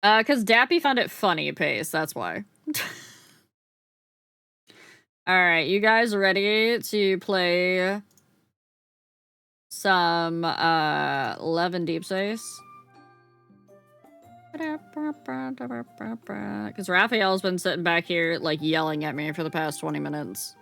Because Dappy found it funny, Pace, that's why. Alright, you guys ready to play some 11 Deep Space? Because Raphael's been sitting back here, like, yelling at me for the past 20 minutes.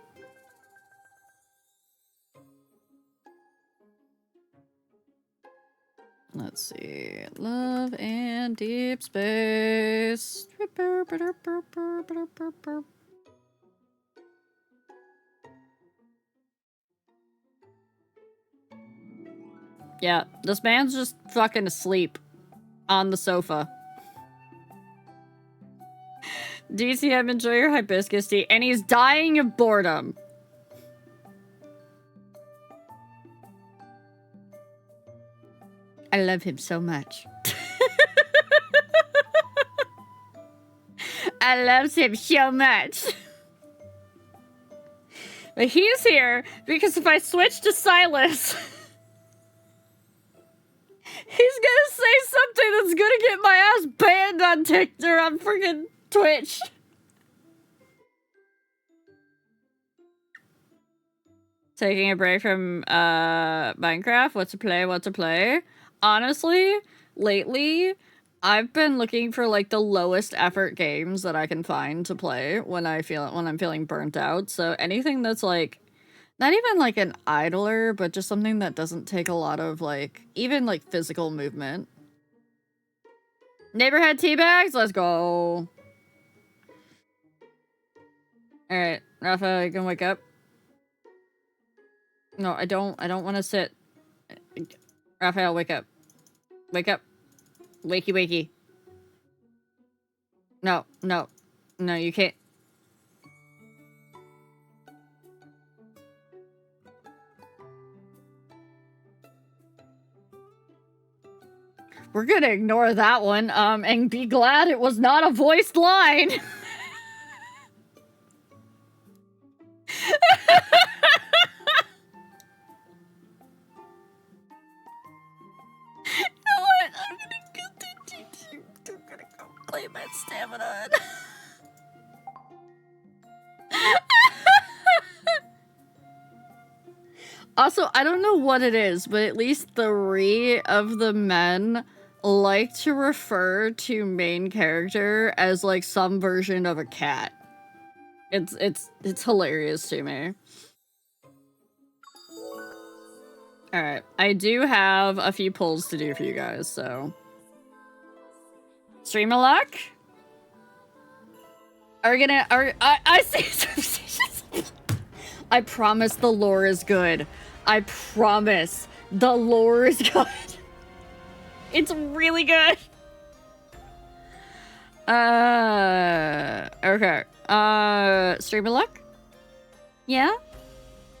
Let's see. Love and Deep Space. Yeah, this man's just fucking asleep on the sofa. DCM, enjoy your hibiscus tea. And he's dying of boredom. I love him so much. I love him so much. But he's here because if I switch to Silas, he's gonna say something that's gonna get my ass banned on TikTok or on freaking Twitch. Taking a break from Minecraft. What to play? What to play? Honestly, lately, I've been looking for like the lowest effort games that I can find to play when I'm feeling burnt out. So anything that's like not even like an idler, but just something that doesn't take a lot of like even like physical movement. Neighborhood tea bags, let's go. Alright, Rafa, you can wake up. No, I don't want to sit. Raphael, wake up. Wake up. Wakey, wakey. No, no. No, you can't. We're gonna ignore that one, and be glad it was not a voiced line. Claim my stamina. Also, I don't know what it is, but at least 3 of the men like to refer to main character as like some version of a cat. It's hilarious to me. Alright, I do have a few pulls to do for you guys, so. Stream of luck? I see. I promise the lore is good. I promise the lore is good. It's really good. Okay. Stream of luck? Yeah?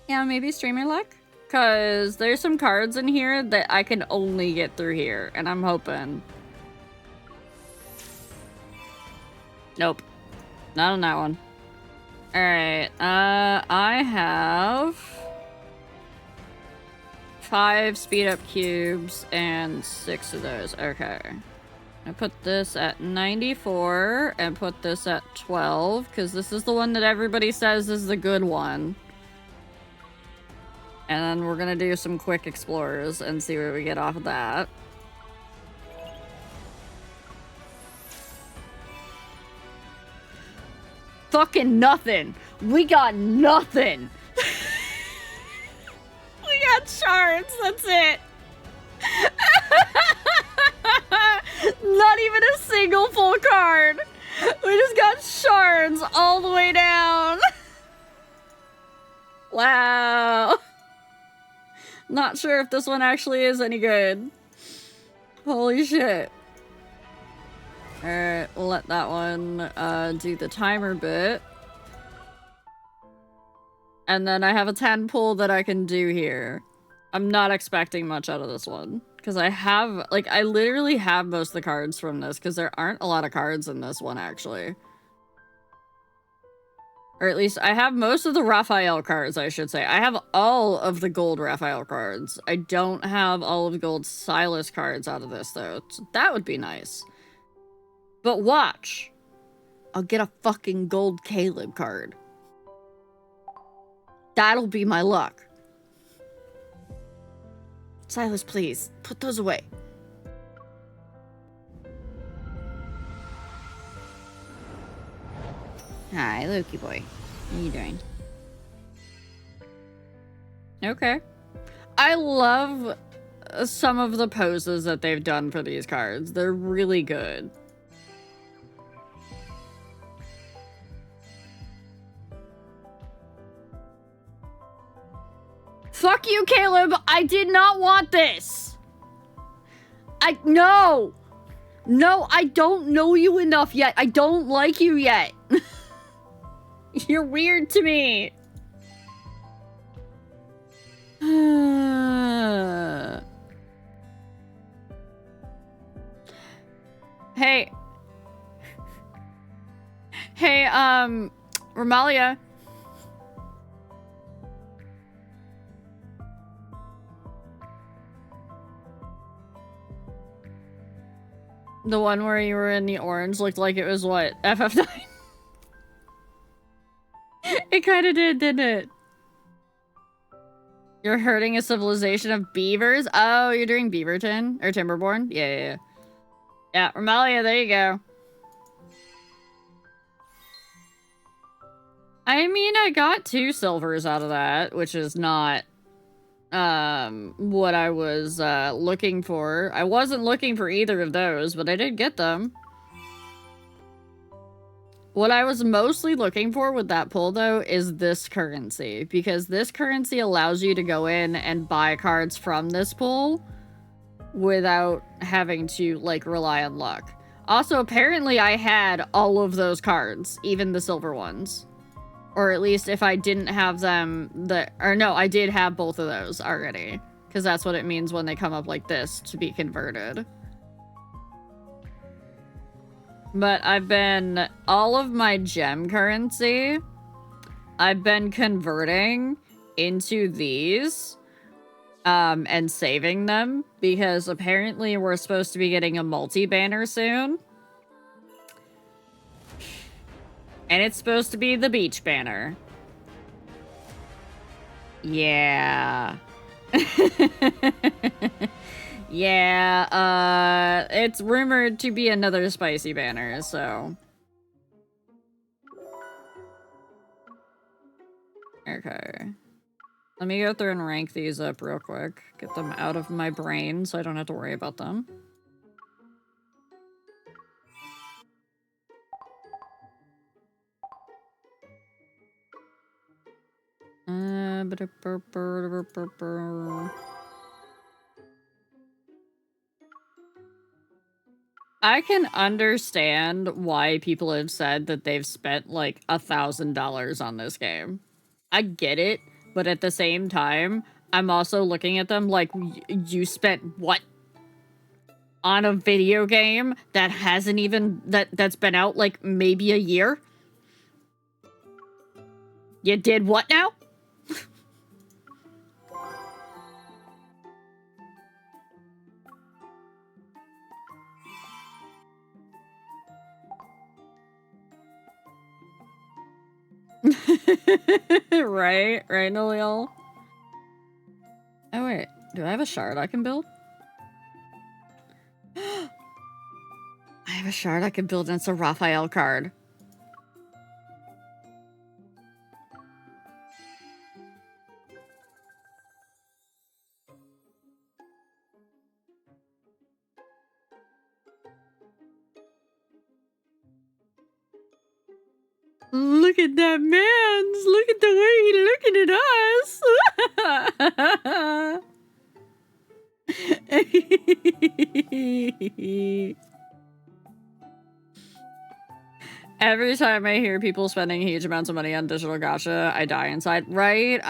Yeah, maybe stream of luck? Cause there's some cards in here that I can only get through here, and I'm hoping. Nope. Not on that one. Alright, I have 5 speed up cubes and 6 of those. Okay. I put this at 94 and put this at 12 because this is the one that everybody says is the good one. And then we're gonna do some quick explorers and see what we get off of that. Fucking nothing. We got nothing. We got shards. That's it. Not even a single full card. We just got shards all the way down. Wow. Not sure if this one actually is any good. Holy shit. Alright, we'll let that one do the timer bit. And then I have a 10 pull that I can do here. I'm not expecting much out of this one. Because I have, like, I literally have most of the cards from this, because there aren't a lot of cards in this one, actually. Or at least, I have most of the Raphael cards, I should say. I have all of the gold Raphael cards. I don't have all of the gold Silas cards out of this, though. So that would be nice. But watch. I'll get a fucking gold Caleb card. That'll be my luck. Silas, please, put those away. Hi, Loki boy. How you doing? Okay. I love some of the poses that they've done for these cards. They're really good. Fuck you, Caleb! I did not want this! No! No, I don't know you enough yet. I don't like you yet. You're weird to me. Hey. Hey, Romalia. The one where you were in the orange looked like it was what? FF9? It kind of did, didn't it? You're hurting a civilization of beavers? Oh, you're doing Beaverton? Or Timberborn? Yeah. Yeah, Romalia, there you go. I mean, I got 2 silvers out of that, which is not what I was looking for. I wasn't looking for either of those, but I did get them. What I was mostly looking for with that pull, though, is this currency, because this currency allows you to go in and buy cards from this pull without having to, like, rely on luck. Also, apparently I had all of those cards, even the silver ones. Or at least if I didn't have them, I did have both of those already. Because that's what it means when they come up like this, to be converted. But all of my gem currency, I've been converting into these, and saving them, because apparently we're supposed to be getting a multi-banner soon. And it's supposed to be the beach banner. Yeah. Yeah, it's rumored to be another spicy banner, so. Okay. Let me go through and rank these up real quick. Get them out of my brain so I don't have to worry about them. I can understand why people have said that they've spent like $1,000 on this game. I get it, but at the same time, I'm also looking at them like, you spent what? On a video game that hasn't even, that's been out like maybe a year? You did what now? Right, Nalil? Oh wait, do I have a shard I can build? I have a shard I can build and it's a Raphael card. Look at that man's! Look at the way he's looking at us! Every time I hear people spending huge amounts of money on digital gacha, I die inside. Right?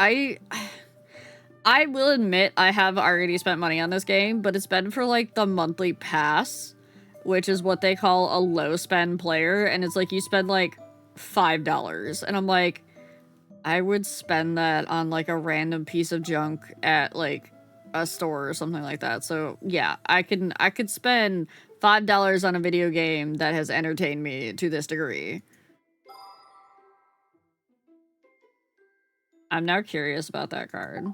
I will admit I have already spent money on this game, but it's been for like the monthly pass, which is what they call a low spend player, and it's like you spend like $5, and I'm like, I would spend that on like a random piece of junk at like a store or something like that. So yeah, I could spend $5 on a video game that has entertained me to this degree. I'm now curious about that card.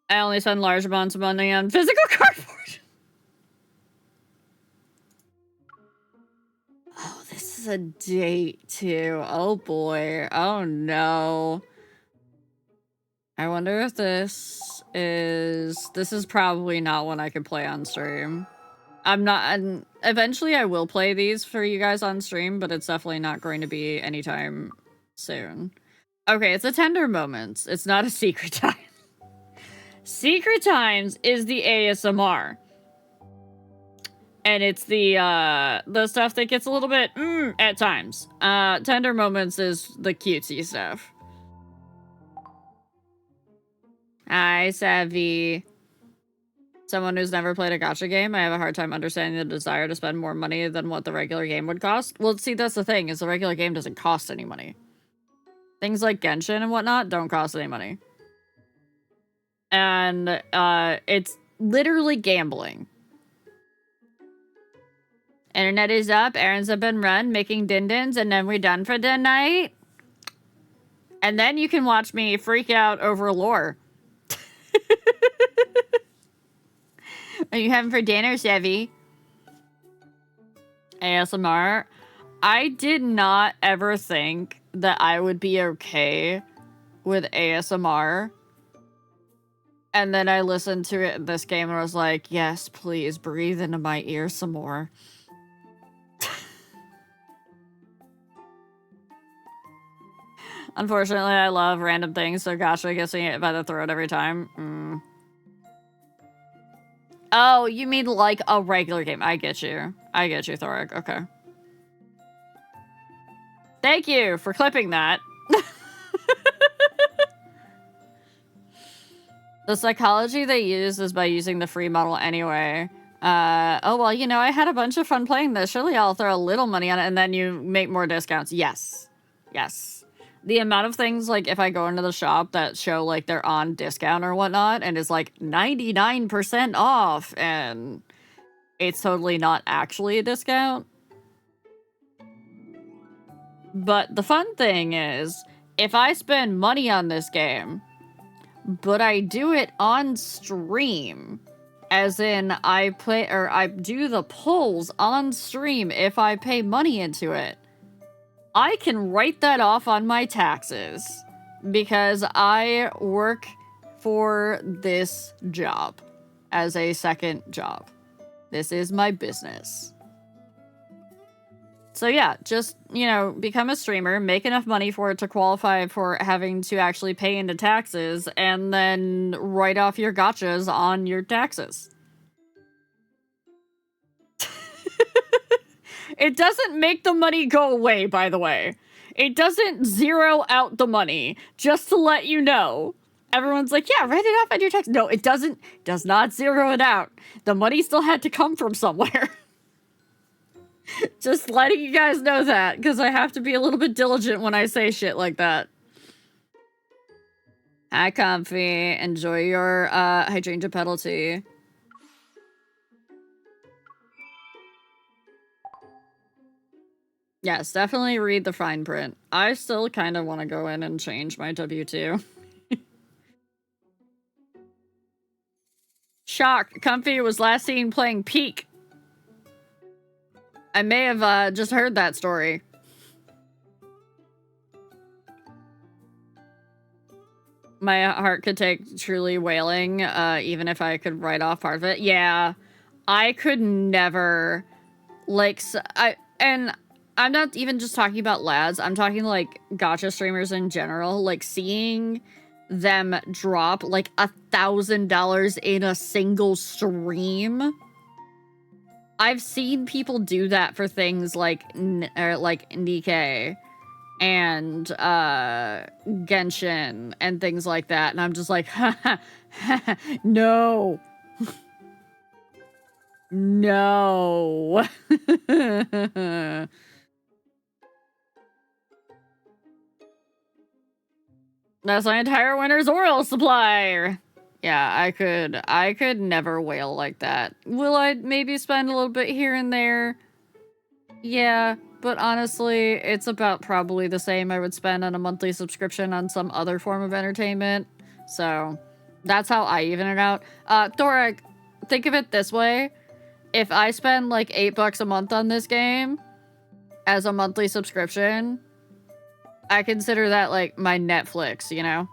I only spend large amounts of money on physical cardboard. Oh, this is a date too. Oh boy. Oh no. I wonder if this is probably not one I could play on stream. Eventually I will play these for you guys on stream, but it's definitely not going to be anytime soon. Okay, it's a tender moments. It's not a secret time. Secret times is the ASMR. And it's the stuff that gets a little bit at times. Tender moments is the cutesy stuff. Hi, Savvy. Someone who's never played a gacha game, I have a hard time understanding the desire to spend more money than what the regular game would cost. Well, see, that's the thing, is the regular game doesn't cost any money. Things like Genshin and whatnot don't cost any money. And, it's literally gambling. Internet is up, errands have been run, making din-dins, and then we're done for the night. And then you can watch me freak out over lore. Are you having for dinner, Chevy? ASMR. I did not ever think that I would be okay with ASMR. And then I listened to it in this game and I was like, yes, please breathe into my ear some more. Unfortunately, I love random things, so gacha gets me by the throat every time. Oh, you mean like a regular game. I get you. I get you, Thoric. Okay. Thank you for clipping that. The psychology they use is by using the free model anyway. Oh, well, you know, I had a bunch of fun playing this. Surely I'll throw a little money on it and then you make more discounts. Yes. Yes. The amount of things, like, if I go into the shop that show, like, they're on discount or whatnot, and it's, like, 99% off, and it's totally not actually a discount. But the fun thing is, if I spend money on this game, but I do it on stream, as in I do the polls on stream if I pay money into it, I can write that off on my taxes because I work for this job as a second job. This is my business. So yeah, just, you know, become a streamer, make enough money for it to qualify for having to actually pay into taxes, and then write off your gachas on your taxes. It doesn't make the money go away, by the way. It doesn't zero out the money, just to let you know. Everyone's like, yeah, write it off on your tax. No, it does not zero it out. The money still had to come from somewhere. Just letting you guys know that, because I have to be a little bit diligent when I say shit like that. Hi, Comfy. Enjoy your hydrangea petal tea. Yes, definitely read the fine print. I still kind of want to go in and change my W2. Shock. Comfy was last seen playing Peak. I may have just heard that story. My heart could take truly wailing, even if I could write off part of it. Yeah, I could never, like, and I'm not even just talking about lads. I'm talking, like, gacha streamers in general. Like, seeing them drop, like, $1,000 in a single stream. I've seen people do that for things like Nikkei and Genshin and things like that, and I'm just like, no. No. That's my entire winter's oil supply. Yeah, I could never whale like that. Will I maybe spend a little bit here and there? Yeah, but honestly, it's about probably the same I would spend on a monthly subscription on some other form of entertainment. So, that's how I even it out. Thorek, think of it this way. If I spend like $8 a month on this game as a monthly subscription, I consider that like my Netflix, you know?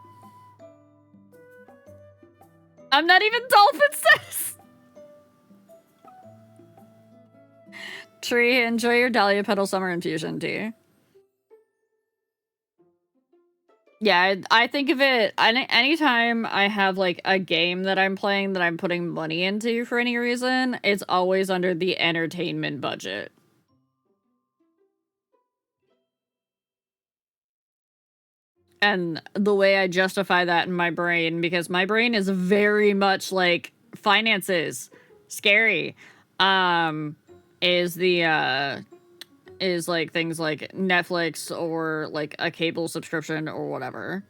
I'm not even Dolphin Sis! Tree, enjoy your Dahlia Petal Summer Infusion tea. Yeah, I think of it, anytime I have, like, a game that I'm playing that I'm putting money into for any reason, it's always under the entertainment budget. And the way I justify that in my brain, because my brain is very much, like, finances, scary, is, like, things like Netflix or, like, a cable subscription or whatever.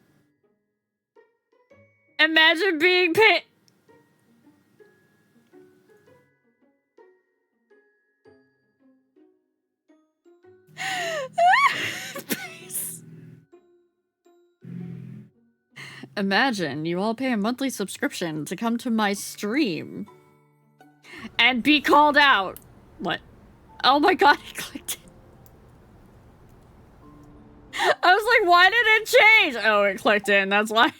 Imagine being paid. Imagine you all pay a monthly subscription to come to my stream and be called out. What? Oh my god, I clicked it. I was like, why did it change? Oh, it clicked in, that's why.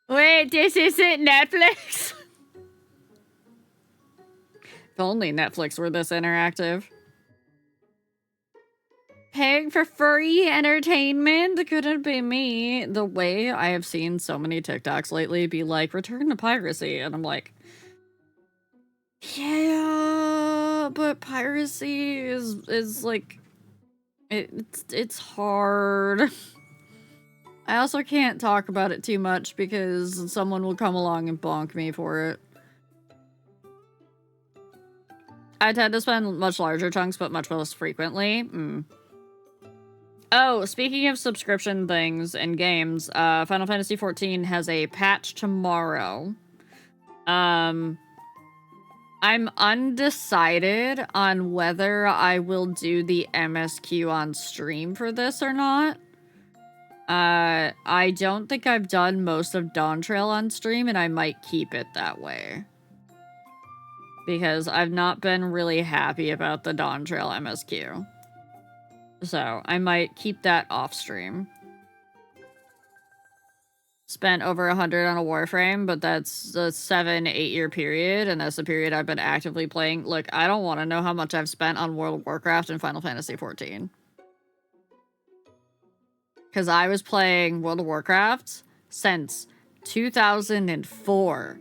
Wait, this isn't Netflix? If only Netflix were this interactive. Paying for free entertainment? Couldn't be me. The way I have seen so many TikToks lately be like, return to piracy. And I'm like, yeah, but piracy is like, it's hard. I also can't talk about it too much because someone will come along and bonk me for it. I tend to spend much larger chunks, but much less frequently. Oh, speaking of subscription things and games, Final Fantasy XIV has a patch tomorrow. I'm undecided on whether I will do the MSQ on stream for this or not. I don't think I've done most of Dawn Trail on stream, and I might keep it that way. Because I've not been really happy about the Dawn Trail MSQ. So, I might keep that off stream. Spent over 100 on a Warframe, but that's a 7-8 year period, and that's the period I've been actively playing. Look, I don't want to know how much I've spent on World of Warcraft and Final Fantasy XIV. Because I was playing World of Warcraft since 2004.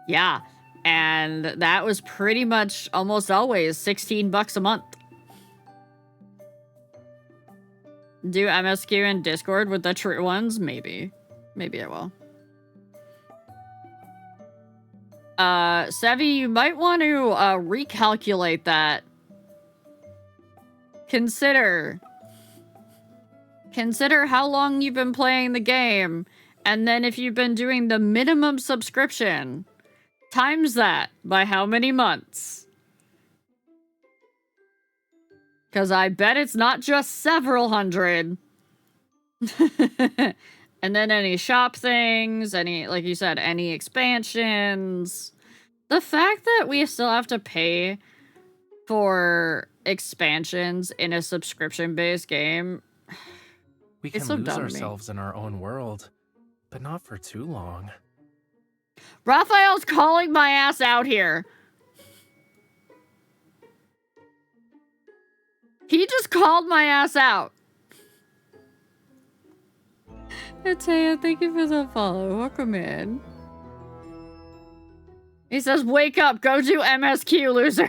Yeah, and that was pretty much almost always $16 a month. Do MSQ in Discord with the true ones? Maybe. Maybe I will. Sevi, you might want to recalculate that. Consider how long you've been playing the game, and then if you've been doing the minimum subscription, times that by how many months. Because I bet it's not just several hundred. And then any shop things, any, like you said, any expansions. The fact that we still have to pay for expansions in a subscription-based game, we can lose ourselves in our own world, but not for too long. Raphael's calling my ass out here. He just called my ass out. Ataya, thank you for the follow. Welcome in. He says, wake up, go do MSQ, loser.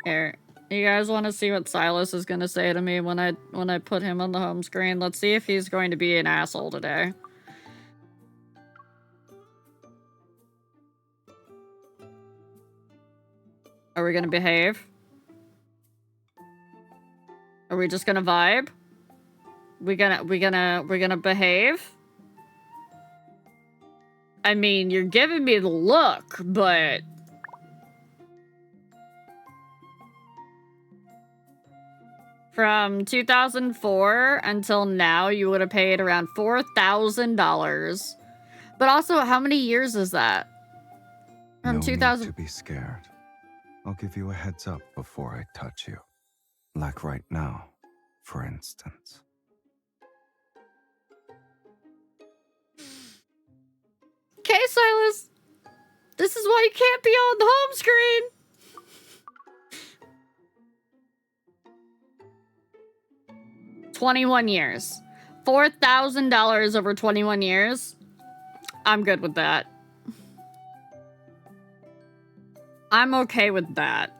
Here, you guys want to see what Silas is going to say to me when I put him on the home screen? Let's see if he's going to be an asshole today. Are we gonna behave? Are we just gonna vibe? We're gonna behave? I mean, you're giving me the look, but... From 2004 until now, you would have paid around $4,000. But also, how many years is that? From no 2000... need to be scared. I'll give you a heads up before I touch you. Like right now, for instance. Okay, Silas. This is why you can't be on the home screen. $21 years. $4,000 over 21 years. I'm good with that. I'm okay with that.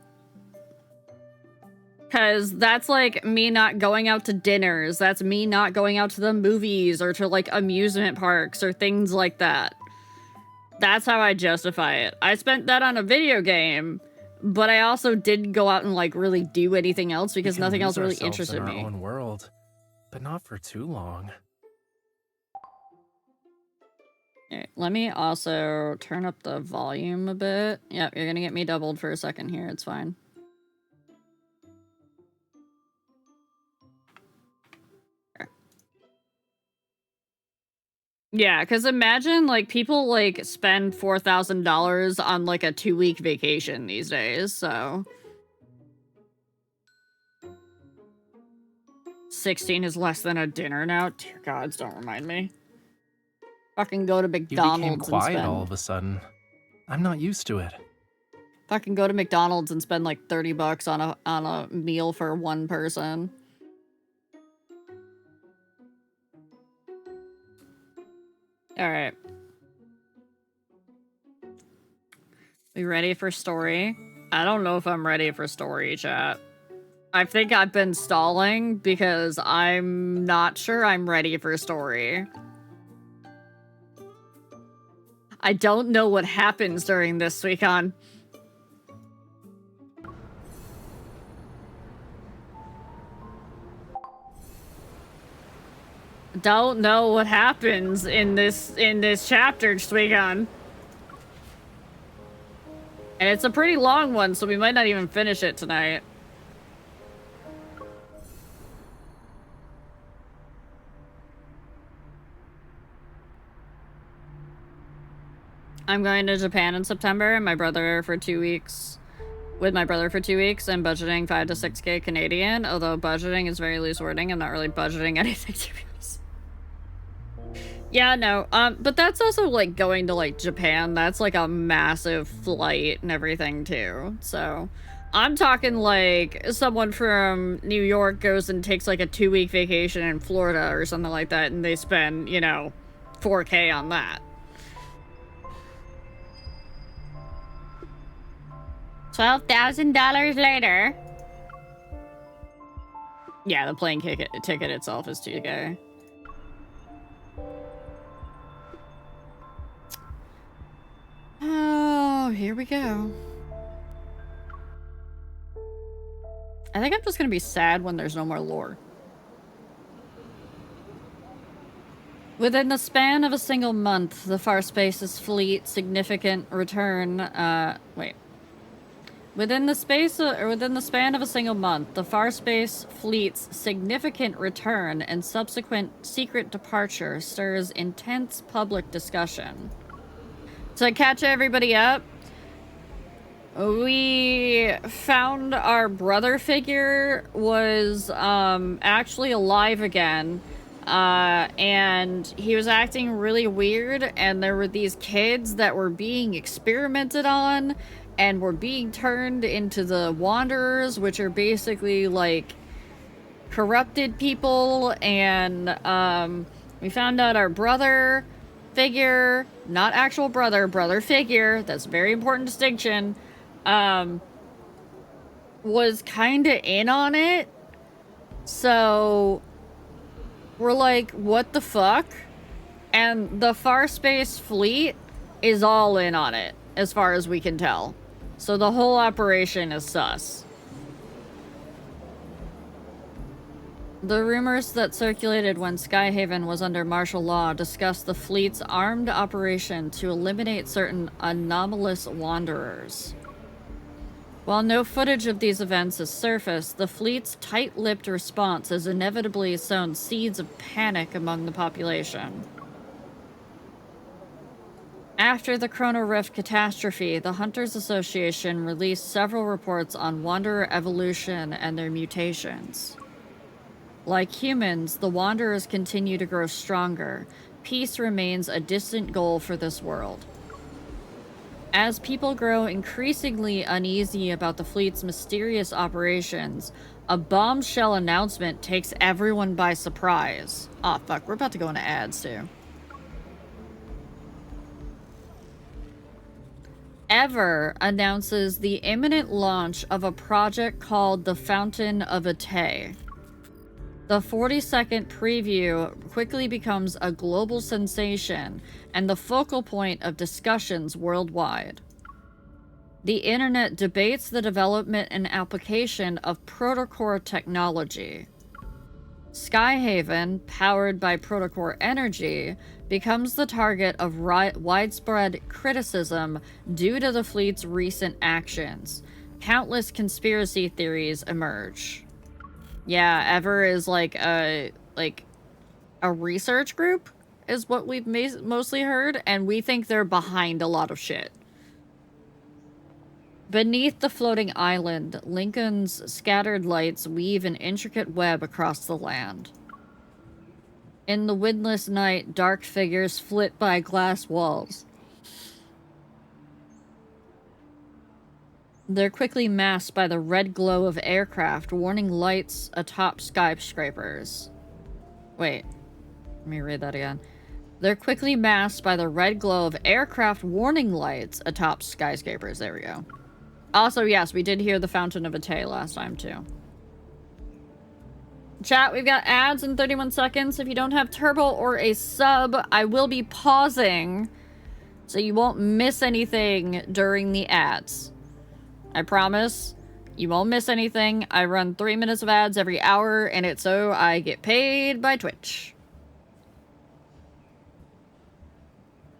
Because that's like me not going out to dinners. That's me not going out to the movies or to like amusement parks or things like that. That's how I justify it. I spent that on a video game, but I also didn't go out and like really do anything else because nothing else really interested me. In our own world, but not for too long. Okay, let me also turn up the volume a bit. Yep, you're gonna get me doubled for a second here. It's fine. Yeah, because imagine, like, people, like, spend $4,000 on, like, a 2-week vacation these days, so... 16 is less than a dinner now? Dear gods, don't remind me. Fucking go to McDonald's you became quiet and spend... all of a sudden. I'm not used to it. Fucking go to McDonald's and spend, like, $30 on a meal for one person. Alright. We ready for story? I don't know if I'm ready for story, chat. I think I've been stalling because I'm not sure I'm ready for story. I don't know what happens during this Suicon. Don't know what happens in this chapter, Suicon. And it's a pretty long one, so we might not even finish it tonight. I'm going to Japan in September and my brother for 2 weeks. With my brother for 2 weeks, I'm budgeting 5 to 6K Canadian, although budgeting is very loose wording. I'm not really budgeting anything, to be honest. Yeah, no, but that's also, like, going to, like, Japan. That's, like, a massive flight and everything, too. So, I'm talking, like, someone from New York goes and takes, like, a 2-week vacation in Florida or something like that, and they spend, you know, 4K on that. $12,000 later. Yeah, the plane ticket itself is 2K. Oh, here we go. I think I'm just gonna be sad when there's no more lore. Within the span of a single month, the Farspace's fleet significant return, Within the span of a single month, the Farspace fleet's significant return and subsequent secret departure stirs intense public discussion. To catch everybody up, we found our brother figure was actually alive again, and he was acting really weird, and there were these kids that were being experimented on and were being turned into the Wanderers, which are basically like corrupted people. And we found out our brother figure, not actual brother, brother figure, that's a very important distinction, was kind of in on it. So we're like, what the fuck? And the Farspace fleet is all in on it, as far as we can tell. So the whole operation is sus. The rumors that circulated when Skyhaven was under martial law discussed the fleet's armed operation to eliminate certain anomalous wanderers. While no footage of these events has surfaced, the fleet's tight-lipped response has inevitably sown seeds of panic among the population. After the Chrono Rift catastrophe, the Hunters Association released several reports on Wanderer evolution and their mutations. Like humans, the Wanderers continue to grow stronger. Peace remains a distant goal for this world. As people grow increasingly uneasy about the fleet's mysterious operations, a bombshell announcement takes everyone by surprise. Aw, fuck, we're about to go into ads, too. Ever announces the imminent launch of a project called the Fountain of Ate. The 40-second preview quickly becomes a global sensation and the focal point of discussions worldwide. The internet debates the development and application of protocore technology. Skyhaven, powered by protocore energy, becomes the target of widespread criticism due to the fleet's recent actions. Countless conspiracy theories emerge. Yeah, Ever is like a research group is what we've mostly heard, and we think they're behind a lot of shit. Beneath the floating island, Lincoln's scattered lights weave an intricate web across the land. In the windless night, dark figures flit by glass walls. They're quickly masked by the red glow of aircraft, warning lights atop skyscrapers. Wait, let me read that again. They're quickly masked by the red glow of aircraft warning lights atop skyscrapers. There we go. Also, yes, we did hear the Fountain of Ate last time, too. Chat, we've got ads in 31 seconds. If you don't have Turbo or a sub, I will be pausing so you won't miss anything during the ads. I promise you won't miss anything. I run 3 minutes of ads every hour, and it's so I get paid by Twitch.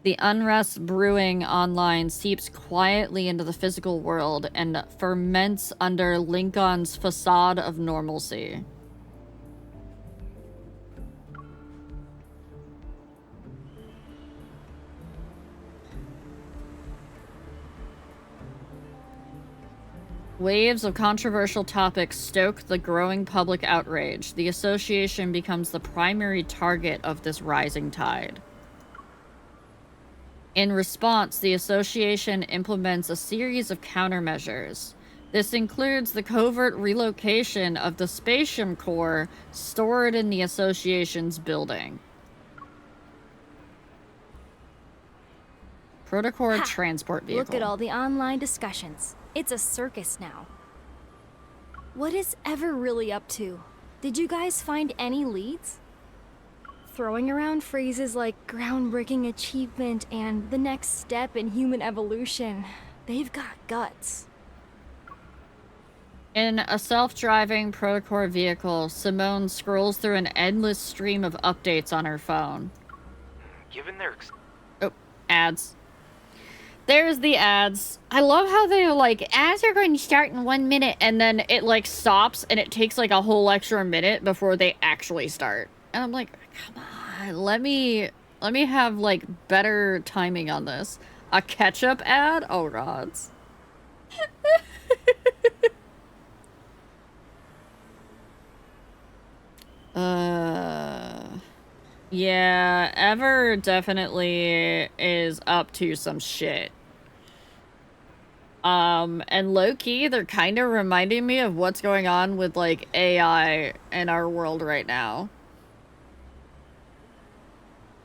The unrest brewing online seeps quietly into the physical world and ferments under Lincoln's facade of normalcy. Waves of controversial topics stoke the growing public outrage. The association becomes the primary target of this rising tide. In response, the association implements a series of countermeasures. This includes the covert relocation of the spatium core stored in the association's building. Protocore transport vehicle. Look at all the online discussions. It's a circus now. What is Ever really up to? Did you guys find any leads? Throwing around phrases like groundbreaking achievement and the next step in human evolution. They've got guts. In a self-driving protocore vehicle, Simone scrolls through an endless stream of updates on her phone. Given their ads. There's the ads. I love how they like, ads are going to start in 1 minute, and then it like stops and it takes like a whole extra minute before they actually start. And I'm like, come on, let me have like better timing on this. A ketchup ad? Oh gods. Yeah, Ever definitely is up to some shit. And low-key, they're kind of reminding me of what's going on with, like, AI in our world right now.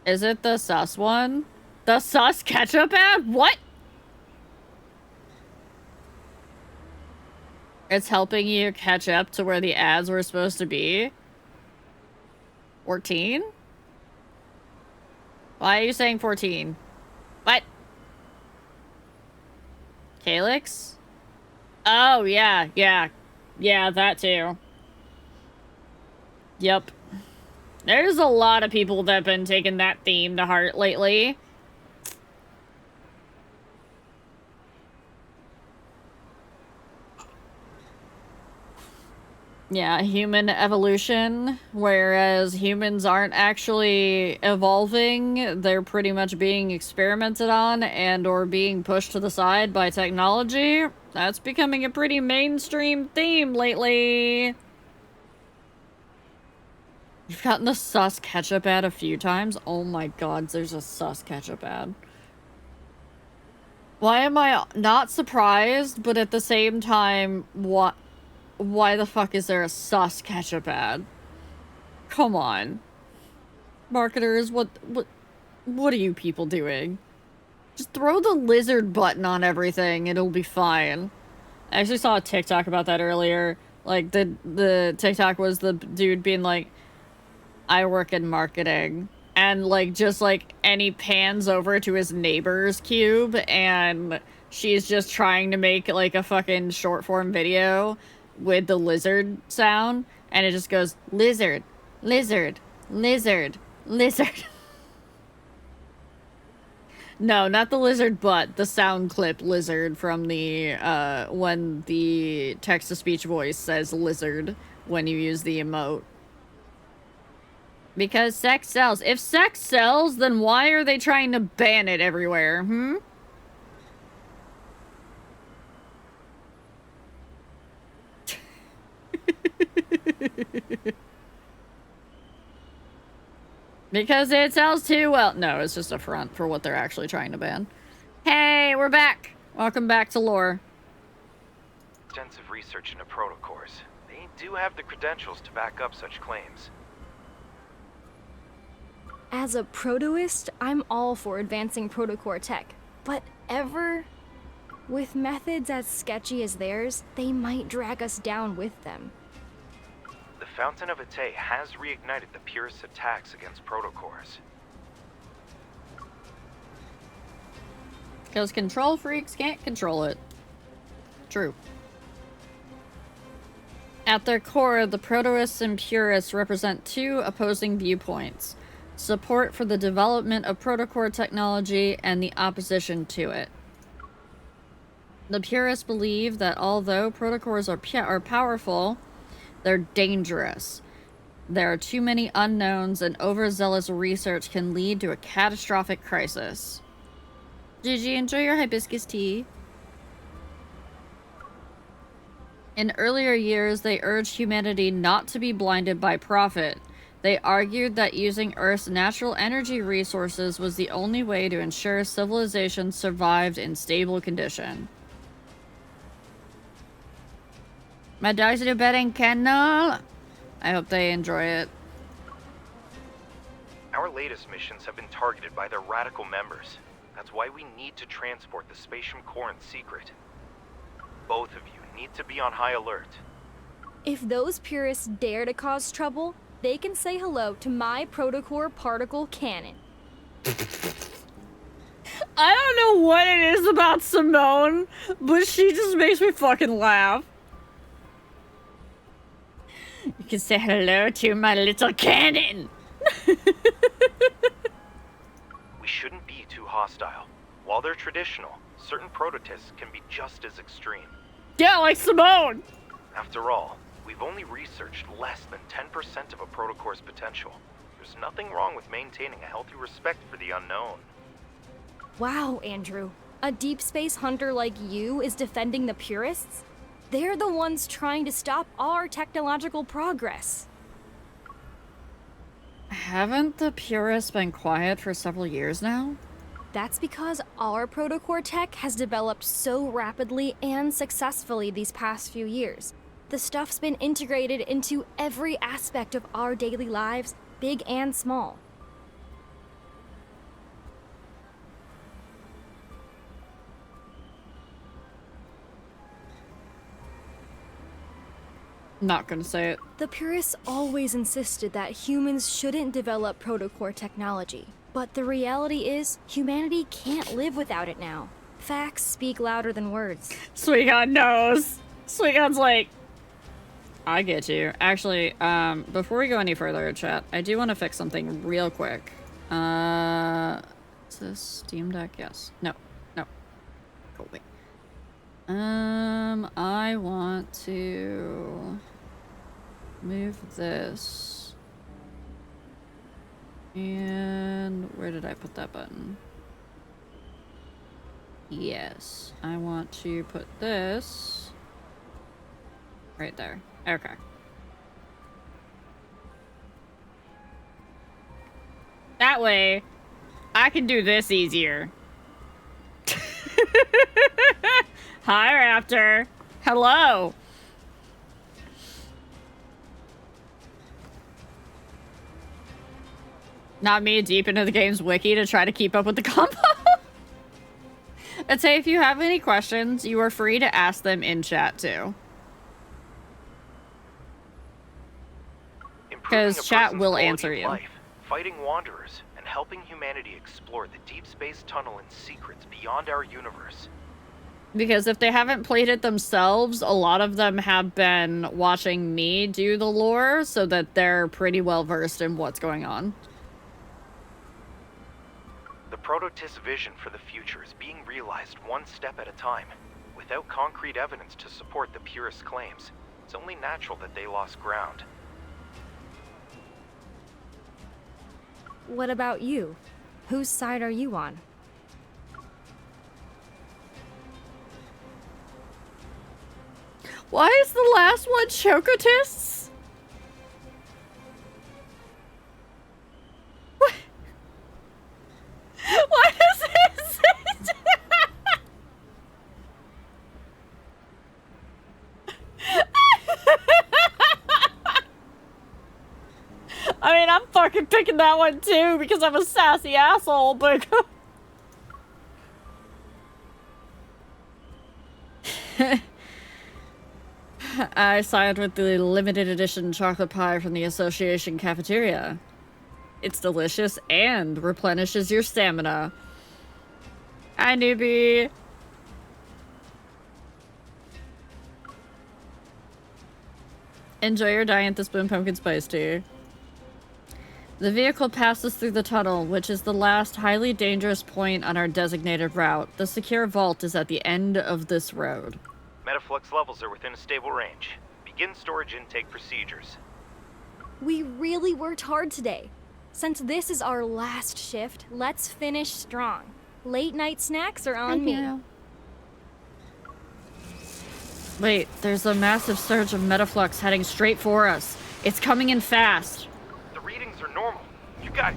Is it the sus one? The sus ketchup ad? What? It's helping you catch up to where the ads were supposed to be? 14? Why are you saying 14? What? Calyx? Oh, yeah, yeah. Yeah, that too. Yep. There's a lot of people that have been taking that theme to heart lately. Yeah, human evolution, whereas humans aren't actually evolving, they're pretty much being experimented on and or being pushed to the side by technology. That's becoming a pretty mainstream theme lately. You've gotten the sus ketchup ad a few times? Oh my god, there's a sus ketchup ad. Why am I not surprised, but at the same time, why the fuck is there a sus ketchup ad? Come on. Marketers, what are you people doing? Just throw the lizard button on everything, it'll be fine. I actually saw a TikTok about that earlier. Like, the TikTok was the dude being like, I work in marketing. And, like, just, like, and he pans over to his neighbor's cube, and she's just trying to make, like, a fucking short-form video with the lizard sound, and it just goes, lizard, lizard, lizard, lizard. No, not the lizard, but the sound clip lizard from the, when the text-to-speech voice says lizard when you use the emote. Because sex sells. If sex sells, then why are they trying to ban it everywhere, hmm? Because it sells too well. No, it's just a front for what they're actually trying to ban. Hey, we're back. Welcome back to lore. Extensive research into protocores. They do have the credentials to back up such claims. As a protoist, I'm all for advancing protocore tech. But ever? With methods as sketchy as theirs, they might drag us down with them. The Fountain of Ate has reignited the purest attacks against protocores. Because control freaks can't control it. True. At their core, the protoists and purists represent two opposing viewpoints. Support for the development of protocore technology and the opposition to it. The purists believe that although protocores are powerful, they're dangerous. There are too many unknowns, and overzealous research can lead to a catastrophic crisis. Gigi, enjoy your hibiscus tea. In earlier years, they urged humanity not to be blinded by profit. They argued that using Earth's natural energy resources was the only way to ensure civilization survived in stable condition. My dogs are to bed in kennel. I hope they enjoy it. Our latest missions have been targeted by their radical members. That's why we need to transport the spatium core in secret. Both of you need to be on high alert. If those purists dare to cause trouble, they can say hello to my protocore particle cannon. I don't know what it is about Simone, but she just makes me fucking laugh. You can say hello to my little cannon. We shouldn't be too hostile. While they're traditional, certain prototypes can be just as extreme. Yeah, like Simone. After all, we've only researched less than 10% of a protocore's potential. There's nothing wrong with maintaining a healthy respect for the unknown. Wow, Andrew. A deep space hunter like you is defending the purists? They're the ones trying to stop our technological progress. Haven't the purists been quiet for several years now? That's because our protocore tech has developed so rapidly and successfully these past few years. The stuff's been integrated into every aspect of our daily lives, big and small. Not gonna say it. The purists always insisted that humans shouldn't develop protocore technology. But the reality is, humanity can't live without it now. Facts speak louder than words. Suigon knows. Suigon's like, I get you. Actually, before we go any further, chat, I do want to fix something real quick. Is this Steam Deck? Yes. No. No. Go away. I want to move this. And where did I put that button? Yes. I want to put this right there. Okay. That way, I can do this easier. Hi, Raptor. Hello. Not me deep into the game's wiki to try to keep up with the combo. I'd say if you have any questions, you are free to ask them in chat too. Because chat will answer you. Life, fighting wanderers, and helping humanity explore the deep space tunnel and secrets beyond our universe. Because if they haven't played it themselves, a lot of them have been watching me do the lore, so that they're pretty well versed in what's going on. The Prototis vision for the future is being realized one step at a time. Without concrete evidence to support the purist claims, it's only natural that they lost ground. What about you? Whose side are you on? Why is the last one Chocotists? What? Why is this? I mean, I'm fucking picking that one too because I'm a sassy asshole, but... I side with the limited edition chocolate pie from the Association cafeteria. It's delicious and replenishes your stamina. Hi, newbie. Enjoy your Diantha Spoon Pumpkin Spice Tea. The vehicle passes through the tunnel, which is the last highly dangerous point on our designated route. The secure vault is at the end of this road. Metaflux levels are within a stable range. Begin storage intake procedures. We really worked hard today. Since this is our last shift, let's finish strong. Late night snacks are on me. Wait, there's a massive surge of Metaflux heading straight for us. It's coming in fast. The readings are normal. You guys...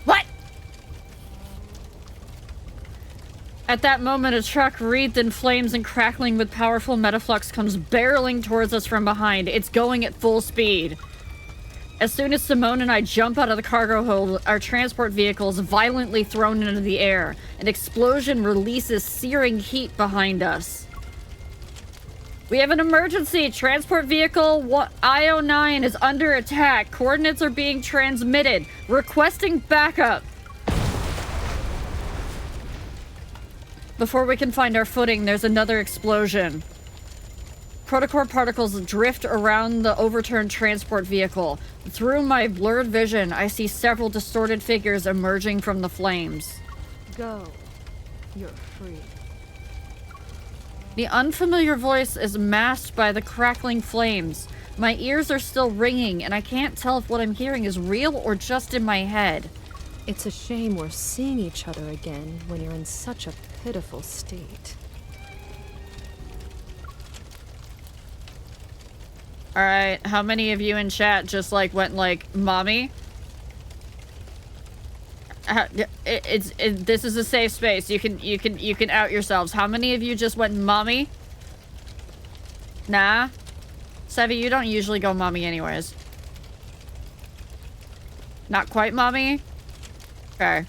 What? At that moment, a truck wreathed in flames and crackling with powerful metaflux comes barreling towards us from behind. It's going at full speed. As soon as Simone and I jump out of the cargo hold, our transport vehicle is violently thrown into the air. An explosion releases searing heat behind us. We have an emergency. Transport vehicle IO9 is under attack. Coordinates are being transmitted. Requesting backup. Before we can find our footing, there's another explosion. Protocore particles drift around the overturned transport vehicle. Through my blurred vision, I see several distorted figures emerging from the flames. Go. You're free. The unfamiliar voice is masked by the crackling flames. My ears are still ringing, and I can't tell if what I'm hearing is real or just in my head. It's a shame we're seeing each other again when you're in such a pitiful state. Alright, how many of you in chat just went mommy? This is a safe space. You can out yourselves. How many of you just went mommy? Nah? Sevi, you don't usually go mommy anyways. Not quite mommy? Okay.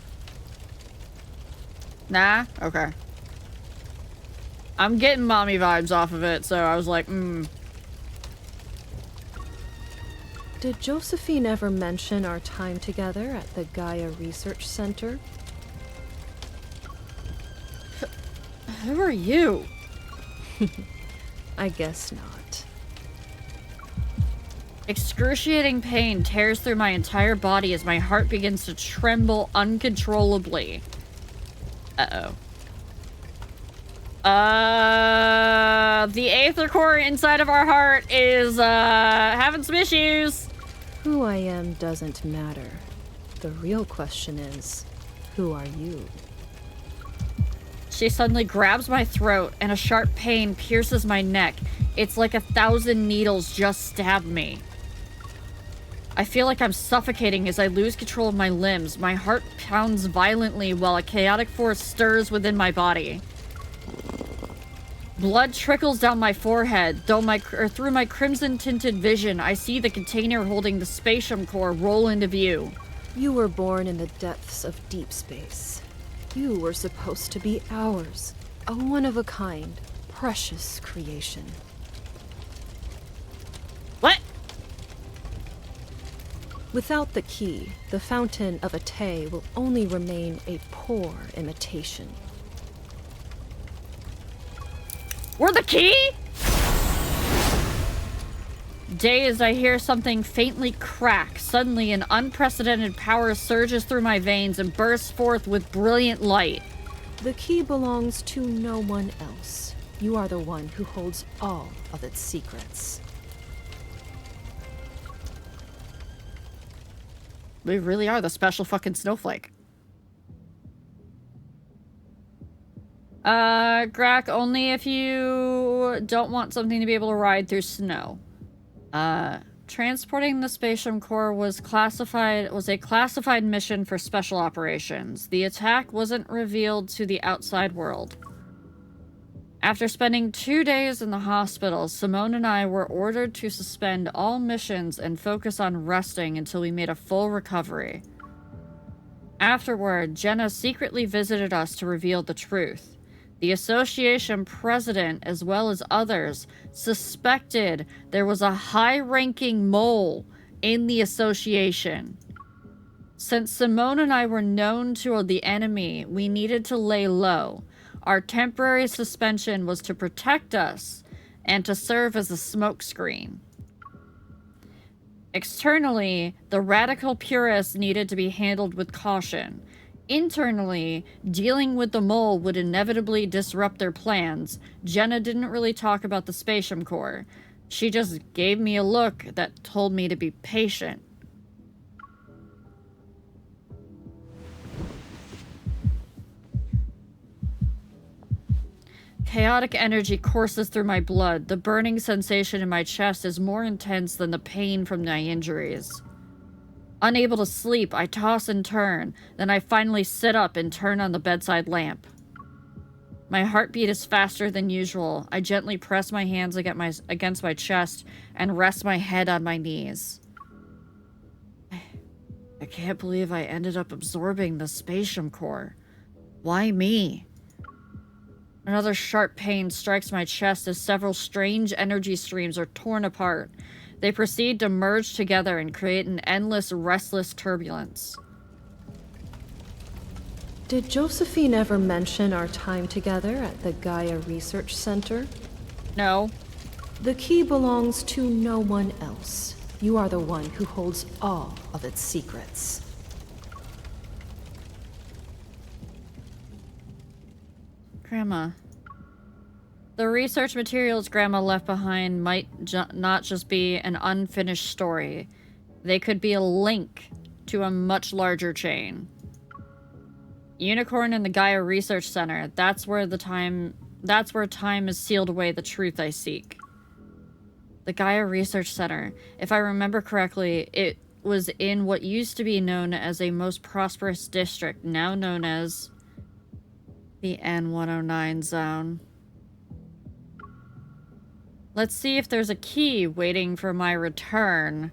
Nah? Okay. I'm getting mommy vibes off of it, so I was like, Did Josephine ever mention our time together at the Gaia Research Center? Who are you? I guess not. Excruciating pain tears through my entire body as my heart begins to tremble uncontrollably. Uh-oh. The aether core inside of our heart is, having some issues. Who I am doesn't matter. The real question is, who are you? She suddenly grabs my throat and a sharp pain pierces my neck. It's like 1,000 needles just stabbed me. I feel like I'm suffocating as I lose control of my limbs. My heart pounds violently while a chaotic force stirs within my body. Blood trickles down my forehead, through my crimson-tinted vision, I see the container holding the spatium core roll into view. You were born in the depths of deep space. You were supposed to be ours, a one-of-a-kind, precious creation. What? Without the key, the Fountain of Ate will only remain a poor imitation. We're the key? Dazed, I hear something faintly crack. Suddenly, an unprecedented power surges through my veins and bursts forth with brilliant light. The key belongs to no one else. You are the one who holds all of its secrets. We really are the special fucking snowflake. Grak, only if you don't want something to be able to ride through snow. Transporting the spatium core was a classified mission for special operations. The attack wasn't revealed to the outside world. After spending 2 days in the hospital, Simone and I were ordered to suspend all missions and focus on resting until we made a full recovery. Afterward, Jenna secretly visited us to reveal the truth. The association president, as well as others, suspected there was a high-ranking mole in the association. Since Simone and I were known to the enemy, we needed to lay low. Our temporary suspension was to protect us and to serve as a smokescreen. Externally, the radical purists needed to be handled with caution. Internally, dealing with the mole would inevitably disrupt their plans. Jenna didn't really talk about the spatium core. She just gave me a look that told me to be patient. Chaotic energy courses through my blood. The burning sensation in my chest is more intense than the pain from my injuries. Unable to sleep, I toss and turn. Then I finally sit up and turn on the bedside lamp. My heartbeat is faster than usual. I gently press my hands against my chest and rest my head on my knees. I can't believe I ended up absorbing the spatium core. Why me? Another sharp pain strikes my chest as several strange energy streams are torn apart. They proceed to merge together and create an endless, restless turbulence. Did Josephine ever mention our time together at the Gaia Research Center? No. The key belongs to no one else. You are the one who holds all of its secrets. Grandma. The research materials Grandma left behind might not just be an unfinished story. They could be a link to a much larger chain. Unicorn and the Gaia Research Center. That's where time has sealed away the truth I seek. The Gaia Research Center. If I remember correctly, it was in what used to be known as a most prosperous district, now known as the N109 zone. Let's see if there's a key waiting for my return.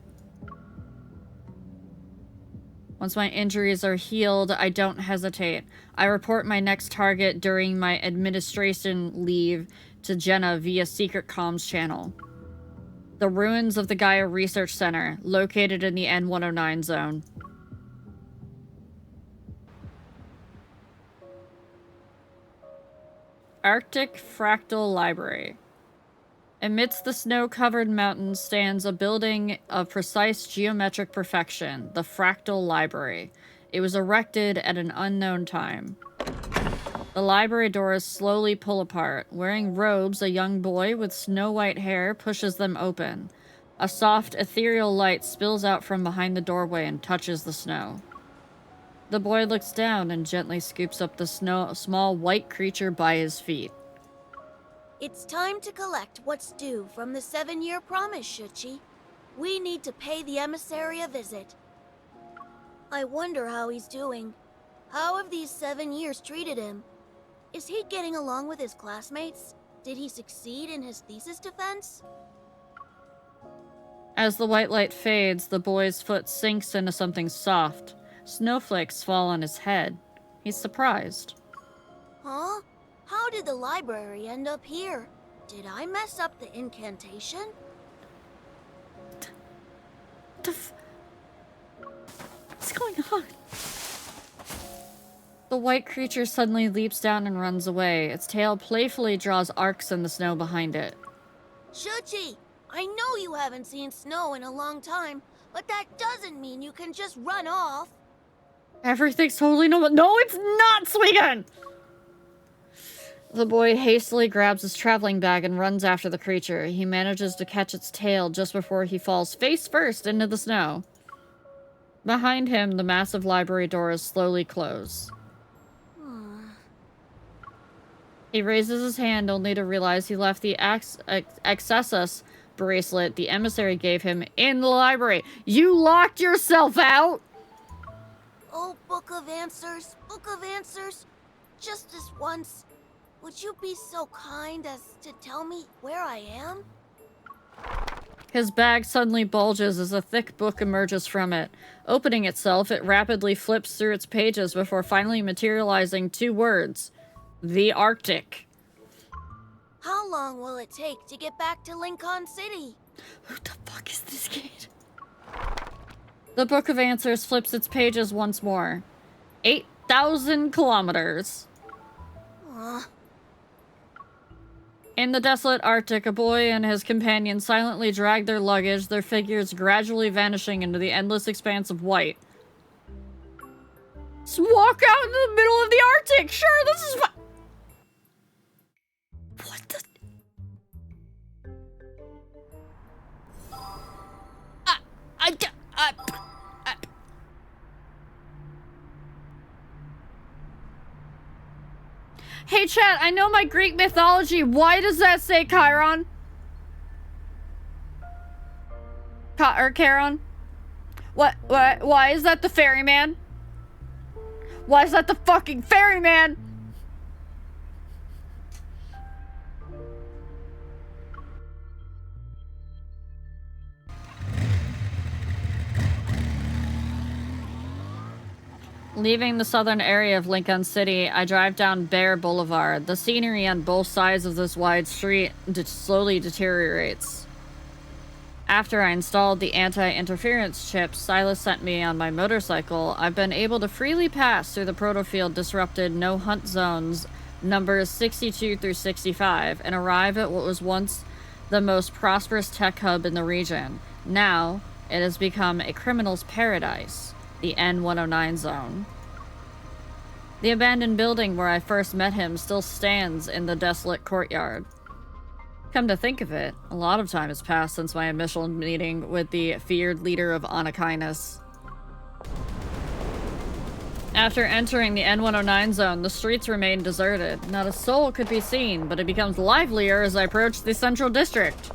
Once my injuries are healed, I don't hesitate. I report my next target during my administration leave to Jenna via secret comms channel. The ruins of the Gaia Research Center, located in the N109 zone. Arctic Fractal Library. Amidst the snow-covered mountains stands a building of precise geometric perfection, the Fractal Library. It was erected at an unknown time. The library doors slowly pull apart. Wearing robes, a young boy with snow-white hair pushes them open. A soft, ethereal light spills out from behind the doorway and touches the snow. The boy looks down and gently scoops up the small white creature by his feet. It's time to collect what's due from the 7-year promise, Shuchi. We need to pay the emissary a visit. I wonder how he's doing. How have these 7 years treated him? Is he getting along with his classmates? Did he succeed in his thesis defense? As the white light fades, the boy's foot sinks into something soft. Snowflakes fall on his head. He's surprised. Huh? How did the library end up here? Did I mess up the incantation? What's going on? The white creature suddenly leaps down and runs away. Its tail playfully draws arcs in the snow behind it. Shuchi, I know you haven't seen snow in a long time, but that doesn't mean you can just run off. Everything's totally normal. No, it's not, Sweegan! The boy hastily grabs his traveling bag and runs after the creature. He manages to catch its tail just before he falls face first into the snow. Behind him, the massive library doors slowly close. He raises his hand only to realize he left the Accessus bracelet the emissary gave him in the library. You locked yourself out? Oh, Book of Answers, just this once. Would you be so kind as to tell me where I am? His bag suddenly bulges as a thick book emerges from it. Opening itself, it rapidly flips through its pages before finally materializing 2 words. The Arctic. How long will it take to get back to Lincoln City? Who the fuck is this kid? The Book of Answers flips its pages once more. 8,000 kilometers. In the desolate Arctic, a boy and his companion silently drag their luggage, their figures gradually vanishing into the endless expanse of white. Just walk out in the middle of the Arctic! Sure, this is what the... Hey chat, I know my Greek mythology. Why does that say Chiron? Or Charon? What? Why is that the ferryman? Why is that the fucking ferryman? Leaving the southern area of Lincoln City, I drive down Bear Boulevard. The scenery on both sides of this wide street slowly deteriorates. After I installed the anti-interference chips Silas sent me on my motorcycle, I've been able to freely pass through the protofield disrupted no-hunt zones numbers 62 through 65 and arrive at what was once the most prosperous tech hub in the region. Now, it has become a criminal's paradise. The N109 zone. The abandoned building where I first met him still stands in the desolate courtyard. Come to think of it, a lot of time has passed since my initial meeting with the feared leader of Anakinus. After entering the N109 zone, the streets remain deserted. Not a soul could be seen, but it becomes livelier as I approach the central district.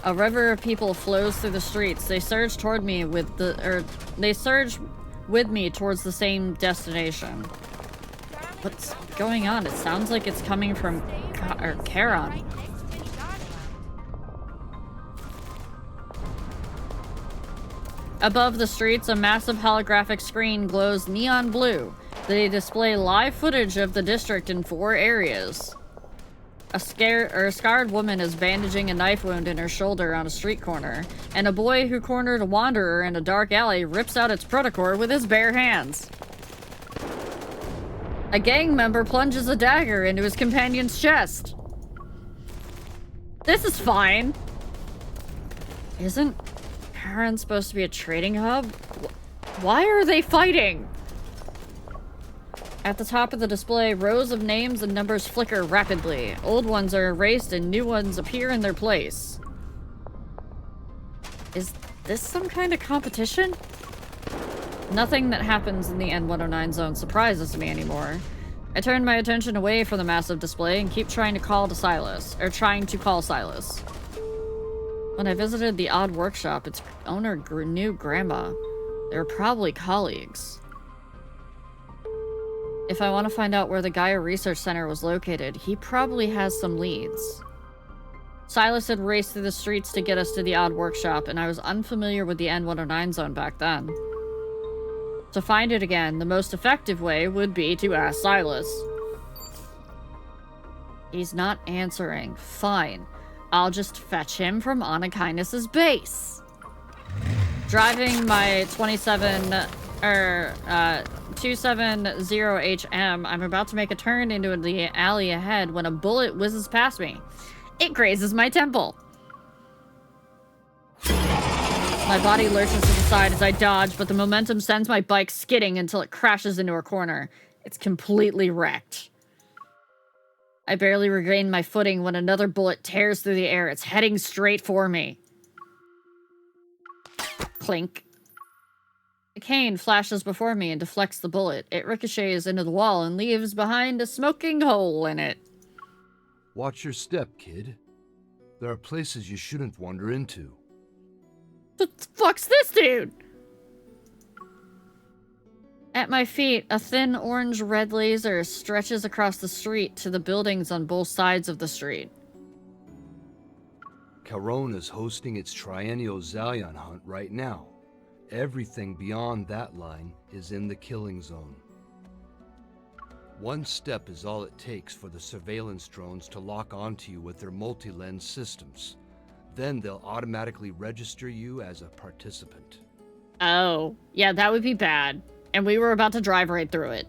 A river of people flows through the streets. They surge toward me with they surge with me towards the same destination. What's going on? It sounds like it's coming from Charon. Above the streets, a massive holographic screen glows neon blue. They display live footage of the district in 4 areas. A scarred woman is bandaging a knife wound in her shoulder on a street corner, and a boy who cornered a wanderer in a dark alley rips out its protocore with his bare hands. A gang member plunges a dagger into his companion's chest. This is fine. Isn't Karen supposed to be a trading hub? Why are they fighting? At the top of the display, rows of names and numbers flicker rapidly. Old ones are erased and new ones appear in their place. Is this some kind of competition? Nothing that happens in the N109 zone surprises me anymore. I turn my attention away from the massive display and keep trying to call Silas. When I visited the odd workshop, its owner knew Grandma. They were probably colleagues. If I want to find out where the Gaia Research Center was located, he probably has some leads. Silas had raced through the streets to get us to the odd workshop, and I was unfamiliar with the N109 zone back then. To find it again, the most effective way would be to ask Silas. He's not answering. Fine. I'll just fetch him from Anakindness's base. Driving my 270HM, I'm about to make a turn into the alley ahead when a bullet whizzes past me. It grazes my temple. My body lurches to the side as I dodge, but the momentum sends my bike skidding until it crashes into a corner. It's completely wrecked. I barely regain my footing when another bullet tears through the air. It's heading straight for me. Clink. A cane flashes before me and deflects the bullet. It ricochets into the wall and leaves behind a smoking hole in it. Watch your step, kid. There are places you shouldn't wander into. What the fuck's this dude? At my feet, a thin orange-red laser stretches across the street to the buildings on both sides of the street. Caron is hosting its triennial Zalion hunt right now. Everything beyond that line is in the killing zone. One step is all it takes for the surveillance drones to lock onto you with their multi-lens systems. Then they'll automatically register you as a participant. Oh, yeah, that would be bad. And we were about to drive right through it.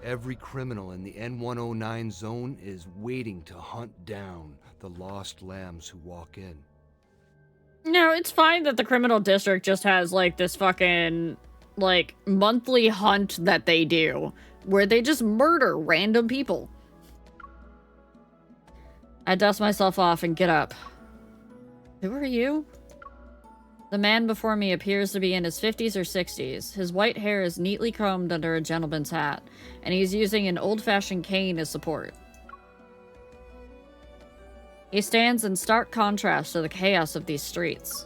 Every criminal in the N109 zone is waiting to hunt down the lost lambs who walk in. No, it's fine that the criminal district just has, like, this fucking, like, monthly hunt that they do, where they just murder random people. I dust myself off and get up. Who are you? The man before me appears to be in his 50s or 60s. His white hair is neatly combed under a gentleman's hat, and he's using an old-fashioned cane as support. He stands in stark contrast to the chaos of these streets.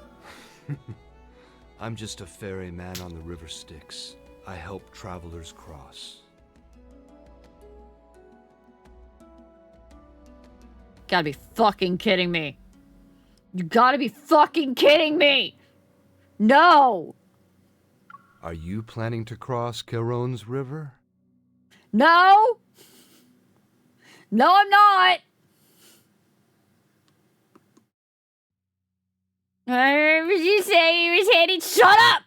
I'm just a ferryman on the river Styx. I help travelers cross. Gotta be fucking kidding me. You gotta be fucking kidding me! No! Are you planning to cross Caron's river? No! No, I'm not! What did you say he was headed? Shut up!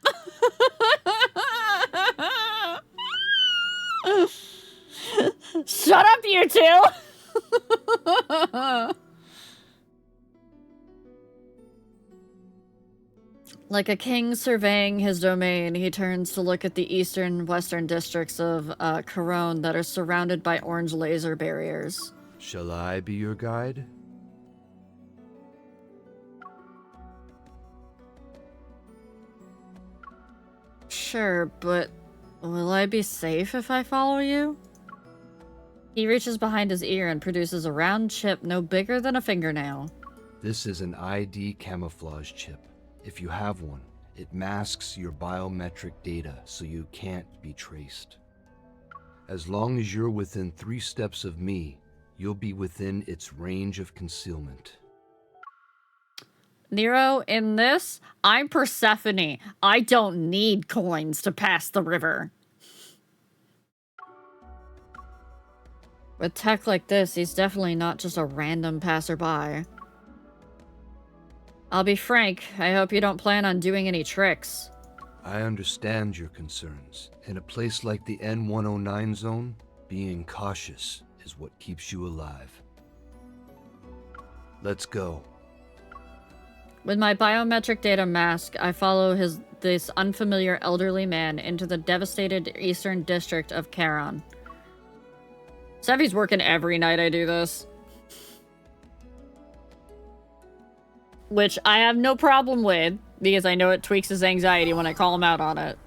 Shut up, you two! Like a king surveying his domain, he turns to look at the eastern and western districts of Caron that are surrounded by orange laser barriers. Shall I be your guide? Sure, but will I be safe if I follow you? He reaches behind his ear and produces a round chip no bigger than a fingernail. This is an ID camouflage chip. If you have one, it masks your biometric data so you can't be traced. As long as you're within 3 steps of me, you'll be within its range of concealment. Nero, in this, I'm Persephone. I don't need coins to pass the river. With tech like this, he's definitely not just a random passerby. I'll be frank, I hope you don't plan on doing any tricks. I understand your concerns. In a place like the N109 zone, being cautious is what keeps you alive. Let's go. With my biometric data mask, I follow this unfamiliar elderly man into the devastated eastern district of Charon. Sevi's working every night I do this. Which I have no problem with, because I know it tweaks his anxiety when I call him out on it.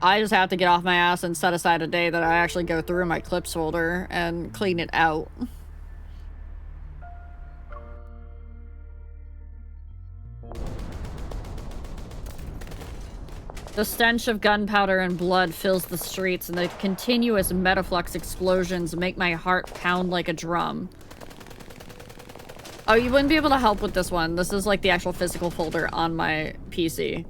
I just have to get off my ass and set aside a day that I actually go through my clips folder and clean it out. The stench of gunpowder and blood fills the streets, and the continuous metaflux explosions make my heart pound like a drum. Oh, you wouldn't be able to help with this one. This is like the actual physical folder on my PC.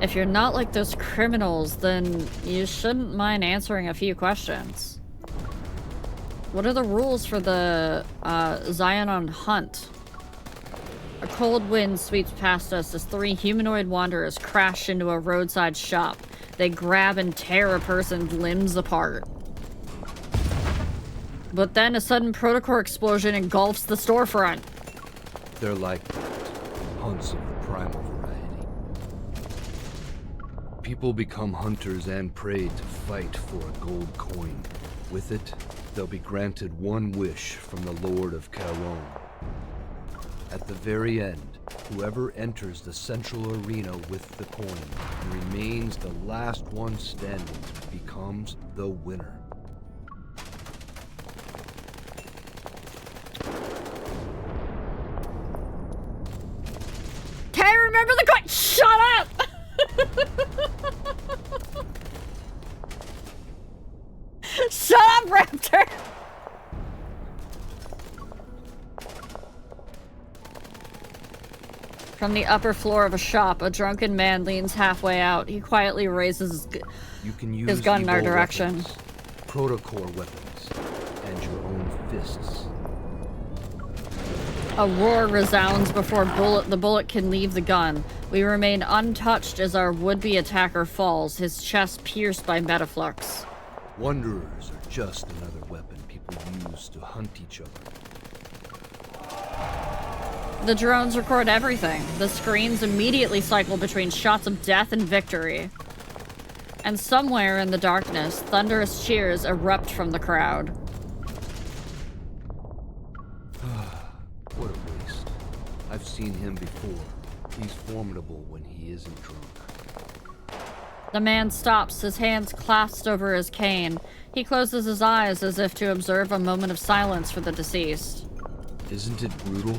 If you're not like those criminals, then you shouldn't mind answering a few questions. What are the rules for the Xionon hunt? A cold wind sweeps past us as 3 humanoid wanderers crash into a roadside shop. They grab and tear a person's limbs apart. But then a sudden protocore explosion engulfs the storefront. They're like hunts of the primal variety. People become hunters and prey to fight for a gold coin. With it, they'll be granted one wish from the Lord of Charon. At the very end, whoever enters the central arena with the coin and remains the last one standing becomes the winner. Can I remember the coin? Shut up! Shut up, Raptor! From the upper floor of a shop, a drunken man leans halfway out. He quietly raises his gun in our direction. Weapons, protocore weapons, and your own fists. A roar resounds before the bullet can leave the gun. We remain untouched as our would-be attacker falls, his chest pierced by metaflux. Wanderers are just another weapon people use to hunt each other. The drones record everything. The screens immediately cycle between shots of death and victory. And somewhere in the darkness, thunderous cheers erupt from the crowd. What a waste. I've seen him before. He's formidable when he isn't drunk. The man stops, his hands clasped over his cane. He closes his eyes as if to observe a moment of silence for the deceased. Isn't it brutal?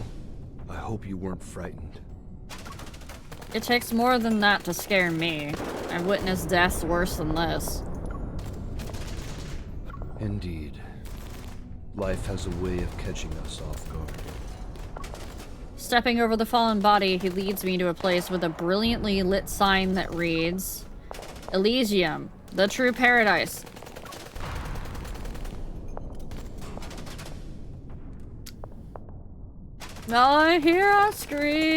I hope you weren't frightened. It takes more than that to scare me. I've witnessed deaths worse than this. Indeed. Life has a way of catching us off guard. Stepping over the fallen body, he leads me to a place with a brilliantly lit sign that reads, Elysium, the true paradise. All I hear are screams.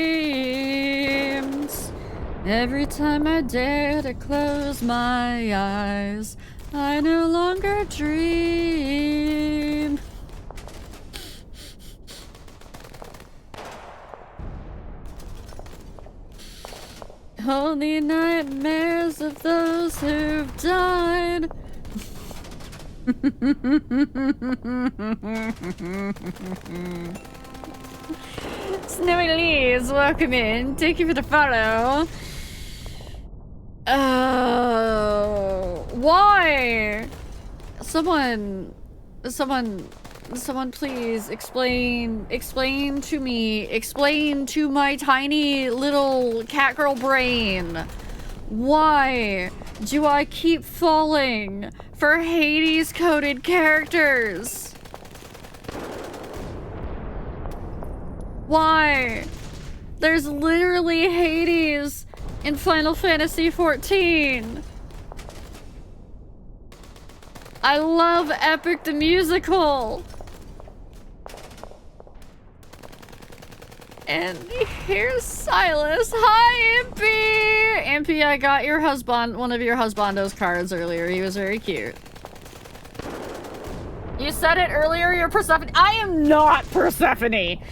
Every time I dare to close my eyes, I no longer dream. Only nightmares of those who've died. Snowy Leaves, welcome in. Thank you for the follow. Why? Someone please explain to me, explain to my tiny little catgirl brain. Why? do I keep falling for Hades-coded characters? Why? There's literally Hades in Final Fantasy XIV. I love Epic the Musical. And here's Silas. Hi, Impy! Impy, I got your husband, one of your husbando's cards earlier. He was very cute. You said it earlier, you're Persephone. I am not Persephone.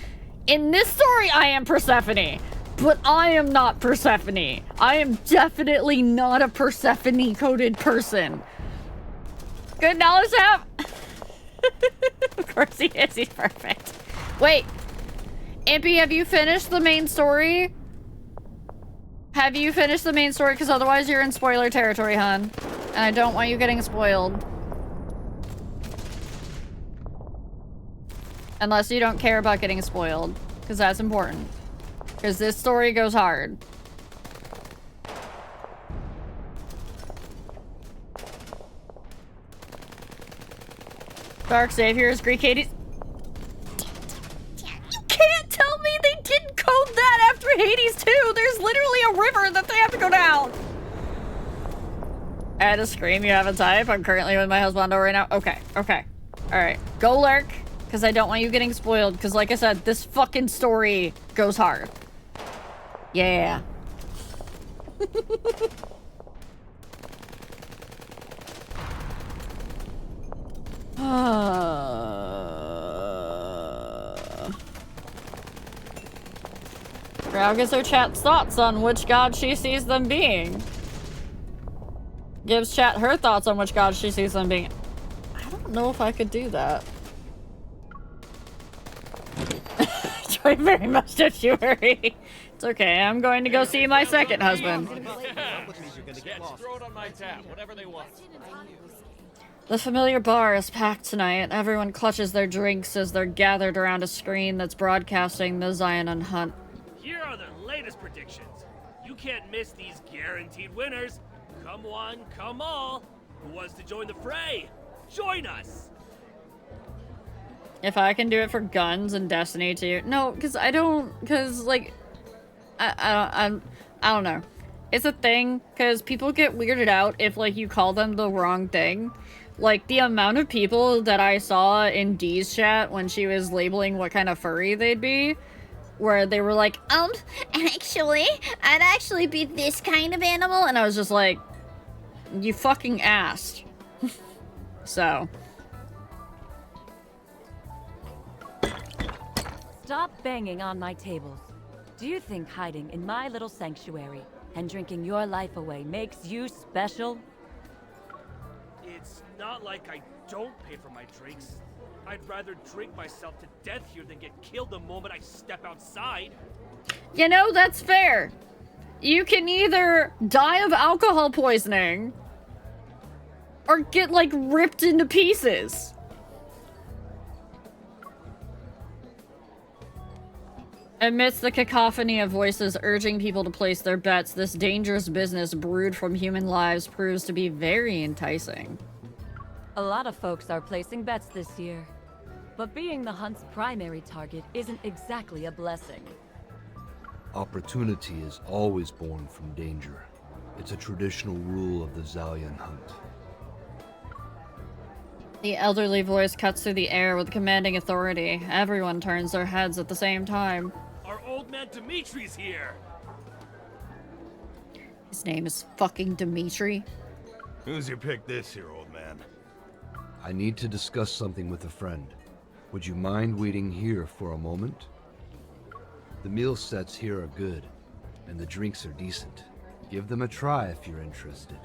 In this story, I am Persephone. But I am not Persephone. I am definitely not a Persephone-coded person. Good knowledge to have. Of course he is. He's perfect. Wait. Impy, have you finished the main story? Have you finished the main story? Because otherwise you're in spoiler territory, hon. And I don't want you getting spoiled. Unless you don't care about getting spoiled. Because that's important. Because this story goes hard. Dark Saviors, Greek Hades. You can't tell me they didn't code that after Hades 2! There's literally a river that they have to go down! Add a scream, you have a type. I'm currently with my husband right now. Okay, okay. Alright. Go lurk, because I don't want you getting spoiled, because like I said, this fucking story goes hard. Yeah. Rao gives her chat thoughts on which god she sees them being. Gives chat her thoughts on which god she sees them being. I don't know if I could do that. Try very much, don't you worry. It's okay, I'm going to go see my second husband. The familiar bar is packed tonight. Everyone clutches their drinks as they're gathered around a screen that's broadcasting the Zion Hunt. Here are the latest predictions. You can't miss these guaranteed winners. Come one, come all. Who wants to join the fray? Join us! If I can do it for guns and Destiny too. No, because I don't, because like, I don't know. It's a thing, because people get weirded out if like you call them the wrong thing. Like, the amount of people that I saw in Dee's chat when she was labeling what kind of furry they'd be, where they were like, actually, I'd actually be this kind of animal, and I was just like, you fucking asked. So. Stop banging on my tables. Do you think hiding in my little sanctuary and drinking your life away makes you special? It's not like I don't pay for my drinks. I'd rather drink myself to death here than get killed the moment I step outside. You know, that's fair. You can either die of alcohol poisoning or get, like, ripped into pieces. Amidst the cacophony of voices urging people to place their bets, this dangerous business brewed from human lives proves to be very enticing. A lot of folks are placing bets this year. But being the hunt's primary target isn't exactly a blessing. Opportunity is always born from danger. It's a traditional rule of the Zalian hunt. The elderly voice cuts through the air with commanding authority. Everyone turns their heads at the same time. Our old man Dimitri's here! His name is fucking Dimitri. Who's your pick this year, old man? I need to discuss something with a friend. Would you mind waiting here for a moment? The meal sets here are good, and the drinks are decent. Give them a try if you're interested.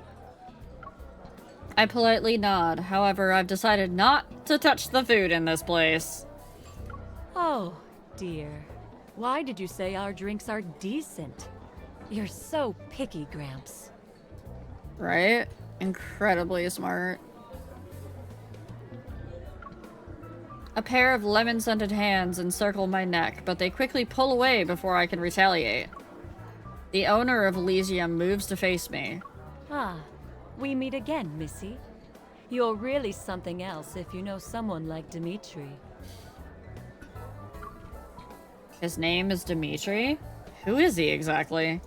I politely nod. However, I've decided not to touch the food in this place. Oh, dear. Why did you say our drinks are decent? You're so picky, Gramps. Right? Incredibly smart. A pair of lemon-scented hands encircle my neck, but they quickly pull away before I can retaliate. The owner of Elysium moves to face me. Ah, We meet again, Missy. You're really something else if you know someone like Dimitri. His name is Dimitri? Who is he exactly?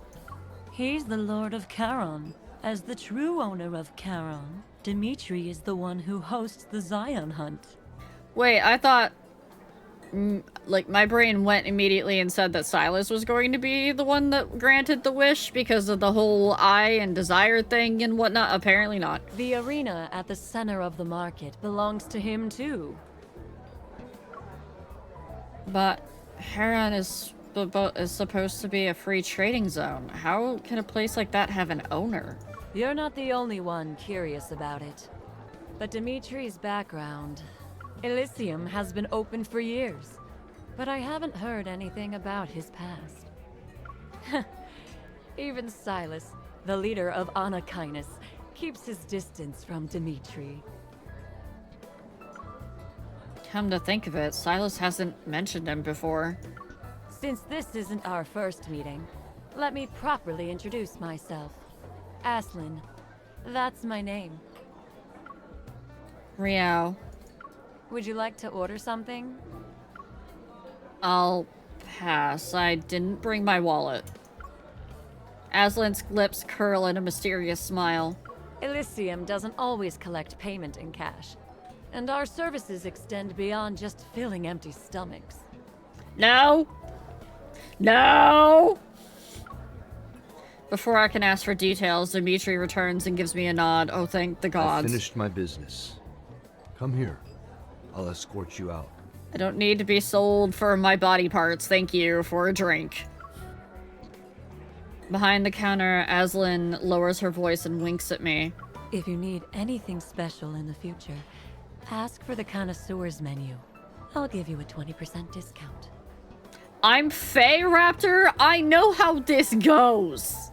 He's the Lord of Charon. As the true owner of Charon, Dimitri is the one who hosts the Zion Hunt. Wait, I thought... like, my brain went immediately and said that Silas was going to be the one that granted the wish because of the whole eye and desire thing and whatnot. Apparently not. The arena at the center of the market belongs to him, too. But Heron is supposed to be a free trading zone. How can a place like that have an owner? You're not the only one curious about it. But Dimitri's background... Elysium has been open for years, but I haven't heard anything about his past. Even Silas, the leader of Anakinus, keeps his distance from Dimitri. Come to think of it, Silas hasn't mentioned him before. Since this isn't our first meeting, let me properly introduce myself. Aslin. That's my name. Riao. Would you like to order something? I'll pass. I didn't bring my wallet. Aslan's lips curl in a mysterious smile. Elysium doesn't always collect payment in cash, and our services extend beyond just filling empty stomachs. No! No! Before I can ask for details, Dimitri returns and gives me a nod. Oh, thank the gods. I finished my business. Come here. I'll escort you out. I don't need to be sold for my body parts, thank you, for a drink. Behind the counter, Aslan lowers her voice and winks at me. If you need anything special in the future, ask for the connoisseur's menu. I'll give you a 20% discount. I'm Faye Raptor. I know how this goes.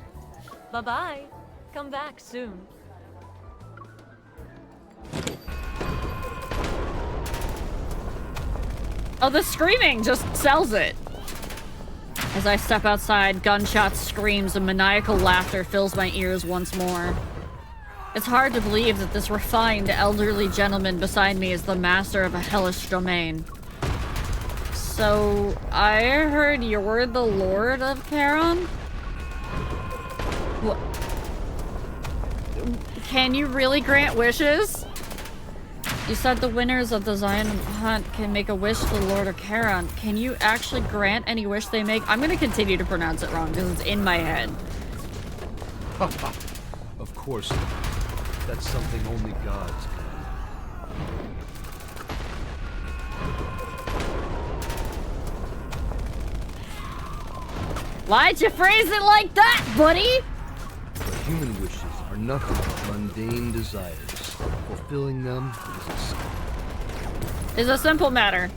Bye-bye. Come back soon. Oh, the screaming just sells it. As I step outside, gunshots, screams, and maniacal laughter fills my ears once more. It's hard to believe that this refined, elderly gentleman beside me is the master of a hellish domain. So, I heard you're the Lord of Charon? What? Can you really grant wishes? You said the winners of the Zion Hunt can make a wish to the Lord of Charon. Can you actually grant any wish they make? I'm going to continue to pronounce it wrong because it's in my head. Of course. That's something only gods can do. Why'd you phrase it like that, buddy? But human wishes are nothing but mundane desires. Fulfilling them is a simple matter.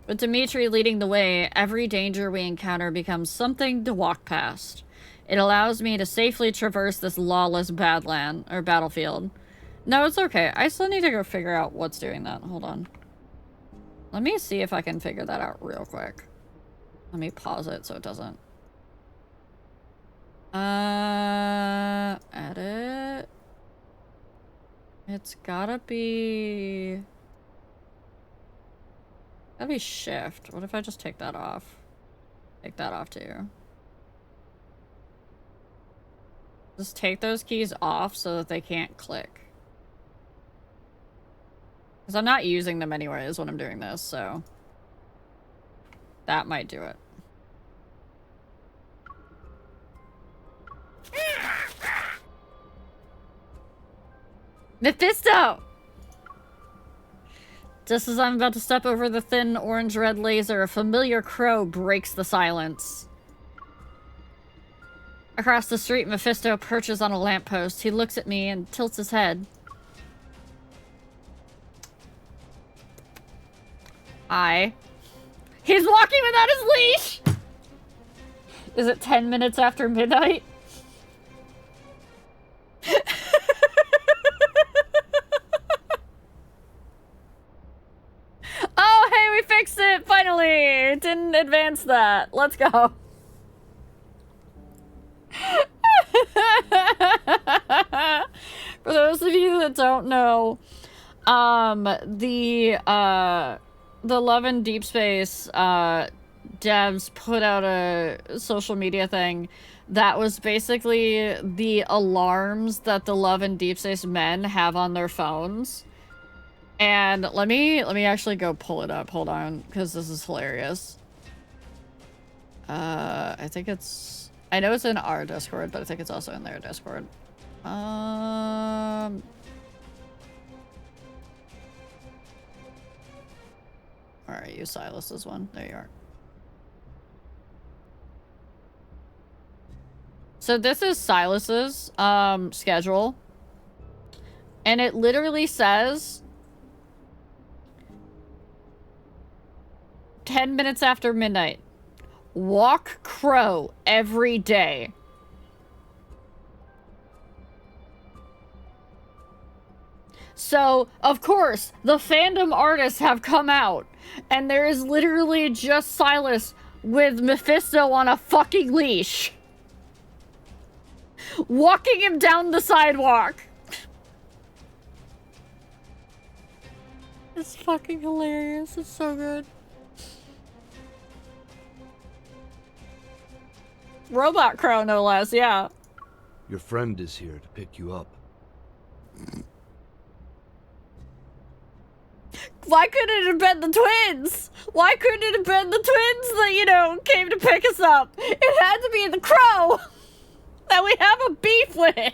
With Dimitri leading the way, every danger we encounter becomes something to walk past. It allows me to safely traverse this lawless battlefield. No, it's okay. I still need to go figure out what's doing that. Hold on. Let me see if I can figure that out real quick. Let me pause it so it doesn't. Edit. It's gotta be shift. What if I just take that off? Take that off too. Just take those keys off so that they can't click. Because I'm not using them anyways when I'm doing this, so that might do it. Mephisto! Just as I'm about to step over the thin orange-red laser, a familiar crow breaks the silence. Across the street, Mephisto perches on a lamppost. He looks at me and tilts his head. He's walking without his leash! Is it 10 minutes after midnight? Oh, hey, we fixed it! Finally! Didn't advance that. Let's go. For those of you that don't know, the Love and Deep Space devs put out a social media thing that was basically the alarms that the Love and Deep Space men have on their phones. And let me actually go pull it up. Hold on, because this is hilarious. I think it's... I know it's in our Discord, but I think it's also in their Discord. Alright, use Silas's one. There you are. So this is Silas's schedule. And it literally says 10 minutes after midnight. Walk crow every day. So, of course, the fandom artists have come out, and there is literally just Silas with Mephisto on a fucking leash. Walking him down the sidewalk. It's fucking hilarious. It's so good. Robot Crow, no less, yeah. Your friend is here to pick you up. Why couldn't it have been the twins? Why couldn't it have been the twins that, you know, came to pick us up? It had to be the crow that we have a beef with.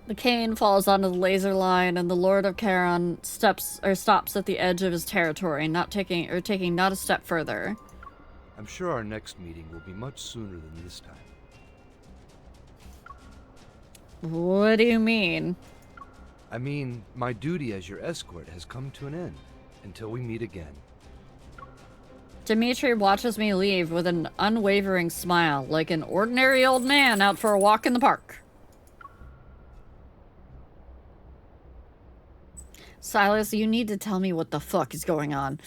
The cane falls onto the laser line, and the Lord of Charon stops at the edge of his territory, taking not a step further. I'm sure our next meeting will be much sooner than this time. What do you mean? I mean, my duty as your escort has come to an end, until we meet again. Dimitri watches me leave with an unwavering smile, like an ordinary old man out for a walk in the park. Silas, you need to tell me what the fuck is going on.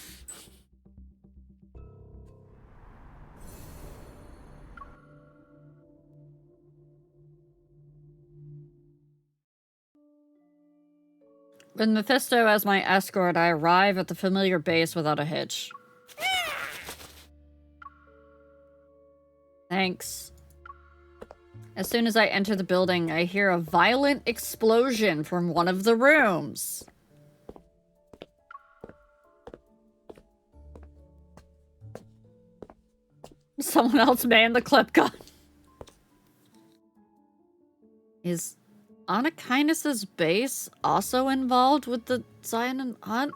With Mephisto as my escort, I arrive at the familiar base without a hitch. Thanks. As soon as I enter the building, I hear a violent explosion from one of the rooms. Someone else manned the clip gun. Is Anakinus's base also involved with the Zion hunt?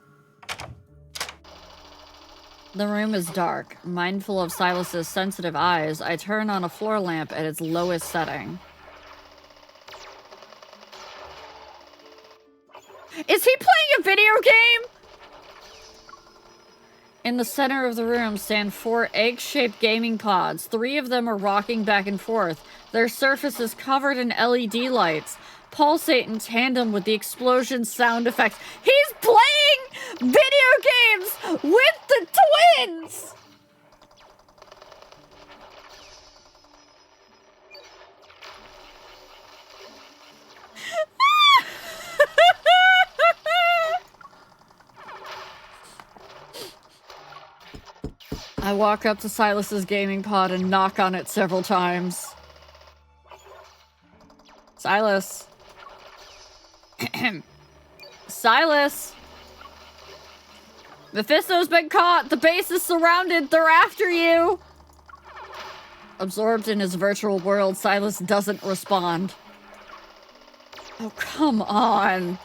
The room is dark. Mindful of Silas's sensitive eyes, I turn on a floor lamp at its lowest setting. Is he playing a video game? In the center of the room stand 4 egg-shaped gaming pods. 3 of them are rocking back and forth. Their surface is covered in LED lights, pulsate in tandem with the explosion sound effects. He's playing video games with the twins! I walk up to Silas's gaming pod and knock on it several times. Silas. Silas! Mephisto's been caught! The base is surrounded! They're after you! Absorbed in his virtual world, Silas doesn't respond. Oh, come on!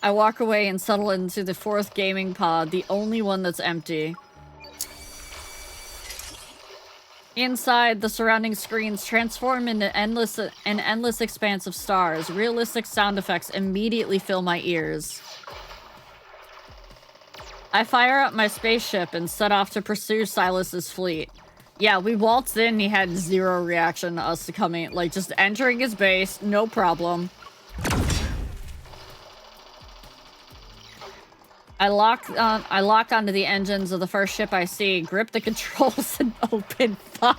I walk away and settle into the 4th gaming pod, the only one that's empty. Inside, the surrounding screens transform into an endless expanse of stars. Realistic sound effects immediately fill my ears. I fire up my spaceship and set off to pursue Silas's fleet. Yeah, we waltzed in, he had 0 reaction to us coming, like, just entering his base, no problem. I lock onto the engines of the first ship I see, grip the controls, and open fire.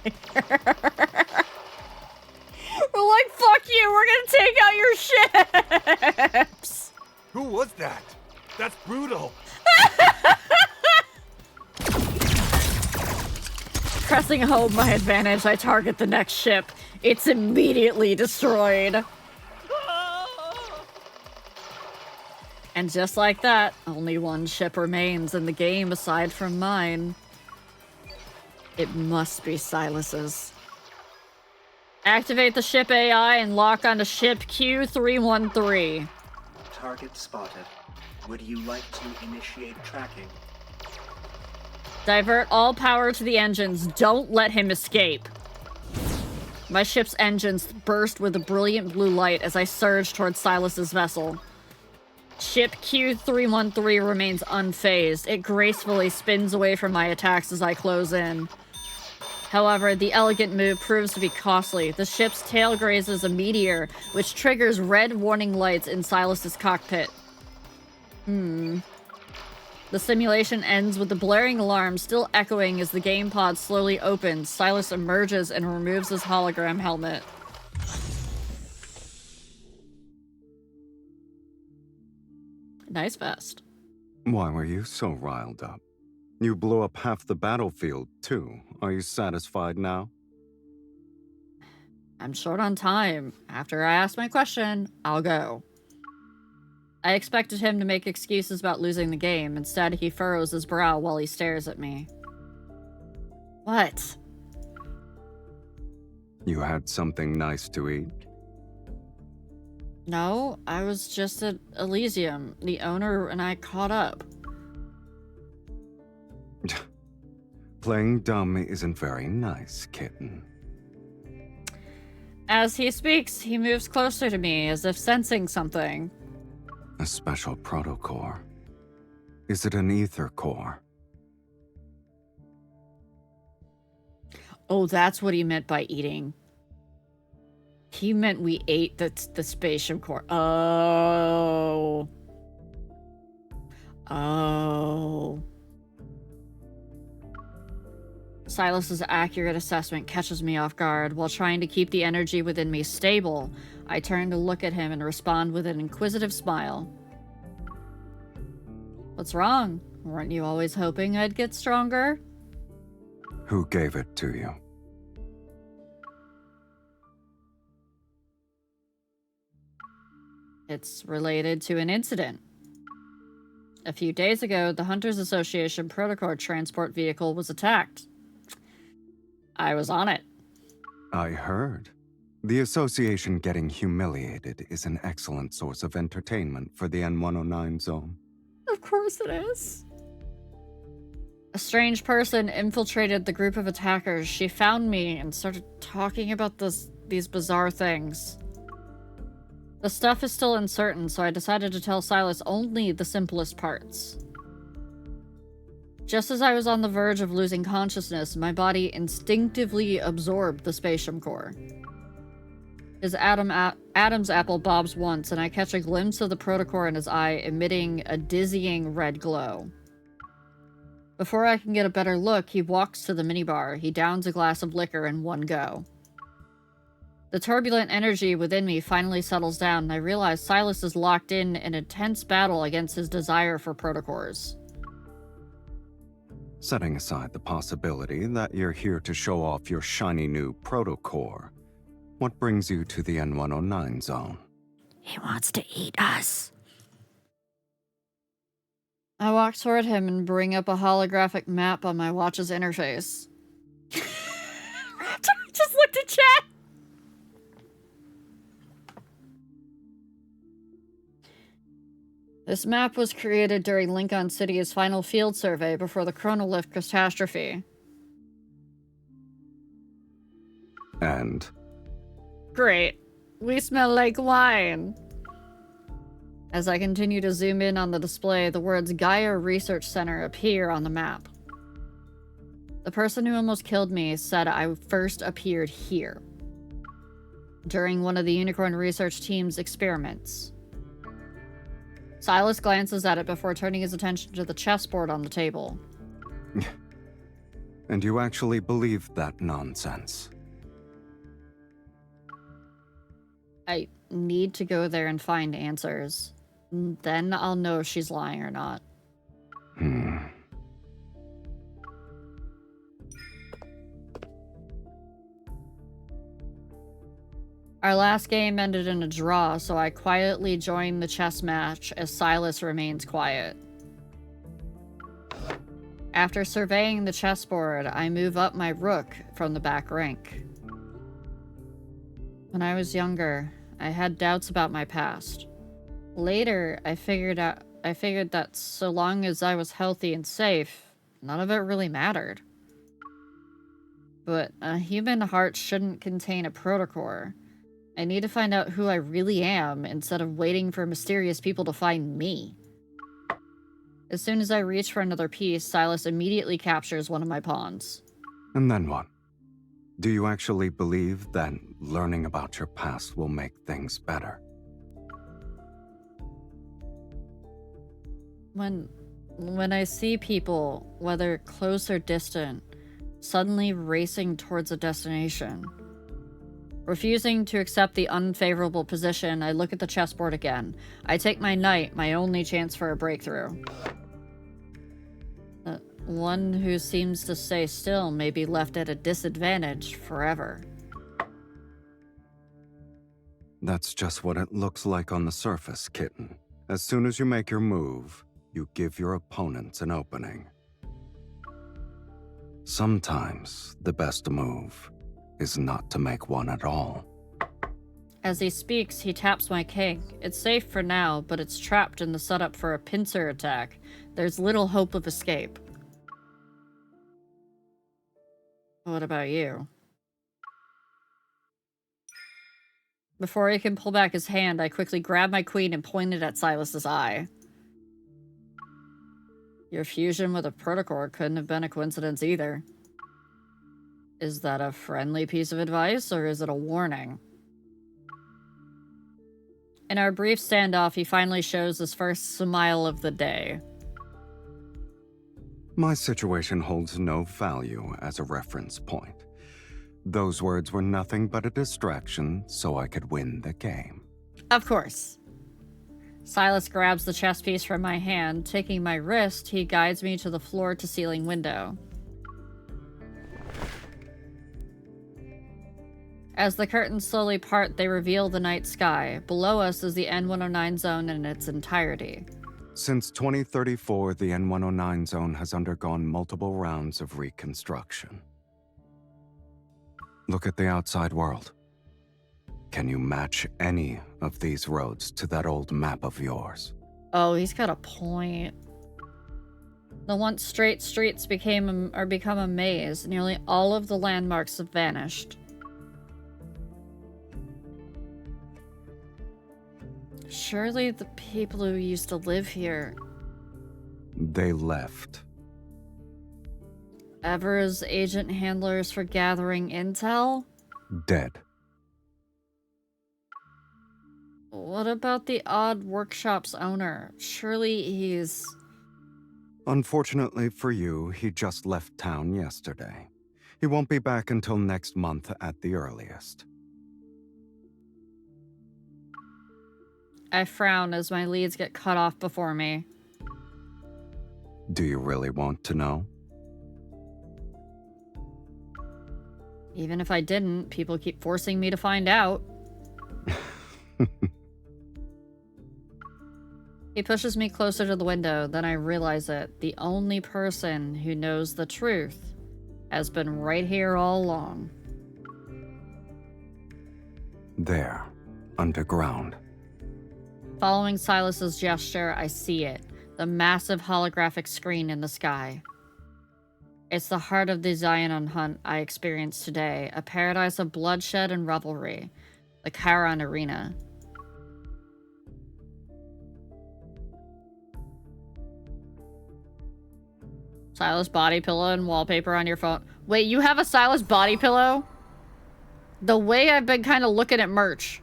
We're like, fuck you, we're gonna take out your ships! Who was that? That's brutal. Pressing home my advantage, I target the next ship. It's immediately destroyed. And just like that, only one ship remains in the game aside from mine. It must be Silas's. Activate the ship AI and lock onto ship Q313. Target spotted. Would you like to initiate tracking? Divert all power to the engines. Don't let him escape. My ship's engines burst with a brilliant blue light as I surge towards Silas's vessel. Ship Q313 remains unfazed. It gracefully spins away from my attacks as I close in. However, the elegant move proves to be costly. The ship's tail grazes a meteor, which triggers red warning lights in Silas's cockpit. The simulation ends with the blaring alarm still echoing as the game pod slowly opens. Silas emerges and removes his hologram helmet. Nice vest. Why were you so riled up? You blew up half the battlefield, too. Are you satisfied now? I'm short on time. After I ask my question, I'll go. I expected him to make excuses about losing the game. Instead, he furrows his brow while he stares at me. What? You had something nice to eat? No, I was just at Elysium. The owner and I caught up. Playing dumb isn't very nice, kitten. As he speaks, he moves closer to me, as if sensing something. A special protocore. Is it an ether core? Oh, that's what he meant by eating. He meant we ate the spatium core. Oh. Oh. Silas's accurate assessment catches me off guard. While trying to keep the energy within me stable, I turn to look at him and respond with an inquisitive smile. What's wrong? Weren't you always hoping I'd get stronger? Who gave it to you? It's related to an incident. A few days ago, the Hunters Association Protocore transport vehicle was attacked. I was on it. I heard. The Association getting humiliated is an excellent source of entertainment for the N109 zone. Of course it is. A strange person infiltrated the group of attackers. She found me and started talking about these bizarre things. The stuff is still uncertain, so I decided to tell Silas only the simplest parts. Just as I was on the verge of losing consciousness, my body instinctively absorbed the spatium core. His Adam's apple bobs once, and I catch a glimpse of the protocore in his eye, emitting a dizzying red glow. Before I can get a better look, he walks to the minibar. He downs a glass of liquor in one go. The turbulent energy within me finally settles down, and I realize Silas is locked in an intense battle against his desire for protocores. Setting aside the possibility that you're here to show off your shiny new protocore, what brings you to the N109 zone? He wants to eat us. I walk toward him and bring up a holographic map on my watch's interface. I just looked at chat! This map was created during Lincoln City's final field survey before the chronolift catastrophe. And? Great. We smell like wine. As I continue to zoom in on the display, the words Gaia Research Center appear on the map. The person who almost killed me said I first appeared here, during one of the Unicorn Research Team's experiments. Silas glances at it before turning his attention to the chessboard on the table. And you actually believe that nonsense? I need to go there and find answers. Then I'll know if she's lying or not. Our last game ended in a draw, so I quietly joined the chess match as Silas remains quiet. After surveying the chessboard, I move up my rook from the back rank. When I was younger, I had doubts about my past. Later, I figured that so long as I was healthy and safe, none of it really mattered. But a human heart shouldn't contain a protocore. I need to find out who I really am instead of waiting for mysterious people to find me. As soon as I reach for another piece, Silas immediately captures one of my pawns. And then what? Do you actually believe that learning about your past will make things better? When I see people, whether close or distant, suddenly racing towards a destination, refusing to accept the unfavorable position, I look at the chessboard again. I take my knight, my only chance for a breakthrough. One who seems to stay still may be left at a disadvantage forever. That's just what it looks like on the surface, kitten. As soon as you make your move, you give your opponents an opening. Sometimes the best move is not to make one at all. As he speaks, he taps my king. It's safe for now, but it's trapped in the setup for a pincer attack. There's little hope of escape. What about you? Before he can pull back his hand, I quickly grab my queen and point it at Silas's eye. Your fusion with a protocore couldn't have been a coincidence either. Is that a friendly piece of advice, or is it a warning? In our brief standoff, he finally shows his first smile of the day. My situation holds no value as a reference point. Those words were nothing but a distraction so I could win the game. Of course. Silas grabs the chess piece from my hand. Taking my wrist, he guides me to the floor-to-ceiling window. As the curtains slowly part, they reveal the night sky. Below us is the N109 zone in its entirety. Since 2034, the N109 zone has undergone multiple rounds of reconstruction. Look at the outside world. Can you match any of these roads to that old map of yours? Oh, he's got a point. The once straight streets become a maze. Nearly all of the landmarks have vanished. Surely the people who used to live here... They left. Ever as agent handlers for gathering intel? Dead. What about the odd workshop's owner? Surely he's... Unfortunately for you, he just left town yesterday. He won't be back until next month at the earliest. I frown as my leads get cut off before me. Do you really want to know? Even if I didn't, people keep forcing me to find out. He pushes me closer to the window, then I realize it. The only person who knows the truth has been right here all along. There, underground. Following Silas's gesture, I see it. The massive holographic screen in the sky. It's the heart of the Xionon hunt I experienced today. A paradise of bloodshed and revelry. The Charon Arena. Silas body pillow and wallpaper on your phone. Wait, you have a Silas body pillow? The way I've been kind of looking at merch.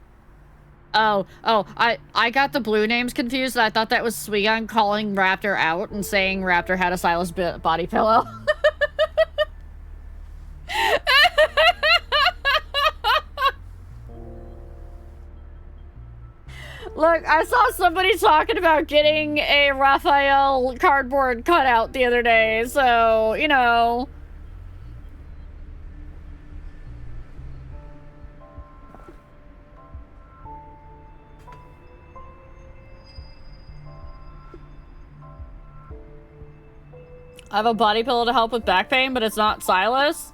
Oh, I got the blue names confused. I thought that was Suigon calling Raptor out and saying Raptor had a Silas body pillow. Look, I saw somebody talking about getting a Raphael cardboard cutout the other day, so, you know. I have a body pillow to help with back pain, but it's not Silas.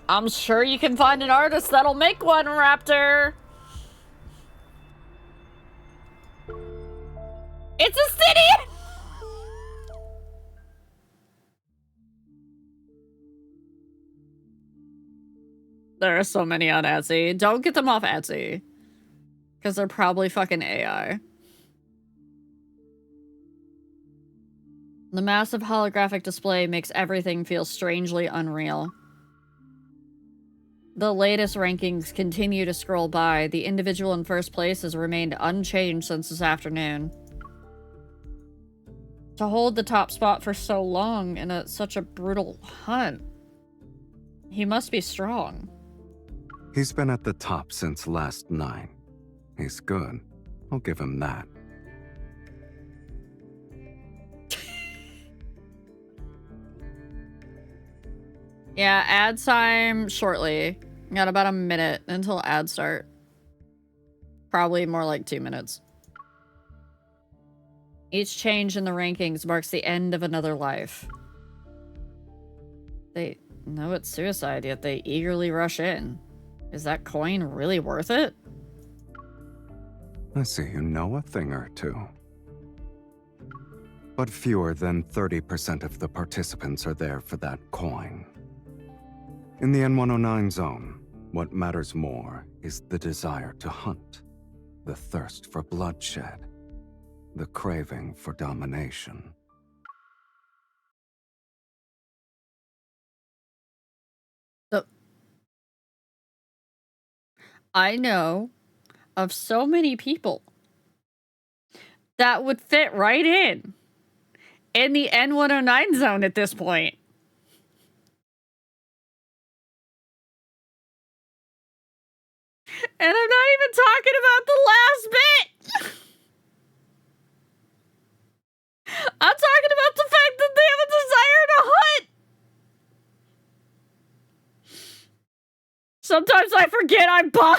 I'm sure you can find an artist that'll make one, Raptor. It's a city! There are so many on Etsy. Don't get them off Etsy. Because they're probably fucking AI. The massive holographic display makes everything feel strangely unreal. The latest rankings continue to scroll by. The individual in first place has remained unchanged since this afternoon. To hold the top spot for so long in such a brutal hunt, he must be strong. He's been at the top since last night. He's good. I'll give him that. Yeah, ad time shortly. Got about a minute until ads start. Probably more like 2 minutes. Each change in the rankings marks the end of another life. They know it's suicide, yet they eagerly rush in. Is that coin really worth it? I see you know a thing or two. But fewer than 30% of the participants are there for that coin. In the N109 zone, what matters more is the desire to hunt, the thirst for bloodshed, the craving for domination. I know of so many people that would fit right in the N109 zone at this point. And I'm not even talking about the last bit. I'm talking about the fact that they have a desire to hunt. Sometimes I forget I'm bi.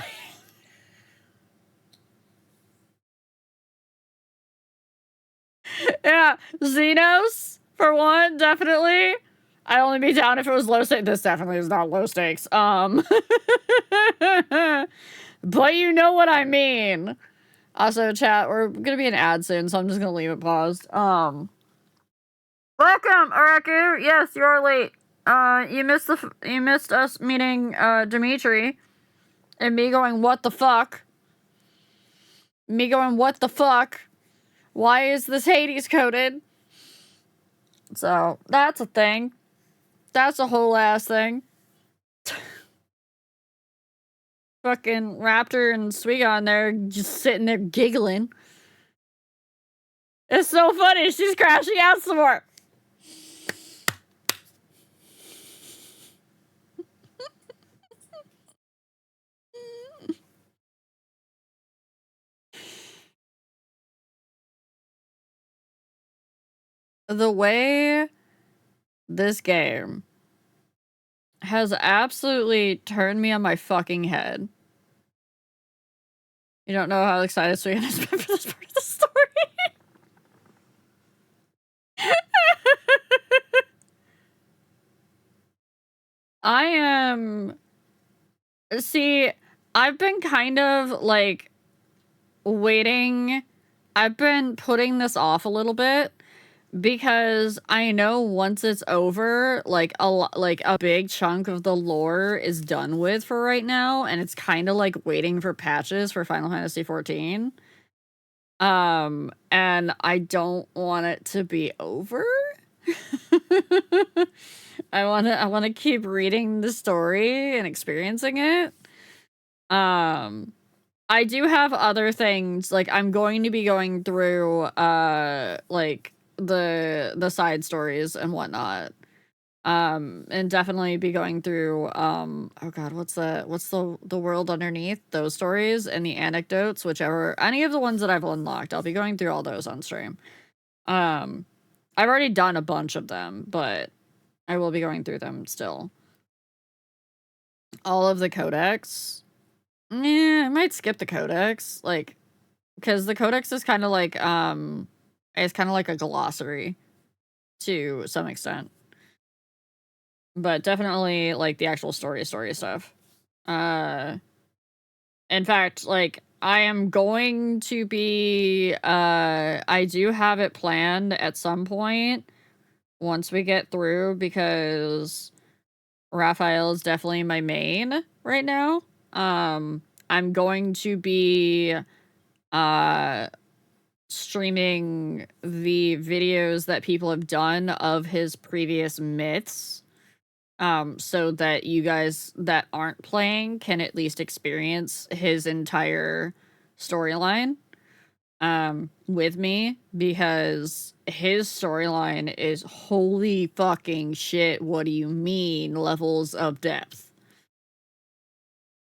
Yeah, Xenos, for one, definitely. I'd only be down if it was low stakes. This definitely is not low stakes. But you know what I mean. Also, chat, we're gonna be an ad soon, so I'm just gonna leave it paused. Welcome, Araku. Yes, you're late. You missed us meeting Dimitri, and me going, what the fuck? Me going, what the fuck? Why is this Hades coded? So that's a thing. That's a whole ass thing. Fucking Raptor and Suigon there just sitting there giggling. It's so funny. She's crashing out some more. The way this game has absolutely turned me on my fucking head. You don't know how excited Suigon has been for this part of the story. I am... See, I've been kind of, like, waiting. I've been putting this off a little bit because I know once it's over, like a big chunk of the lore is done with for right now, and it's kind of like waiting for patches for Final Fantasy XIV. And I don't want it to be over. I want to keep reading the story and experiencing it. I do have other things, like, I'm going to be going through, like, the side stories and whatnot. And definitely be going through, oh god, what's the world underneath? Those stories and the anecdotes, whichever, any of the ones that I've unlocked, I'll be going through all those on stream. I've already done a bunch of them, but I will be going through them still. All of the codex. I might skip the codex, like, because the codex is kind of like, it's kind of like a glossary to some extent. But definitely, like, the actual story stuff. In fact, like, I am going to be, I do have it planned at some point once we get through, because Raphael is definitely my main right now. I'm going to be streaming the videos that people have done of his previous myths, so that you guys that aren't playing can at least experience his entire storyline with me, because his storyline is holy fucking shit, what do you mean levels of depth.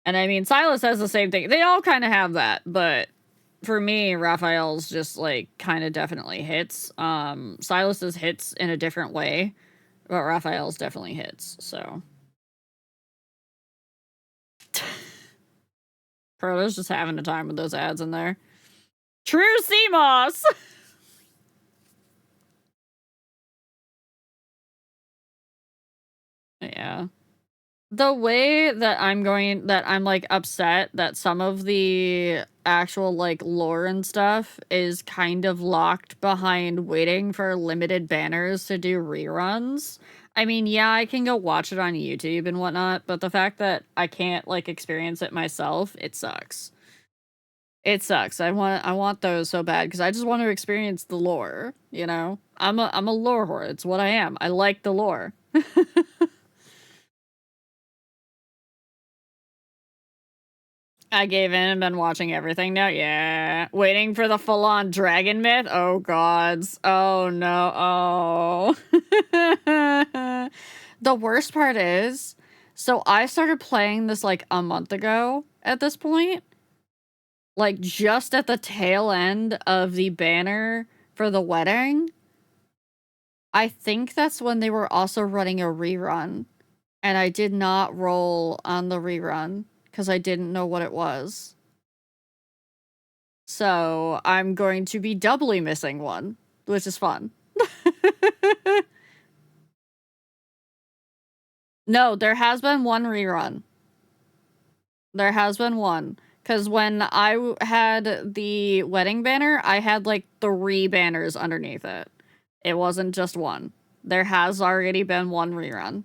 And I mean, Silas has the same thing. They all kind of have that, but for me, Raphael's just, like, kind of definitely hits. Silas's hits in a different way, but Raphael's definitely hits, so. Proto's just having a time with those ads in there. True CMOS! Yeah. The way that I'm, like, upset that some of the actual, like, lore and stuff is kind of locked behind waiting for limited banners to do reruns. I mean, yeah, I can go watch it on YouTube and whatnot, but the fact that I can't, like, experience it myself, it sucks. It sucks. I want those so bad, because I just want to experience the lore, you know? I'm a lore whore. It's what I am. I like the lore. I gave in and been watching everything now. Yeah. Waiting for the full-on dragon myth? Oh, gods. Oh, no. Oh. The worst part is, so I started playing this, like, a month ago at this point. Like, just at the tail end of the banner for the wedding. I think that's when they were also running a rerun. And I did not roll on the rerun, because I didn't know what it was. So, I'm going to be doubly missing one, which is fun. No, there has been one rerun. There has been one. Because when I had the wedding banner, I had, like, 3 banners underneath it. It wasn't just one. There has already been one rerun.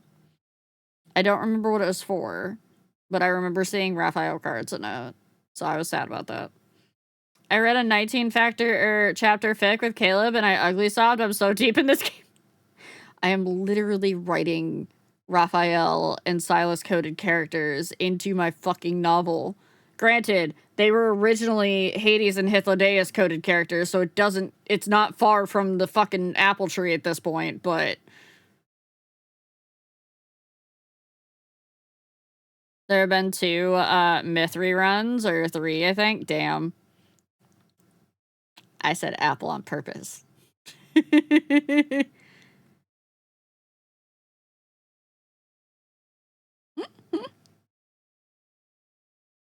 I don't remember what it was for, but I remember seeing Raphael cards in it. So I was sad about that. I read a 19 chapter fic with Caleb, and I ugly sobbed. I'm so deep in this game. I am literally writing Raphael and Silas coded characters into my fucking novel. Granted, they were originally Hades and Hythlodaeus coded characters, so it's not far from the fucking apple tree at this point, but there have been 2 myth reruns, or 3, I think. Damn. I said apple on purpose.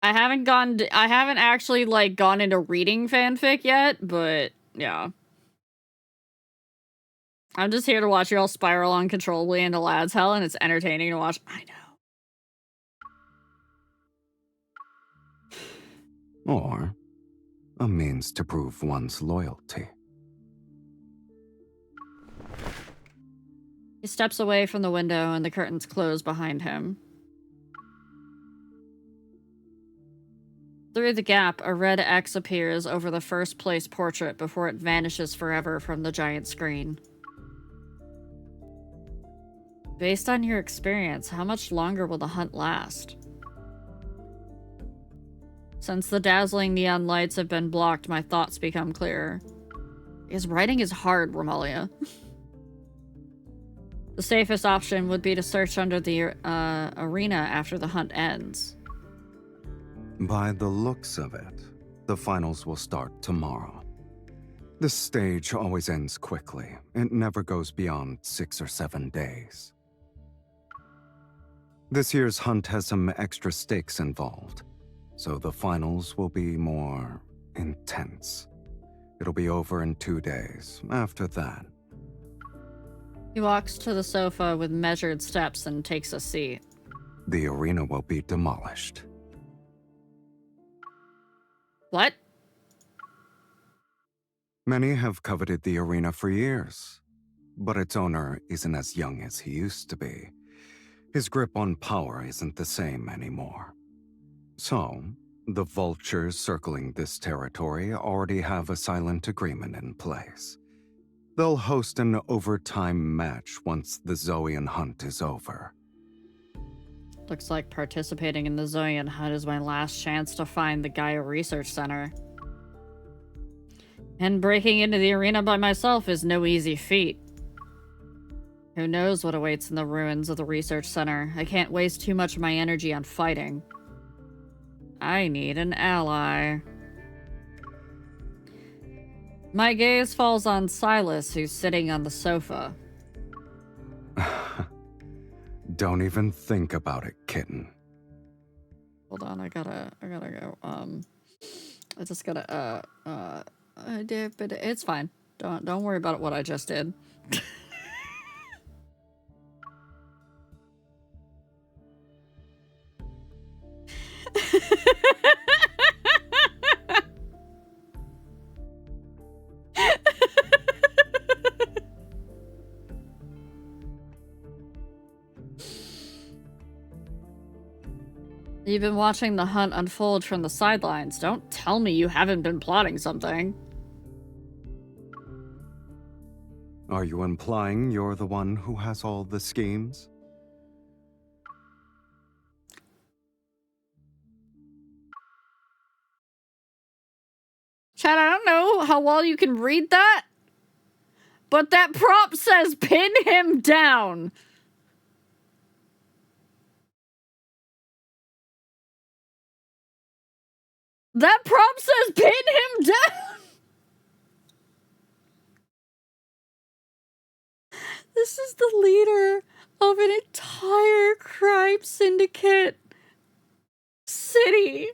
I haven't actually, like, gone into reading fanfic yet, but yeah. I'm just here to watch you all spiral uncontrollably into lad's hell, and it's entertaining to watch. I know. Or a means to prove one's loyalty. He steps away from the window, and the curtains close behind him. Through the gap, a red X appears over the first place portrait before it vanishes forever from the giant screen. Based on your experience, how much longer will the hunt last? Since the dazzling neon lights have been blocked, my thoughts become clearer. His writing is hard, Romalia. The safest option would be to search under the arena after the hunt ends. By the looks of it, the finals will start tomorrow. This stage always ends quickly. It never goes beyond 6 or 7 days. This year's hunt has some extra stakes involved, so the finals will be more intense. It'll be over in 2 days. After that... He walks to the sofa with measured steps and takes a seat. The arena will be demolished. What? Many have coveted the arena for years, but its owner isn't as young as he used to be. His grip on power isn't the same anymore. So, the vultures circling this territory already have a silent agreement in place. They'll host an overtime match once the Zoian hunt is over. Looks like participating in the Zoian hunt is my last chance to find the Gaia Research Center. And breaking into the arena by myself is no easy feat. Who knows what awaits in the ruins of the research center? I can't waste too much of my energy on fighting. I need an ally. My gaze falls on Silas, who's sitting on the sofa. Don't even think about it, kitten. Hold on, I gotta go. I just gotta, but it's fine. Don't worry about what I just did. You've been watching the hunt unfold from the sidelines. Don't tell me you haven't been plotting something. Are you implying you're the one who has all the schemes? Chad, I don't know how well you can read that, but that prompt says pin him down. That prompt says pin him down. This is the leader of an entire crime syndicate city.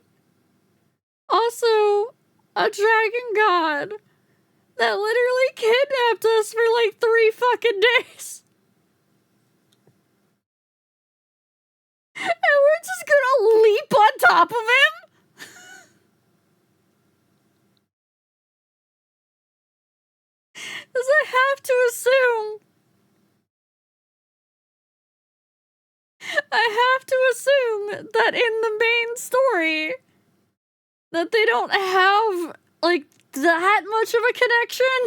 Also, a dragon god that literally kidnapped us for like 3 fucking days. And we're just gonna leap on top of him? Does I have to assume? I have to assume that in the main story that they don't have, like, that much of a connection?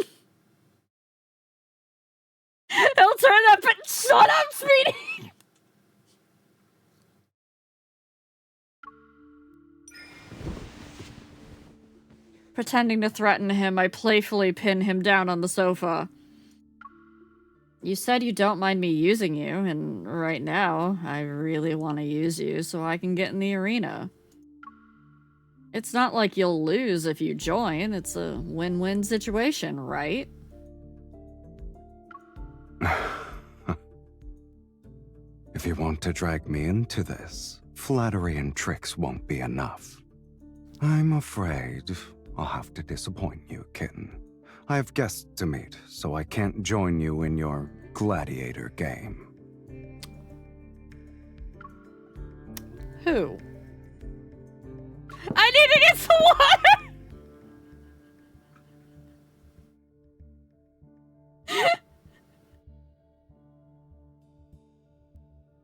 He'll turn that bit. Shut up, Speedy! Pretending to threaten him, I playfully pin him down on the sofa. You said you don't mind me using you, and right now, I really want to use you so I can get in the arena. It's not like you'll lose if you join. It's a win-win situation, right? If you want to drag me into this, flattery and tricks won't be enough. I'm afraid I'll have to disappoint you, kitten. I have guests to meet, so I can't join you in your gladiator game. Who? I need to get some water!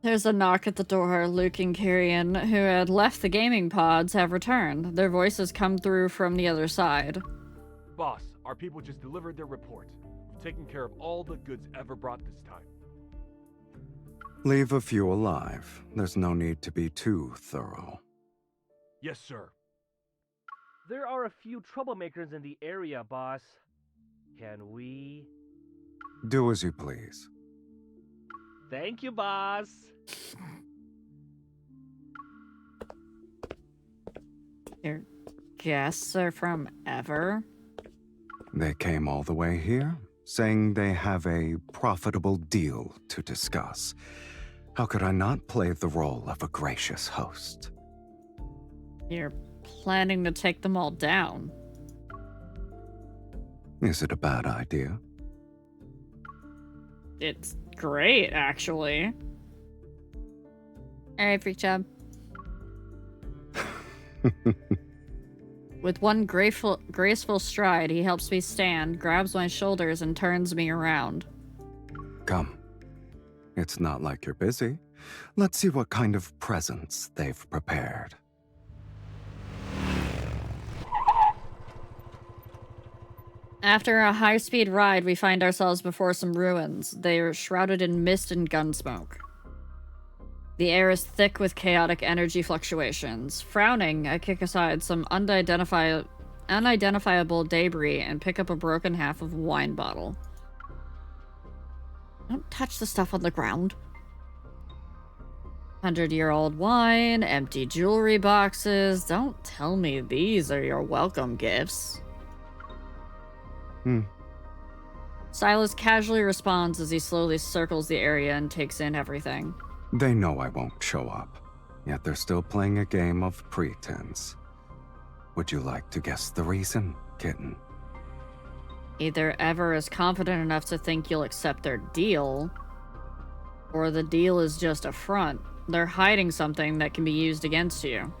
There's a knock at the door. Luke and Kyrian, who had left the gaming pods, have returned. Their voices come through from the other side. Boss, our people just delivered their report. We've taken care of all the goods ever brought this time. Leave a few alive. There's no need to be too thorough. Yes, sir. There are a few troublemakers in the area, boss. Can we... Do as you please. Thank you, boss. Your guests are from Ever? They came all the way here, saying they have a profitable deal to discuss. How could I not play the role of a gracious host? You're planning to take them all down. Is it a bad idea? It's great, actually. Alright, Freak Job. With one graceful stride, he helps me stand, grabs my shoulders, and turns me around. Come. It's not like you're busy. Let's see what kind of presents they've prepared. After a high-speed ride, we find ourselves before some ruins. They are shrouded in mist and gunsmoke. The air is thick with chaotic energy fluctuations. Frowning, I kick aside some unidentifiable debris and pick up a broken half of a wine bottle. Don't touch the stuff on the ground. 100-year-old wine, empty jewelry boxes. Don't tell me these are your welcome gifts. Silas casually responds as he slowly circles the area and takes in everything. They know I won't show up, yet they're still playing a game of pretense. Would you like to guess the reason, kitten? Either Ever is confident enough to think you'll accept their deal, or the deal is just a front. They're hiding something that can be used against you.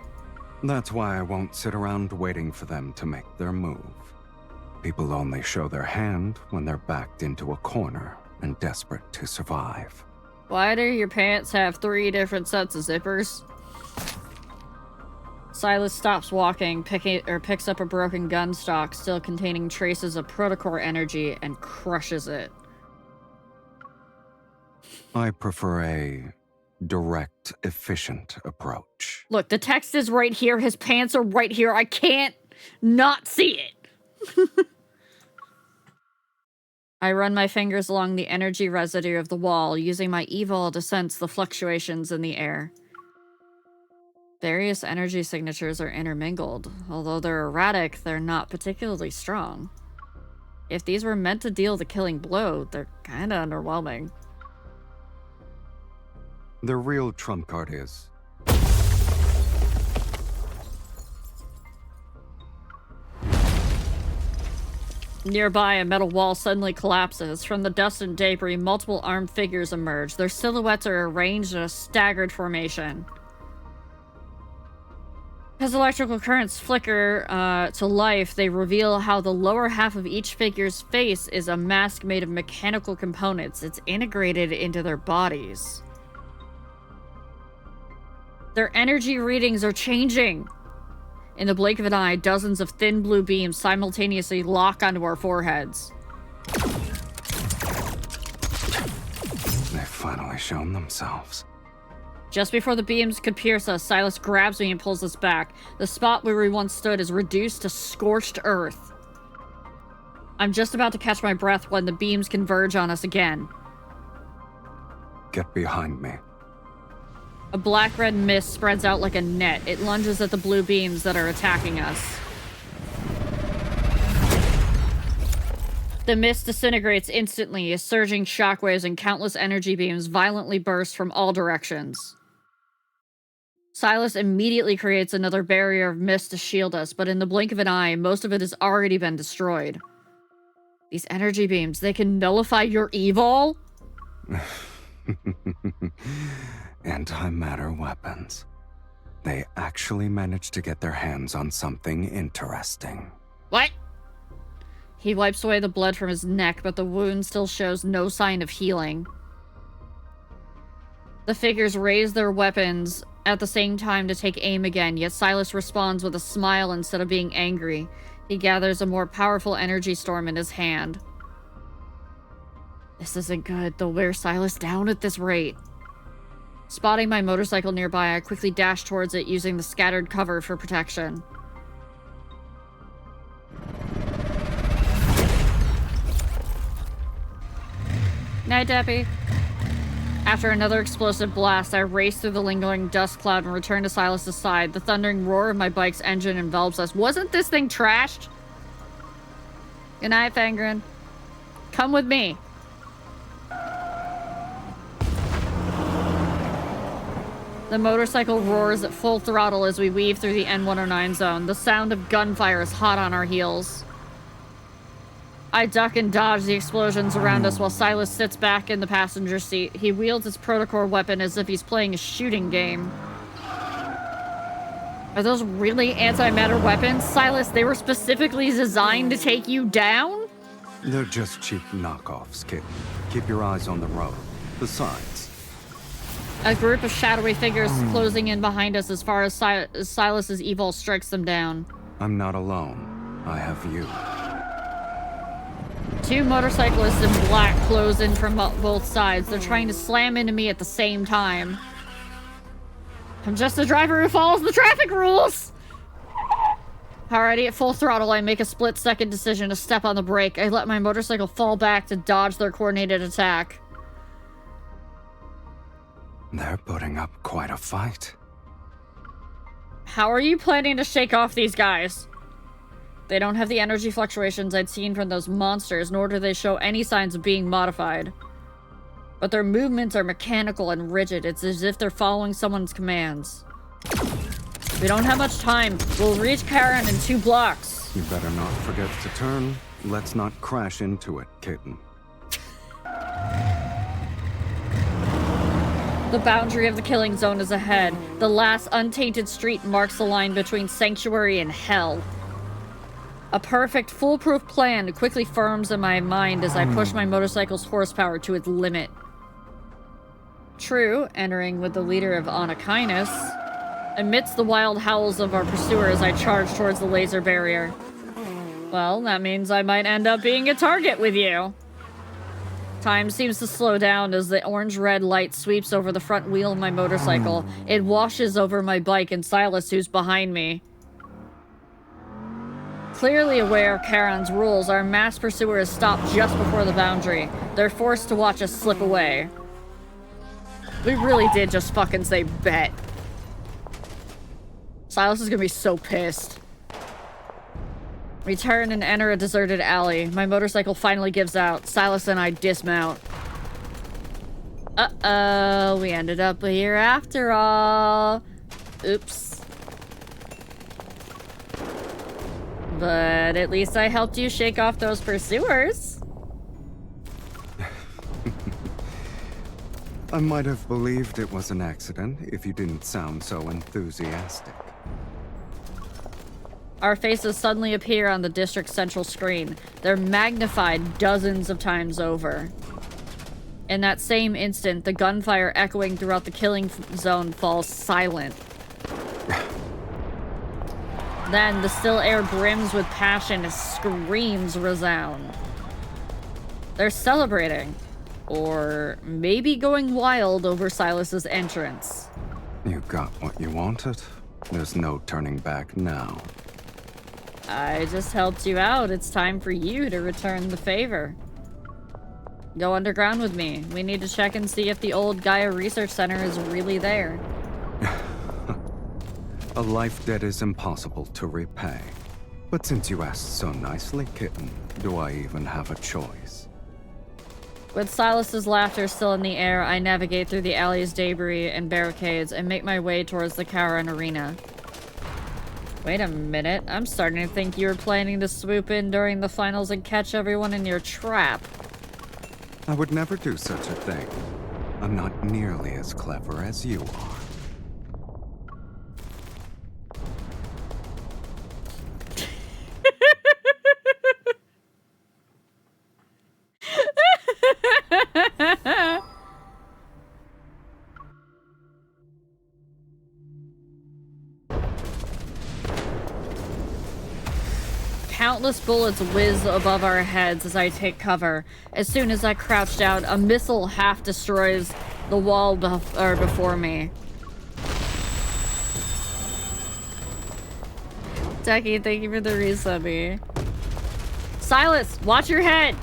That's why I won't sit around waiting for them to make their move. People only show their hand when they're backed into a corner and desperate to survive. Why do your pants have 3 different sets of zippers? Silas stops walking, picks up a broken gun stock still containing traces of protocore energy and crushes it. I prefer a direct, efficient approach. Look, the text is right here. His pants are right here. I can't not see it. I run my fingers along the energy residue of the wall, using my evil to sense the fluctuations in the air. Various energy signatures are intermingled. Although they're erratic, they're not particularly strong. If these were meant to deal the killing blow, they're kinda underwhelming. The real trump card is... Nearby, a metal wall suddenly collapses. From the dust and debris, multiple armed figures emerge. Their silhouettes are arranged in a staggered formation. As electrical currents flicker to life, they reveal how the lower half of each figure's face is a mask made of mechanical components. It's integrated into their bodies. Their energy readings are changing. In the blink of an eye, dozens of thin blue beams simultaneously lock onto our foreheads. They've finally shown themselves. Just before the beams could pierce us, Silas grabs me and pulls us back. The spot where we once stood is reduced to scorched earth. I'm just about to catch my breath when the beams converge on us again. Get behind me. A black-red mist spreads out like a net. It lunges at the blue beams that are attacking us. The mist disintegrates instantly as surging shockwaves and countless energy beams violently burst from all directions. Silas immediately creates another barrier of mist to shield us, but in the blink of an eye, most of it has already been destroyed. These energy beams, they can nullify your evil? Antimatter weapons. They actually managed to get their hands on something interesting. What? He wipes away the blood from his neck, but the wound still shows no sign of healing. The figures raise their weapons at the same time to take aim again, yet Silas responds with a smile instead of being angry. He gathers a more powerful energy storm in his hand. This isn't good. They'll wear Silas down at this rate. Spotting my motorcycle nearby, I quickly dash towards it using the scattered cover for protection. Night, Deppy. After another explosive blast, I race through the lingering dust cloud and return to Silas's side. The thundering roar of my bike's engine envelops us. Wasn't this thing trashed? Good night, Fangren. Come with me. The motorcycle roars at full throttle as we weave through the N109 zone. The sound of gunfire is hot on our heels. I duck and dodge the explosions around us while Silas sits back in the passenger seat. He wields his protocore weapon as if he's playing a shooting game. Are those really antimatter weapons? Silas, they were specifically designed to take you down? They're just cheap knockoffs, kid. Keep your eyes on the road. Besides... A group of shadowy figures closing in behind us as far as Silas's evil strikes them down. I'm not alone. I have you. Two motorcyclists in black close in from both sides. They're trying to slam into me at the same time. I'm just a driver who follows the traffic rules! Alrighty, at full throttle, I make a split-second decision to step on the brake. I let my motorcycle fall back to dodge their coordinated attack. They're putting up quite a fight. How are you planning to shake off these guys? They don't have the energy fluctuations I'd seen from those monsters, nor do they show any signs of being modified. But their movements are mechanical and rigid. It's as if they're following someone's commands. We don't have much time. We'll reach Karen in 2 blocks. You better not forget to turn. Let's not crash into it, kitten. The boundary of the killing zone is ahead. The last untainted street marks the line between Sanctuary and Hell. A perfect, foolproof plan quickly forms in my mind as I push my motorcycle's horsepower to its limit. True, entering with the leader of Anakinus. Amidst the wild howls of our pursuers, I charge towards the laser barrier. Well, that means I might end up being a target with you. Time seems to slow down as the orange-red light sweeps over the front wheel of my motorcycle. It washes over my bike and Silas, who's behind me. Clearly aware of Charon's rules, our mass pursuers stop just before the boundary. They're forced to watch us slip away. We really did just fucking say bet. Silas is gonna be so pissed. We turn and enter a deserted alley. My motorcycle finally gives out. Silas and I dismount. Uh-oh, we ended up here after all. Oops. But at least I helped you shake off those pursuers. I might have believed it was an accident if you didn't sound so enthusiastic. Our faces suddenly appear on the district's central screen. They're magnified dozens of times over. In that same instant, the gunfire echoing throughout the killing zone falls silent. Then, the still air brims with passion as screams resound. They're celebrating. Or maybe going wild over Silas's entrance. You got what you wanted. There's no turning back now. I just helped you out. It's time for you to return the favor. Go underground with me. We need to check and see if the old Gaia Research Center is really there. A life debt is impossible to repay. But since you asked so nicely, kitten, do I even have a choice? With Silas's laughter still in the air, I navigate through the alley's debris and barricades and make my way towards the Charon Arena. Wait a minute, I'm starting to think you were planning to swoop in during the finals and catch everyone in your trap. I would never do such a thing. I'm not nearly as clever as you are. Countless bullets whiz above our heads as I take cover. As soon as I crouch down, a missile half destroys the wall before me. Ducky, thank you for the resubby. Silas, watch your head!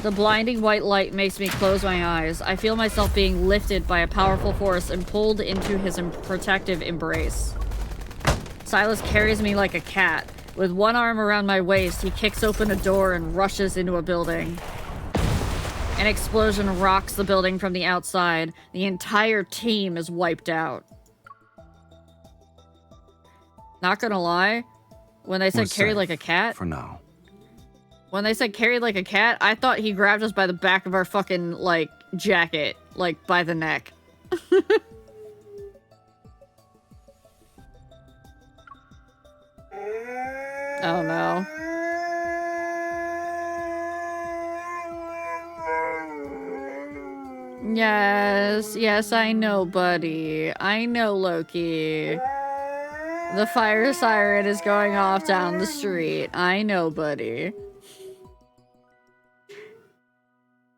The blinding white light makes me close my eyes. I feel myself being lifted by a powerful force and pulled into his protective embrace. Silas carries me like a cat. With one arm around my waist, he kicks open a door and rushes into a building. An explosion rocks the building from the outside. The entire team is wiped out. Not gonna lie, when they said carry like a cat, for now. When they said carry like a cat, I thought he grabbed us by the back of our fucking, like, jacket. Like, by the neck. Oh no. Yes, I know, buddy. I know, Loki. The fire siren is going off down the street. I know, buddy.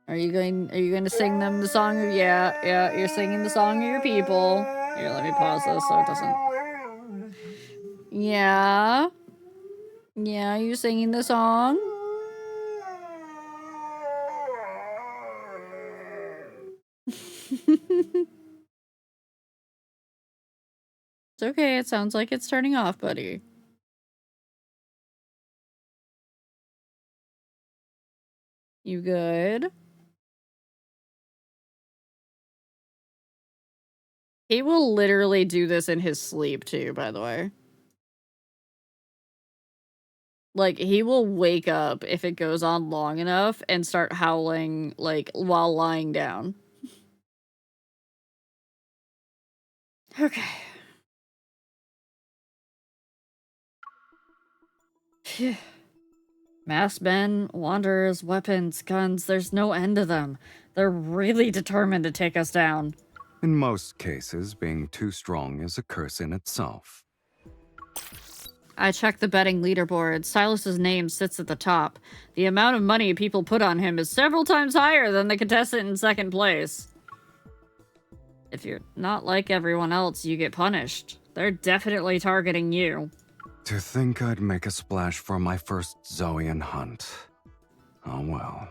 Are you going to sing them the song of, yeah, you're singing the song of your people. Here, let me pause this so it doesn't. Yeah, you singing the song? It's okay, it sounds like it's turning off, buddy. You good? He will literally do this in his sleep, too, by the way. Like, he will wake up if it goes on long enough and start howling, like, while lying down. Okay. Phew. Masked men, wanderers, weapons, guns, there's no end to them. They're really determined to take us down. In most cases, being too strong is a curse in itself. I checked the betting leaderboard. Silas's name sits at the top. The amount of money people put on him is several times higher than the contestant in second place. If you're not like everyone else, you get punished. They're definitely targeting you. To think I'd make a splash for my first Zoian hunt. Oh well.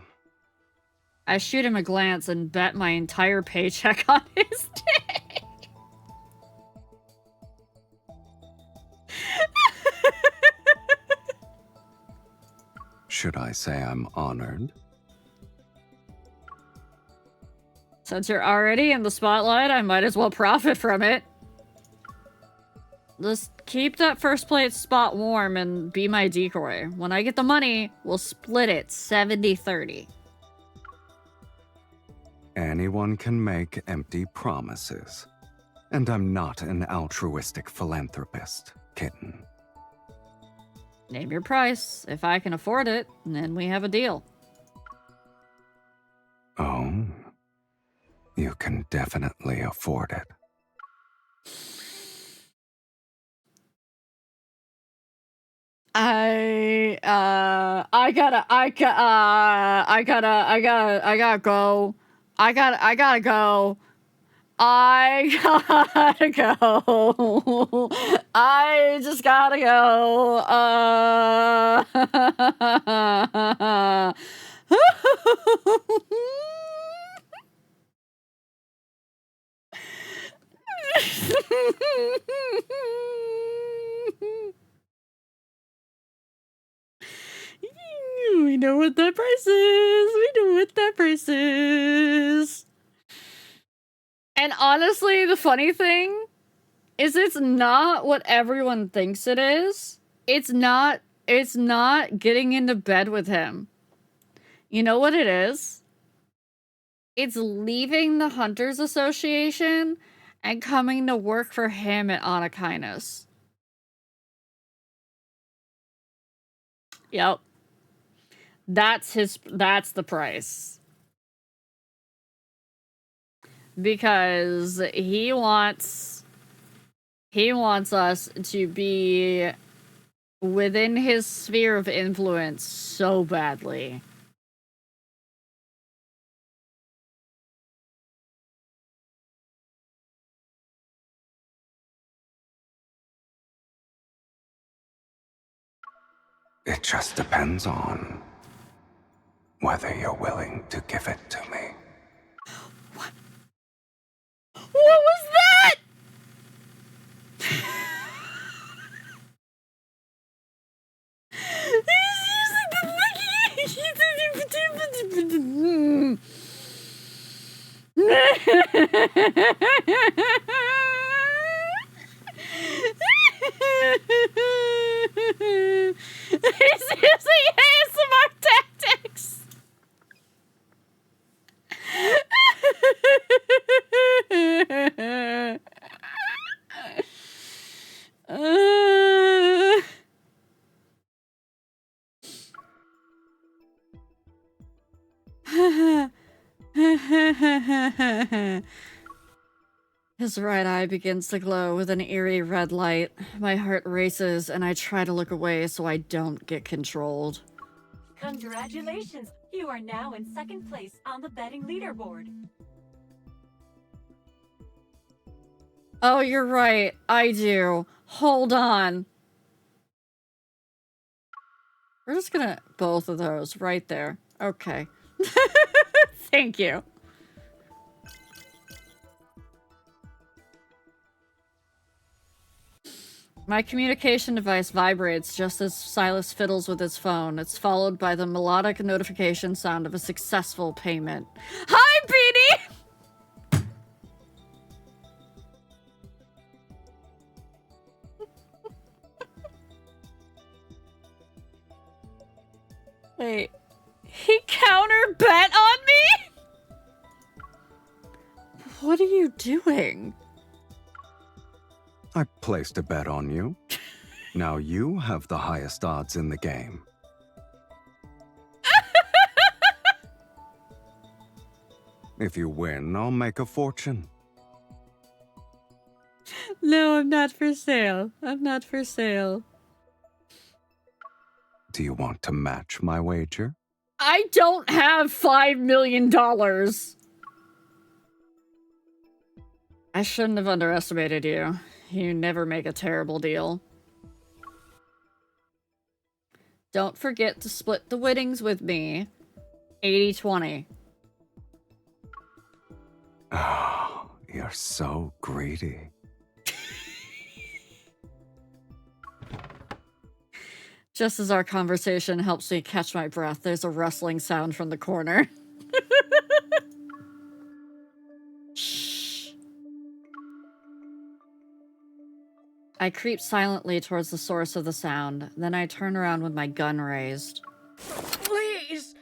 I shoot him a glance and bet my entire paycheck on his day. Should I say I'm honored? Since you're already in the spotlight, I might as well profit from it. Just keep that first place spot warm and be my decoy. When I get the money, we'll split it 70-30. Anyone can make empty promises. And I'm not an altruistic philanthropist, kitten. Name your price. If I can afford it, then we have a deal. Oh, you can definitely afford it. I gotta go. I gotta go. I just gotta go. We know what that price is. We know what that price is. And honestly, the funny thing is it's not what everyone thinks it is. It's not getting into bed with him. You know what it is? It's leaving the Hunters Association and coming to work for him at Anakinus. Yep. That's the price. Because he wants us to be within his sphere of influence so badly. It just depends on whether you're willing to give it to me. What was that? He's using the He's using ASMR tactics. His right eye begins to glow with an eerie red light. My heart races and I try to look away so I don't get controlled. Congratulations! You are now in second place on the betting leaderboard. Oh, you're right. I do. Hold on. We're just gonna... both of those right there. Okay. Thank you. My communication device vibrates just as Silas fiddles with his phone. It's followed by the melodic notification sound of a successful payment. Hi, Beanie! Wait. He counter bet on me? What are you doing? I placed a bet on you. Now you have the highest odds in the game. If you win, I'll make a fortune. No, I'm not for sale. I'm not for sale. Do you want to match my wager? I don't have $5 million. I shouldn't have underestimated you. You never make a terrible deal. Don't forget to split the winnings with me. 80-20. Oh, you're so greedy. Just as our conversation helps me catch my breath, there's a rustling sound from the corner. Shh. I creep silently towards the source of the sound. Then I turn around with my gun raised. Please,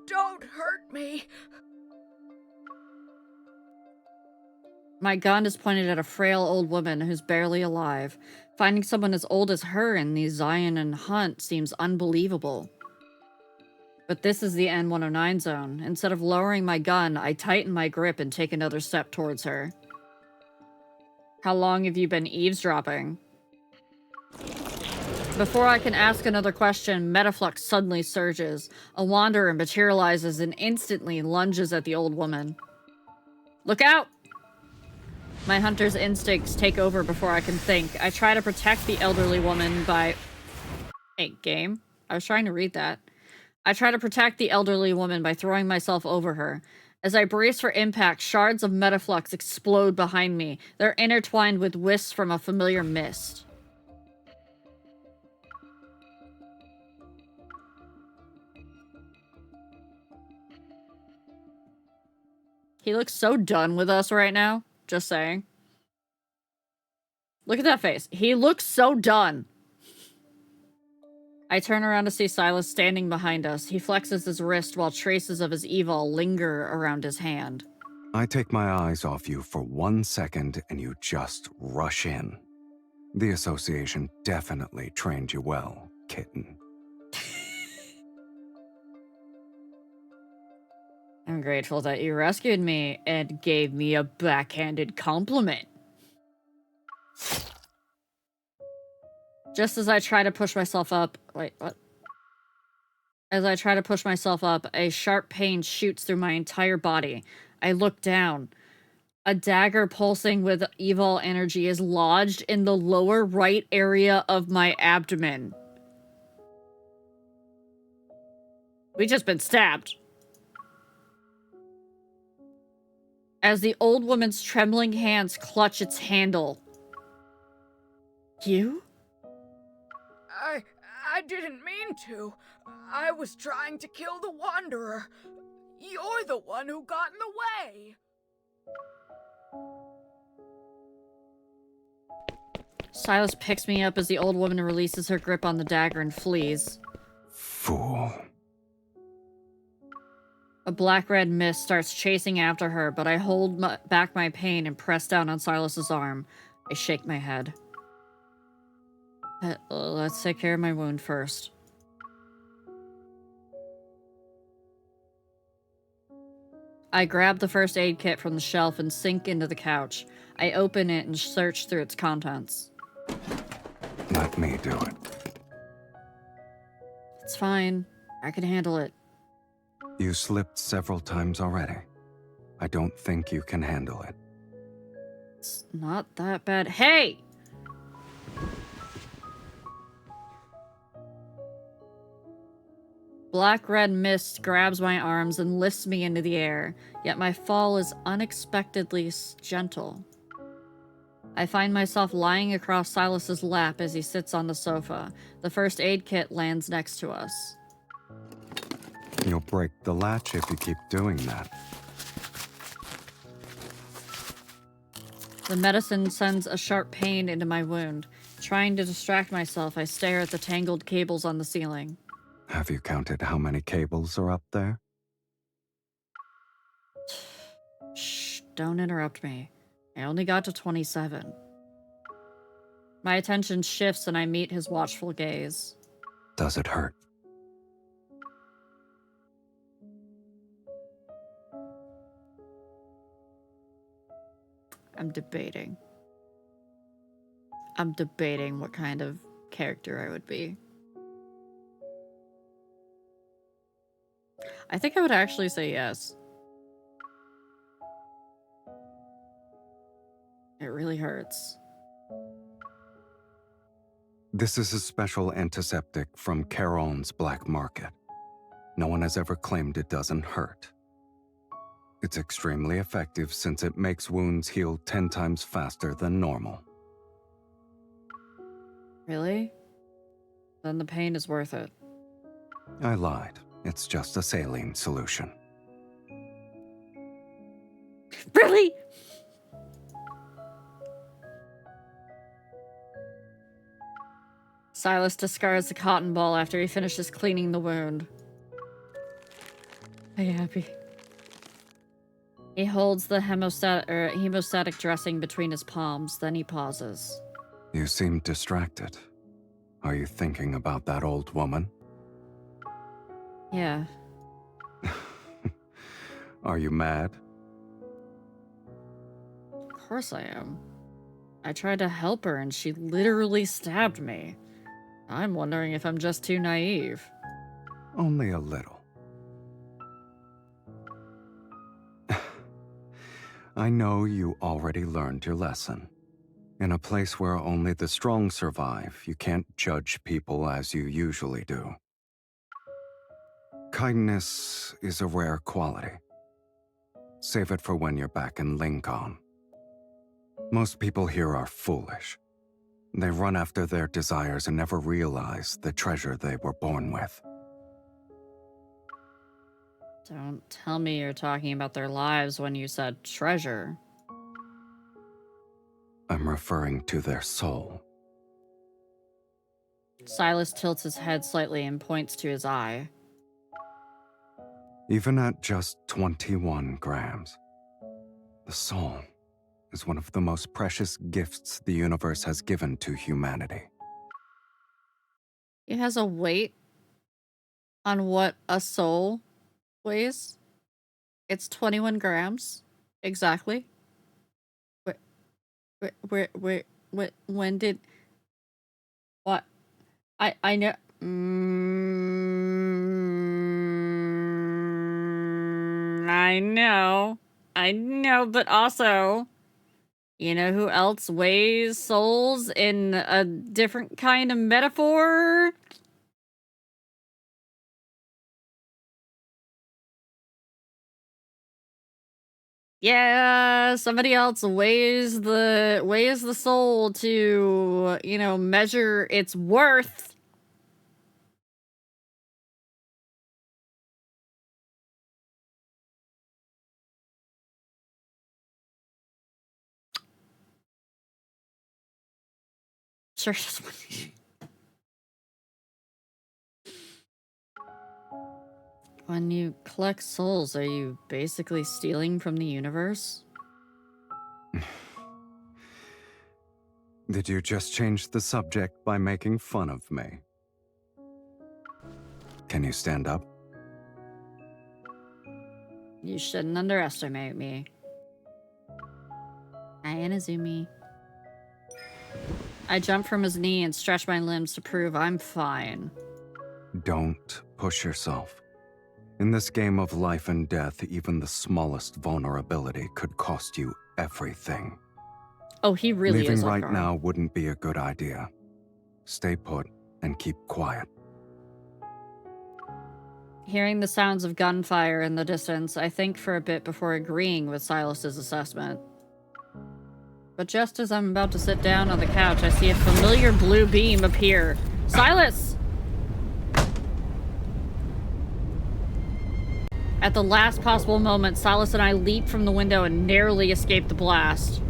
don't hurt me. My gun is pointed at a frail old woman who's barely alive. Finding someone as old as her in the Zion and Hunt seems unbelievable. But this is the N109 zone. Instead of lowering my gun, I tighten my grip and take another step towards her. How long have you been eavesdropping? Before I can ask another question, Metaflux suddenly surges. A wanderer materializes and instantly lunges at the old woman. Look out! My hunter's instincts take over before I can think. I try to protect the elderly woman by... Hey, game. I was trying to read that. I try to protect the elderly woman by throwing myself over her. As I brace for impact, shards of Metaflux explode behind me. They're intertwined with wisps from a familiar mist. He looks so done with us right now. Just saying. Look at that face. He looks so done. I turn around to see Silas standing behind us. He flexes his wrist while traces of his evil linger around his hand. I take my eyes off you for 1 second and you just rush in. The association definitely trained you well, kitten. I'm grateful that you rescued me and gave me a backhanded compliment. Just as I try to push myself up... Wait, what? As I try to push myself up, a sharp pain shoots through my entire body. I look down. A dagger pulsing with evil energy is lodged in the lower right area of my abdomen. We just been stabbed. as the old woman's trembling hands clutch its handle. You? I didn't mean to. I was trying to kill the Wanderer. You're the one who got in the way. Silas picks me up as the old woman releases her grip on the dagger and flees. Fool. A black-red mist starts chasing after her, but I hold back my pain and press down on Silas's arm. I shake my head. Let's take care of my wound first. I grab the first aid kit from the shelf and sink into the couch. I open it and search through its contents. Let me do it. It's fine. I can handle it. You slipped several times already. I don't think you can handle it. It's not that bad. Hey! Black-red mist grabs my arms and lifts me into the air, yet my fall is unexpectedly gentle. I find myself lying across Silas's lap as he sits on the sofa. The first aid kit lands next to us. You'll break the latch if you keep doing that. The medicine sends a sharp pain into my wound. Trying to distract myself, I stare at the tangled cables on the ceiling. Have you counted how many cables are up there? Shh, don't interrupt me. I only got to 27. My attention shifts and I meet his watchful gaze. Does it hurt? I'm debating. I'm debating what kind of character I would be. I think I would actually say yes. It really hurts. This is a special antiseptic from Charon's black market. No one has ever claimed it doesn't hurt. It's extremely effective since it makes wounds heal 10 times faster than normal. Really? Then the pain is worth it. I lied. It's just a saline solution. Really? Silas discards the cotton ball after he finishes cleaning the wound. Are you happy? He holds the hemostatic dressing between his palms, then he pauses. You seem distracted. Are you thinking about that old woman? Yeah. Are you mad? Of course I am. I tried to help her and she literally stabbed me. I'm wondering if I'm just too naive. Only a little. I know you already learned your lesson. In a place where only the strong survive, you can't judge people as you usually do. Kindness is a rare quality. Save it for when you're back in Lincoln. Most people here are foolish. They run after their desires and never realize the treasure they were born with. Don't tell me you're talking about their lives when you said treasure. I'm referring to their soul. Silas tilts his head slightly and points to his eye. Even at just 21 grams, the soul is one of the most precious gifts the universe has given to humanity. It has a weight on what a soul weighs. It's 21 grams. Exactly. When did... What? I know... I know, but also... You know who else weighs souls in a different kind of metaphor? Yeah, somebody else weighs the soul to, you know, measure its worth. Sure. When you collect souls, are you basically stealing from the universe? Did you just change the subject by making fun of me? Can you stand up? You shouldn't underestimate me. Hi, Inazumi. I jump from his knee and stretch my limbs to prove I'm fine. Don't push yourself. In this game of life and death, even the smallest vulnerability could cost you everything. Oh, he really Leaving is right off-guard. now wouldn't be a good idea. Stay put and keep quiet. Hearing the sounds of gunfire in the distance, I think for a bit before agreeing with Silas's assessment. But just as I'm about to sit down on the couch, I see a familiar blue beam appear. Silas! At the last possible moment, Silas and I leap from the window and narrowly escape the blast.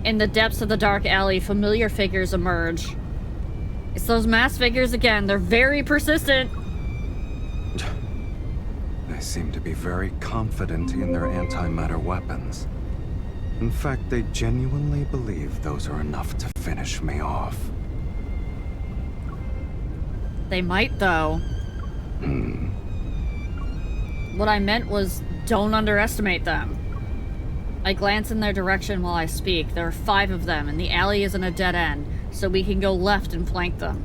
In the depths of the dark alley, familiar figures emerge. It's those masked figures again. They're very persistent. They seem to be very confident in their antimatter weapons. In fact, they genuinely believe those are enough to finish me off. They might, though. What I meant was, don't underestimate them. I glance in their direction while I speak. There are 5 of them, and the alley isn't a dead end, so we can go left and flank them.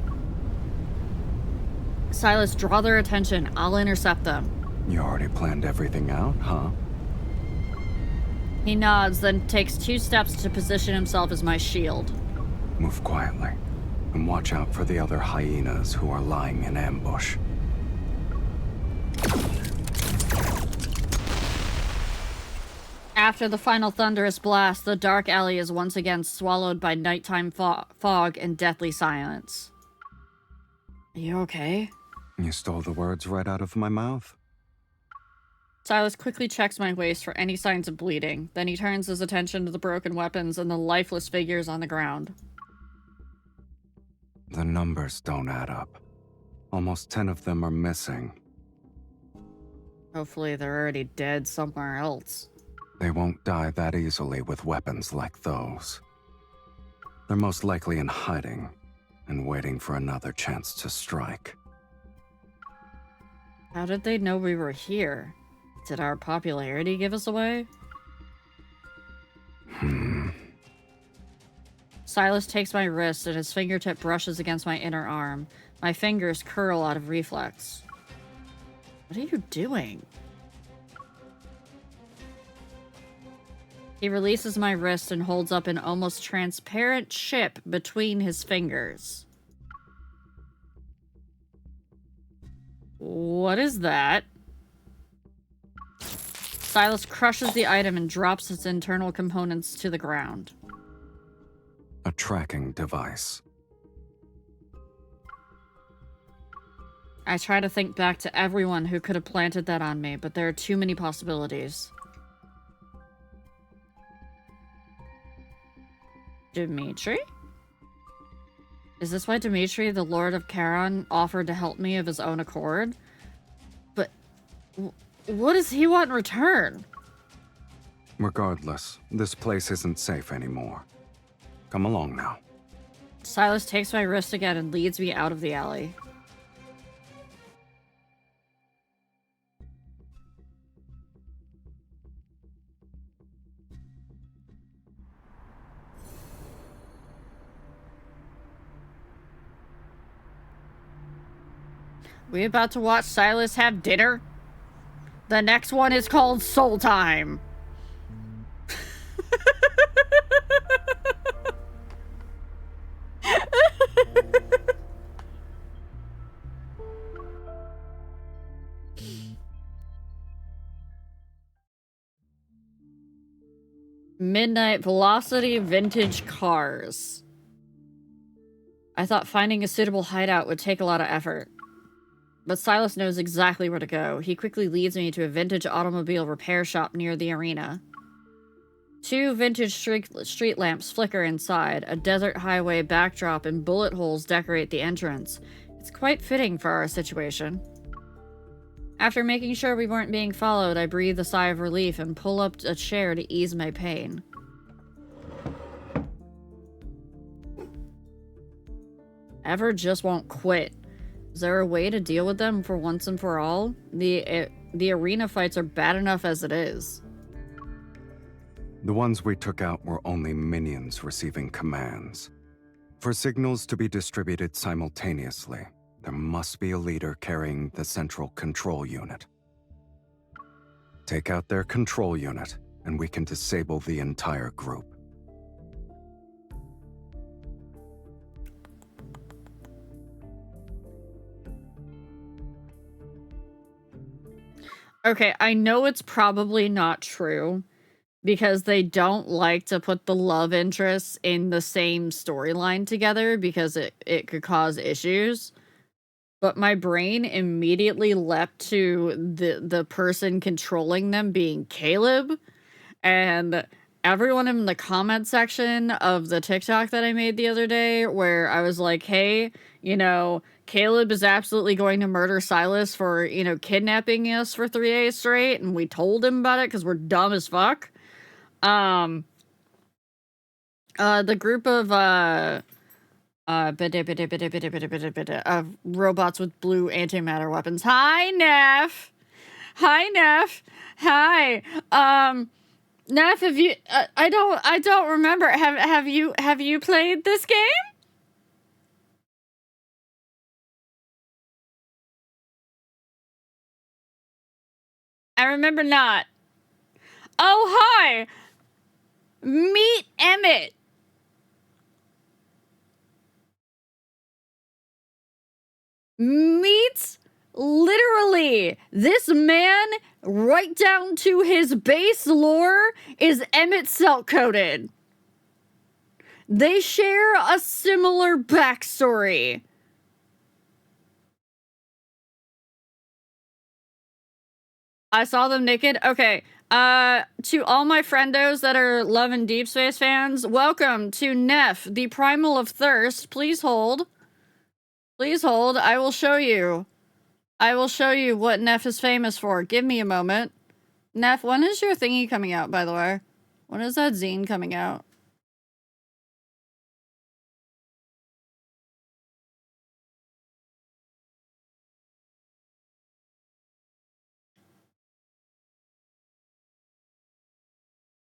Silas, draw their attention. I'll intercept them. You already planned everything out, huh? He nods, then takes 2 steps to position himself as my shield. Move quietly, and watch out for the other hyenas who are lying in ambush. After the final thunderous blast, the dark alley is once again swallowed by nighttime fog and deathly silence. Are you okay? You stole the words right out of my mouth. Silas quickly checks my waist for any signs of bleeding. Then he turns his attention to the broken weapons and the lifeless figures on the ground. The numbers don't add up. Almost 10 of them are missing. Hopefully they're already dead somewhere else. They won't die that easily with weapons like those. They're most likely in hiding and waiting for another chance to strike. How did they know we were here? Did our popularity give us away? Silas takes my wrist and his fingertip brushes against my inner arm. My fingers curl out of reflex. What are you doing? He releases my wrist and holds up an almost transparent chip between his fingers. What is that? Silas crushes the item and drops its internal components to the ground. A tracking device. I try to think back to everyone who could have planted that on me, but there are too many possibilities. Dimitri? Is this why Dimitri, the Lord of Charon, offered to help me of his own accord? But what does he want in return? Regardless, this place isn't safe anymore. Come along now. Silas takes my wrist again and leads me out of the alley. We about to watch Silas have dinner? The next one is called Soul Time. Midnight Velocity Vintage Cars. I thought finding a suitable hideout would take a lot of effort. But Silas knows exactly where to go. He quickly leads me to a vintage automobile repair shop near the arena. 2 vintage street lamps flicker inside. A desert highway backdrop and bullet holes decorate the entrance. It's quite fitting for our situation. After making sure we weren't being followed, I breathe a sigh of relief and pull up a chair to ease my pain. Ever just won't quit. Is there a way to deal with them for once and for all? The arena fights are bad enough as it is. The ones we took out were only minions receiving commands. For signals to be distributed simultaneously, there must be a leader carrying the central control unit. Take out their control unit, and we can disable the entire group. Okay, I know it's probably not true because they don't like to put the love interests in the same storyline together because it could cause issues. But my brain immediately leapt to the person controlling them being Caleb, and everyone in the comment section of the TikTok that I made the other day where I was like, hey, you know, Caleb is absolutely going to murder Silas for, you know, kidnapping us for 3 days straight, and we told him about it because we're dumb as fuck. The group of robots with blue antimatter weapons. Hi, Neff. Hi, Neff. Hi. Neff, have you? I don't remember. Have you played this game? I remember not. Oh, hi. Meet Emmett. Meet literally this man right down to his base lore is Emmett cell-coded. They share a similar backstory. I saw them naked. Okay. To all my friendos that are Love and Deep Space fans, welcome to Neff, the Primal of Thirst. Please hold. Please hold. I will show you. I will show you what Neff is famous for. Give me a moment. Neff, when is your thingy coming out, by the way? When is that zine coming out?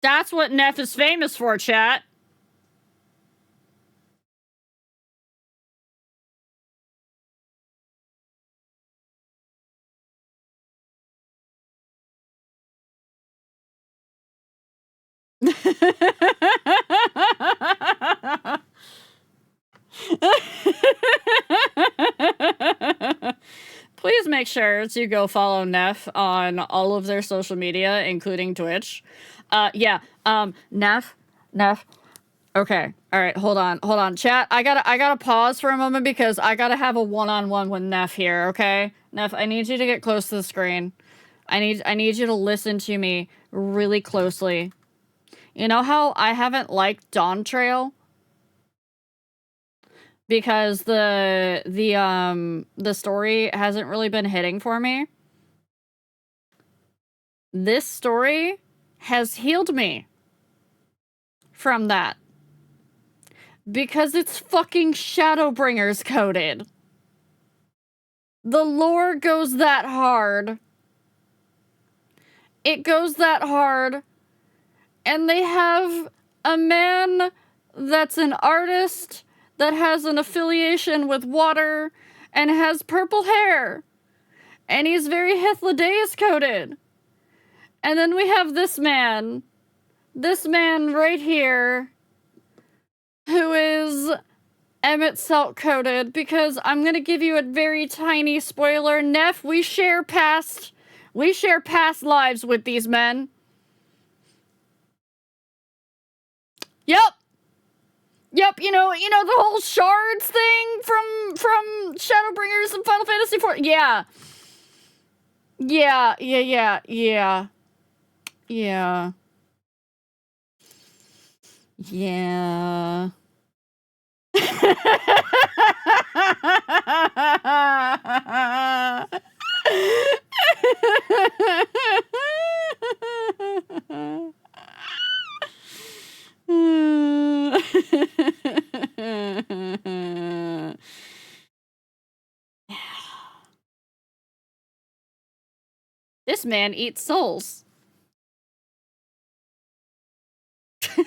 That's what Neff is famous for, chat. Please make sure to go follow Neff on all of their social media, including Twitch. Neff. Okay, all right, hold on, chat. I gotta pause for a moment because I gotta have a one-on-one with Neff here. Okay, Neff, I need you to get close to the screen. I need you to listen to me really closely. You know how I haven't liked Dawn Trail? Because the story hasn't really been hitting for me. This story has healed me from that. Because it's fucking Shadowbringers coded. The lore goes that hard. It goes that hard. And they have a man that's an artist that has an affiliation with water and has purple hair. And he's very Hythlodaeus coded. And then we have this man right here, who is Emmett Celt coded, because I'm gonna give you a very tiny spoiler. Neff, we share past lives with these men. Yep. Yep, you know the whole shards thing from Shadowbringers and Final Fantasy IV? Yeah. Yeah. Yeah. This man eats souls. Would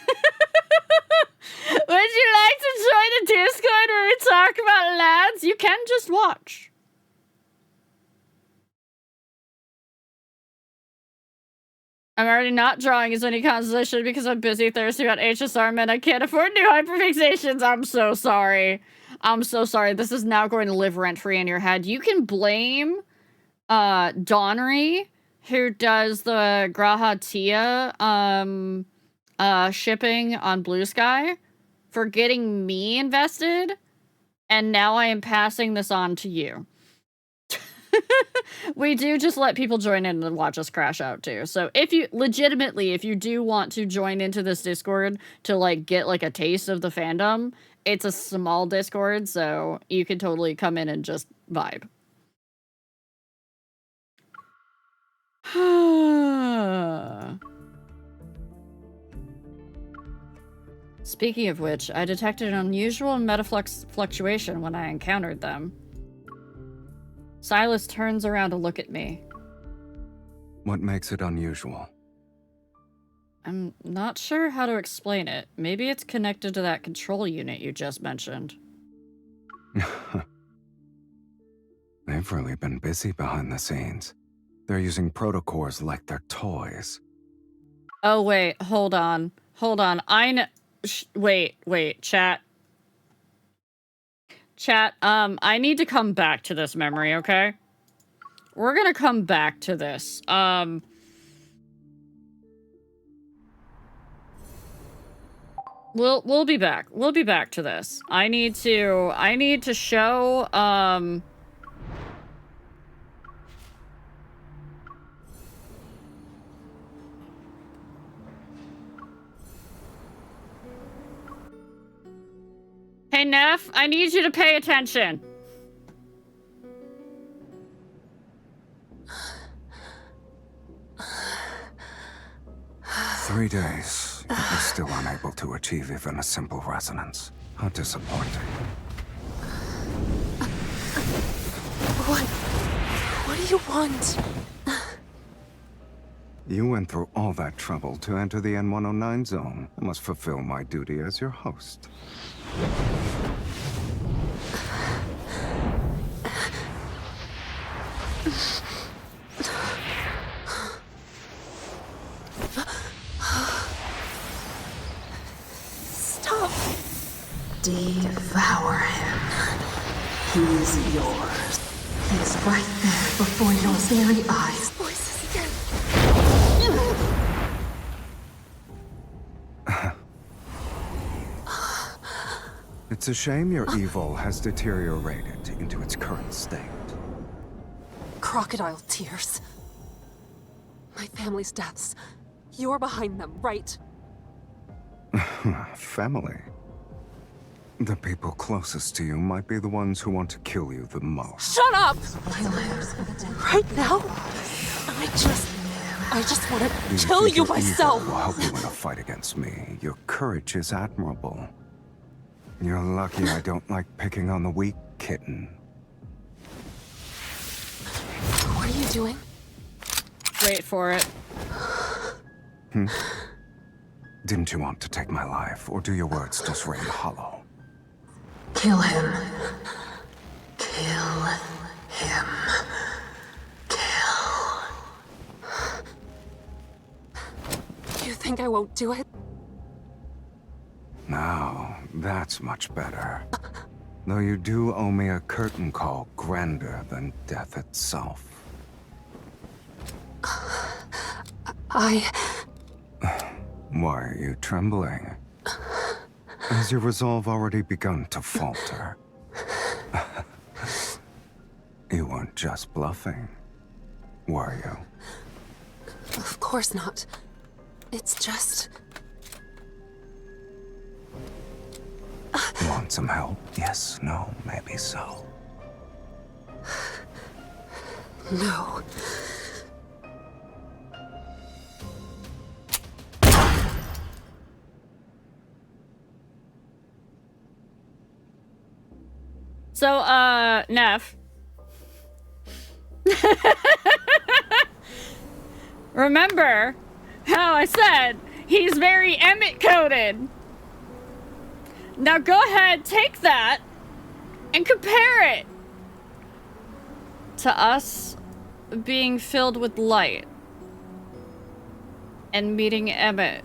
you like to join the Discord where we talk about lads? You can just watch. I'm already not drawing as many cons as I should because I'm busy thirsty about HSR men. I can't afford new hyperfixations. I'm so sorry. I'm so sorry. This is now going to live rent-free in your head. You can blame Donnery, who does the Graha Tia shipping on Blue Sky, for getting me invested, and now I am passing this on to you. We do just let people join in and watch us crash out too. So if you do want to join into this Discord to like get like a taste of the fandom, it's a small Discord, so you can totally come in and just vibe. Speaking of which, I detected an unusual metaflux fluctuation when I encountered them. Silas turns around to look at me. What makes it unusual? I'm not sure how to explain it. Maybe it's connected to that control unit you just mentioned. They've really been busy behind the scenes. They're using protocores like they're toys. Oh, wait. Hold on. I know... Wait, chat. Chat, I need to come back to this memory, okay? We're gonna come back to this. We'll be back. We'll be back to this. I need to show, Hey, Neff, I need you to pay attention. Three days, yet we're still unable to achieve even a simple resonance. How disappointing. What do you want? You went through all that trouble to enter the N109 zone. I must fulfill my duty as your host. Stop! Devour him. He's yours. He's right there before your very eyes. Voices again. It's a shame your evil has deteriorated into its current state. Crocodile tears. My family's deaths. You're behind them, right? Family? The people closest to you might be the ones who want to kill you the most. Shut up! Right now? I just want to kill you myself! Will help you in a fight against me. Your courage is admirable. You're lucky I don't like picking on the weak, kitten. What are you doing? Wait for it. Didn't you want to take my life, or do your words just ring hollow? Kill him. Kill him. Kill. You think I won't do it? Now, that's much better. Though you do owe me a curtain call grander than death itself. Why are you trembling? Has your resolve already begun to falter? You weren't just bluffing, were you? Of course not. It's just... Want some help? Yes, no, maybe so. No. So, Neff. Remember how I said he's very Emmett coded? Now go ahead, take that, and compare it to us being filled with light and meeting Emmett,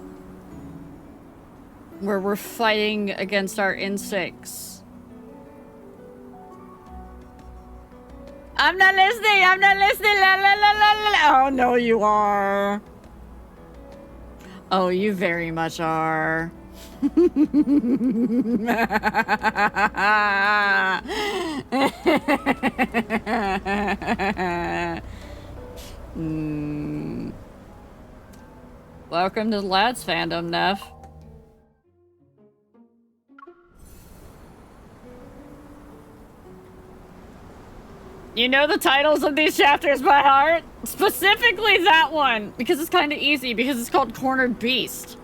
where we're fighting against our instincts. I'm not listening, la la la la la. Oh no, you are. Oh, you very much are. Welcome to the lads fandom, Neff. You know the titles of these chapters by heart? Specifically that one, because it's kind of easy, because it's called Cornered Beast.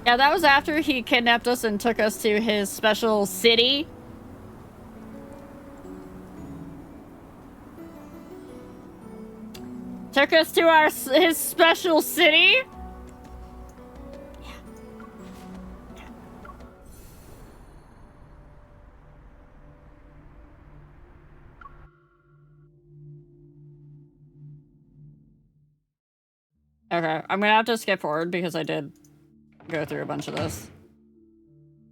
Yeah, that was after he kidnapped us and took us to his special city. Took us to his special city. Okay, I'm gonna have to skip forward because I did go through a bunch of this.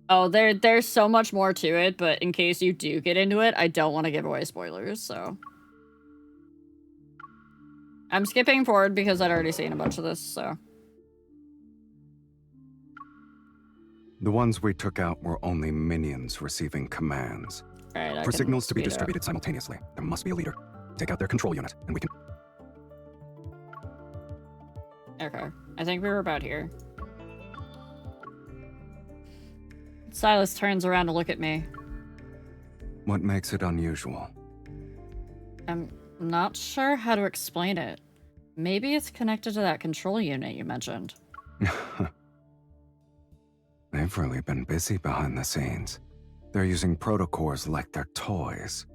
Oh, there's so much more to it, but in case you do get into it, I don't want to give away spoilers, so. I'm skipping forward because I'd already seen a bunch of this, so. The ones we took out were only minions receiving commands. Right, for signals to be distributed simultaneously, there must be a leader. Take out their control unit, and we can... Okay, I think we were about here. Silas turns around to look at me. What makes it unusual? I'm not sure how to explain it. Maybe it's connected to that control unit you mentioned. They've really been busy behind the scenes. They're using protocores like they're toys.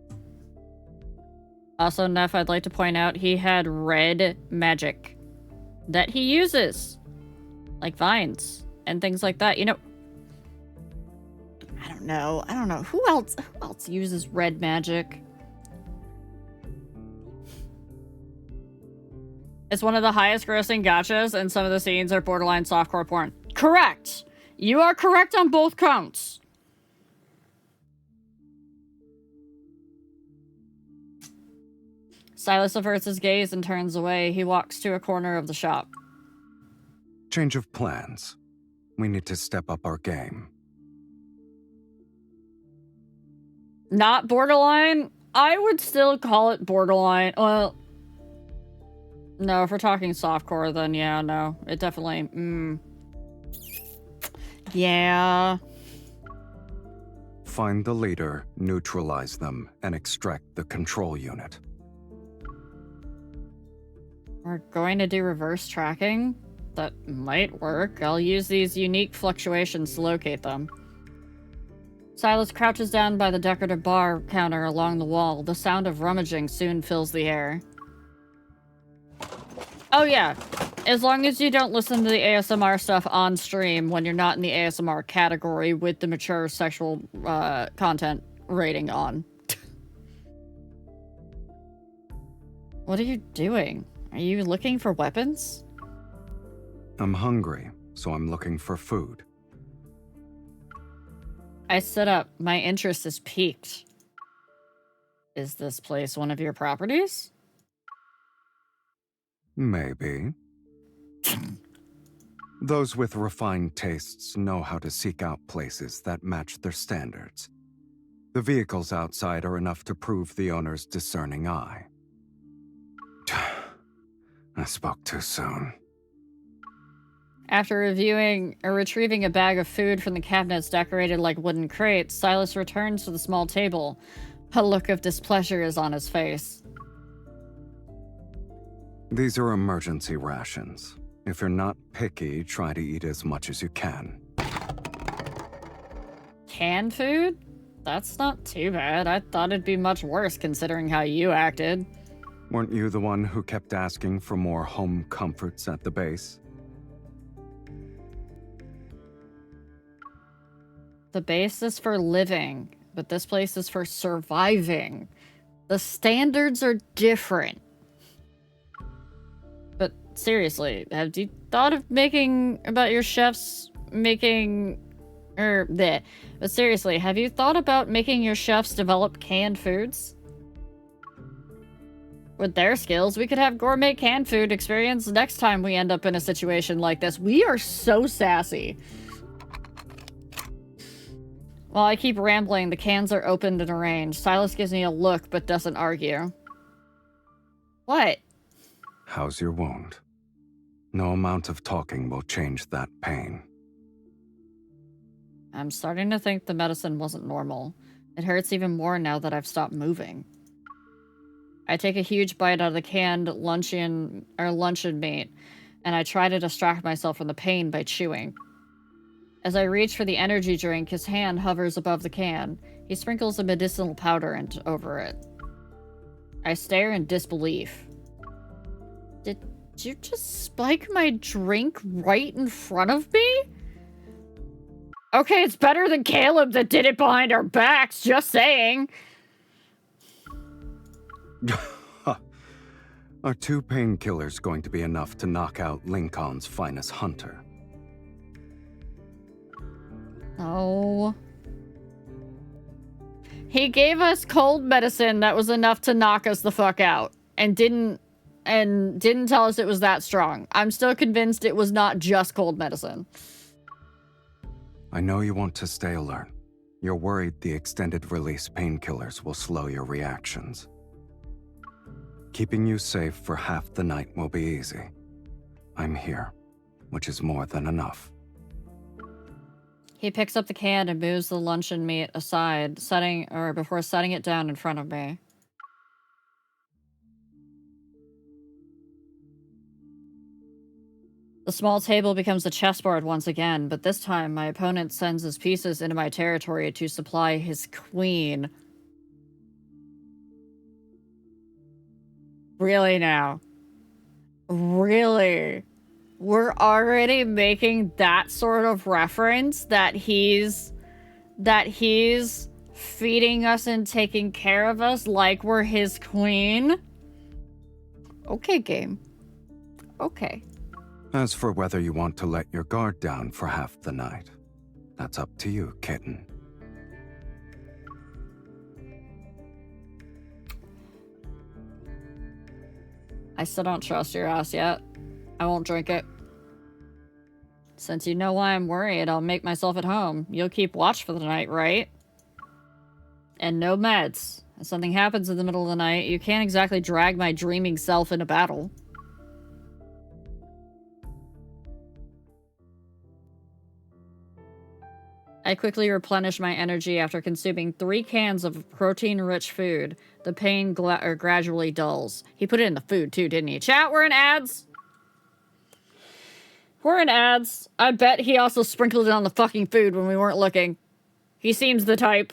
Also, Neff, I'd like to point out he had red magic that he uses. Like vines and things like that. You know, I don't know. Who else uses red magic? It's one of the highest grossing gachas, and some of the scenes are borderline softcore porn. Correct! You are correct on both counts. Silas averts his gaze and turns away. He walks to a corner of the shop. Change of plans. We need to step up our game. Not borderline? I would still call it borderline. Well, no, if we're talking softcore, then yeah, no. It definitely, yeah. Find the leader, neutralize them, and extract the control unit. We're going to do reverse tracking? That might work. I'll use these unique fluctuations to locate them. Silas crouches down by the decorative bar counter along the wall. The sound of rummaging soon fills the air. Oh yeah, as long as you don't listen to the ASMR stuff on stream when you're not in the ASMR category with the mature sexual content rating on. What are you doing? Are you looking for weapons? I'm hungry, so I'm looking for food. I sit up. My interest is piqued. Is this place one of your properties? Maybe. Those with refined tastes know how to seek out places that match their standards. The vehicles outside are enough to prove the owner's discerning eye. I spoke too soon. After retrieving a bag of food from the cabinets decorated like wooden crates, Silas returns to the small table. A look of displeasure is on his face. These are emergency rations. If you're not picky, try to eat as much as you can. Canned food? That's not too bad. I thought it'd be much worse considering how you acted. Weren't you the one who kept asking for more home comforts at the base? The base is for living, but this place is for surviving. The standards are different. But seriously, have you thought of But seriously, have you thought about making your chefs develop canned foods? With their skills, we could have gourmet canned food experience next time we end up in a situation like this. We are so sassy. While I keep rambling, the cans are opened and arranged. Silas gives me a look, but doesn't argue. What? How's your wound? No amount of talking will change that pain. I'm starting to think the medicine wasn't normal. It hurts even more now that I've stopped moving. I take a huge bite out of the canned luncheon meat, and I try to distract myself from the pain by chewing. As I reach for the energy drink, his hand hovers above the can. He sprinkles a medicinal powder over it. I stare in disbelief. Did you just spike my drink right in front of me? Okay, it's better than Caleb that did it behind our backs, just saying. Are 2 painkillers going to be enough to knock out Lincoln's finest hunter? No. He gave us cold medicine that was enough to knock us the fuck out. And didn't tell us it was that strong. I'm still convinced it was not just cold medicine. I know you want to stay alert. You're worried the extended release painkillers will slow your reactions. Keeping you safe for half the night will be easy. I'm here, which is more than enough. He picks up the can and moves the luncheon meat aside, before setting it down in front of me. The small table becomes a chessboard once again, but this time my opponent sends his pieces into my territory to supply his queen. Really now? Really? We're already making that sort of reference that he's feeding us and taking care of us like we're his queen? Okay, game. Okay. As for whether you want to let your guard down for half the night, that's up to you, kitten. I still don't trust your ass yet. I won't drink it. Since you know why I'm worried, I'll make myself at home. You'll keep watch for the night, right? And no meds. If something happens in the middle of the night, you can't exactly drag my dreaming self into battle. I quickly replenish my energy after consuming 3 cans of protein-rich food. The pain gradually dulls. He put it in the food too, didn't he? Chat, we're in ads! We're in ads. I bet he also sprinkled it on the fucking food when we weren't looking. He seems the type.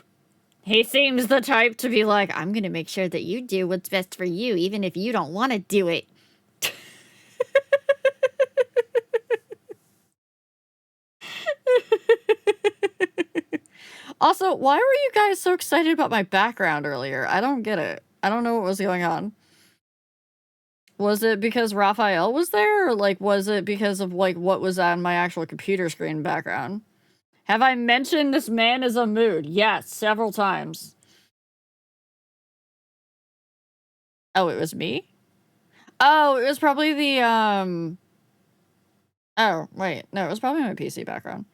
He seems the type to be like, I'm gonna make sure that you do what's best for you, even if you don't want to do it. Also, why were you guys so excited about my background earlier? I don't get it. I don't know what was going on. Was it because Raphael was there? Or, like, was it because of, like, what was on my actual computer screen background? Have I mentioned this man is a mood? Yes, several times. Oh, it was me? Oh, it was probably the, Oh, wait. No, it was probably my PC background.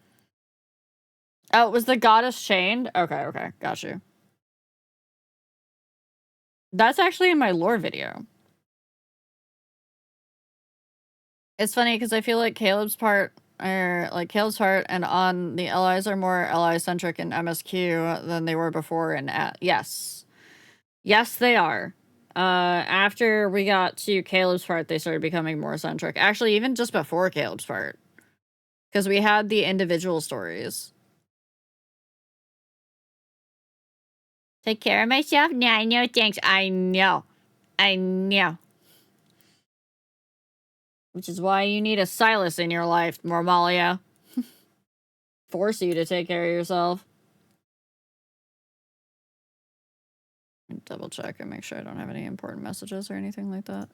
Oh, it was the goddess chained? Okay, okay. Got you. That's actually in my lore video. It's funny because I feel like Caleb's part and on the allies are more ally-centric in MSQ than they were before in yes. Yes, they are. After we got to Caleb's part, they started becoming more centric. Actually, even just before Caleb's part. Because we had the individual stories. Take care of myself? No, I know, thanks. I know. I know. Which is why you need a Silas in your life, Mormalia. Force you to take care of yourself. Double check and make sure I don't have any important messages or anything like that.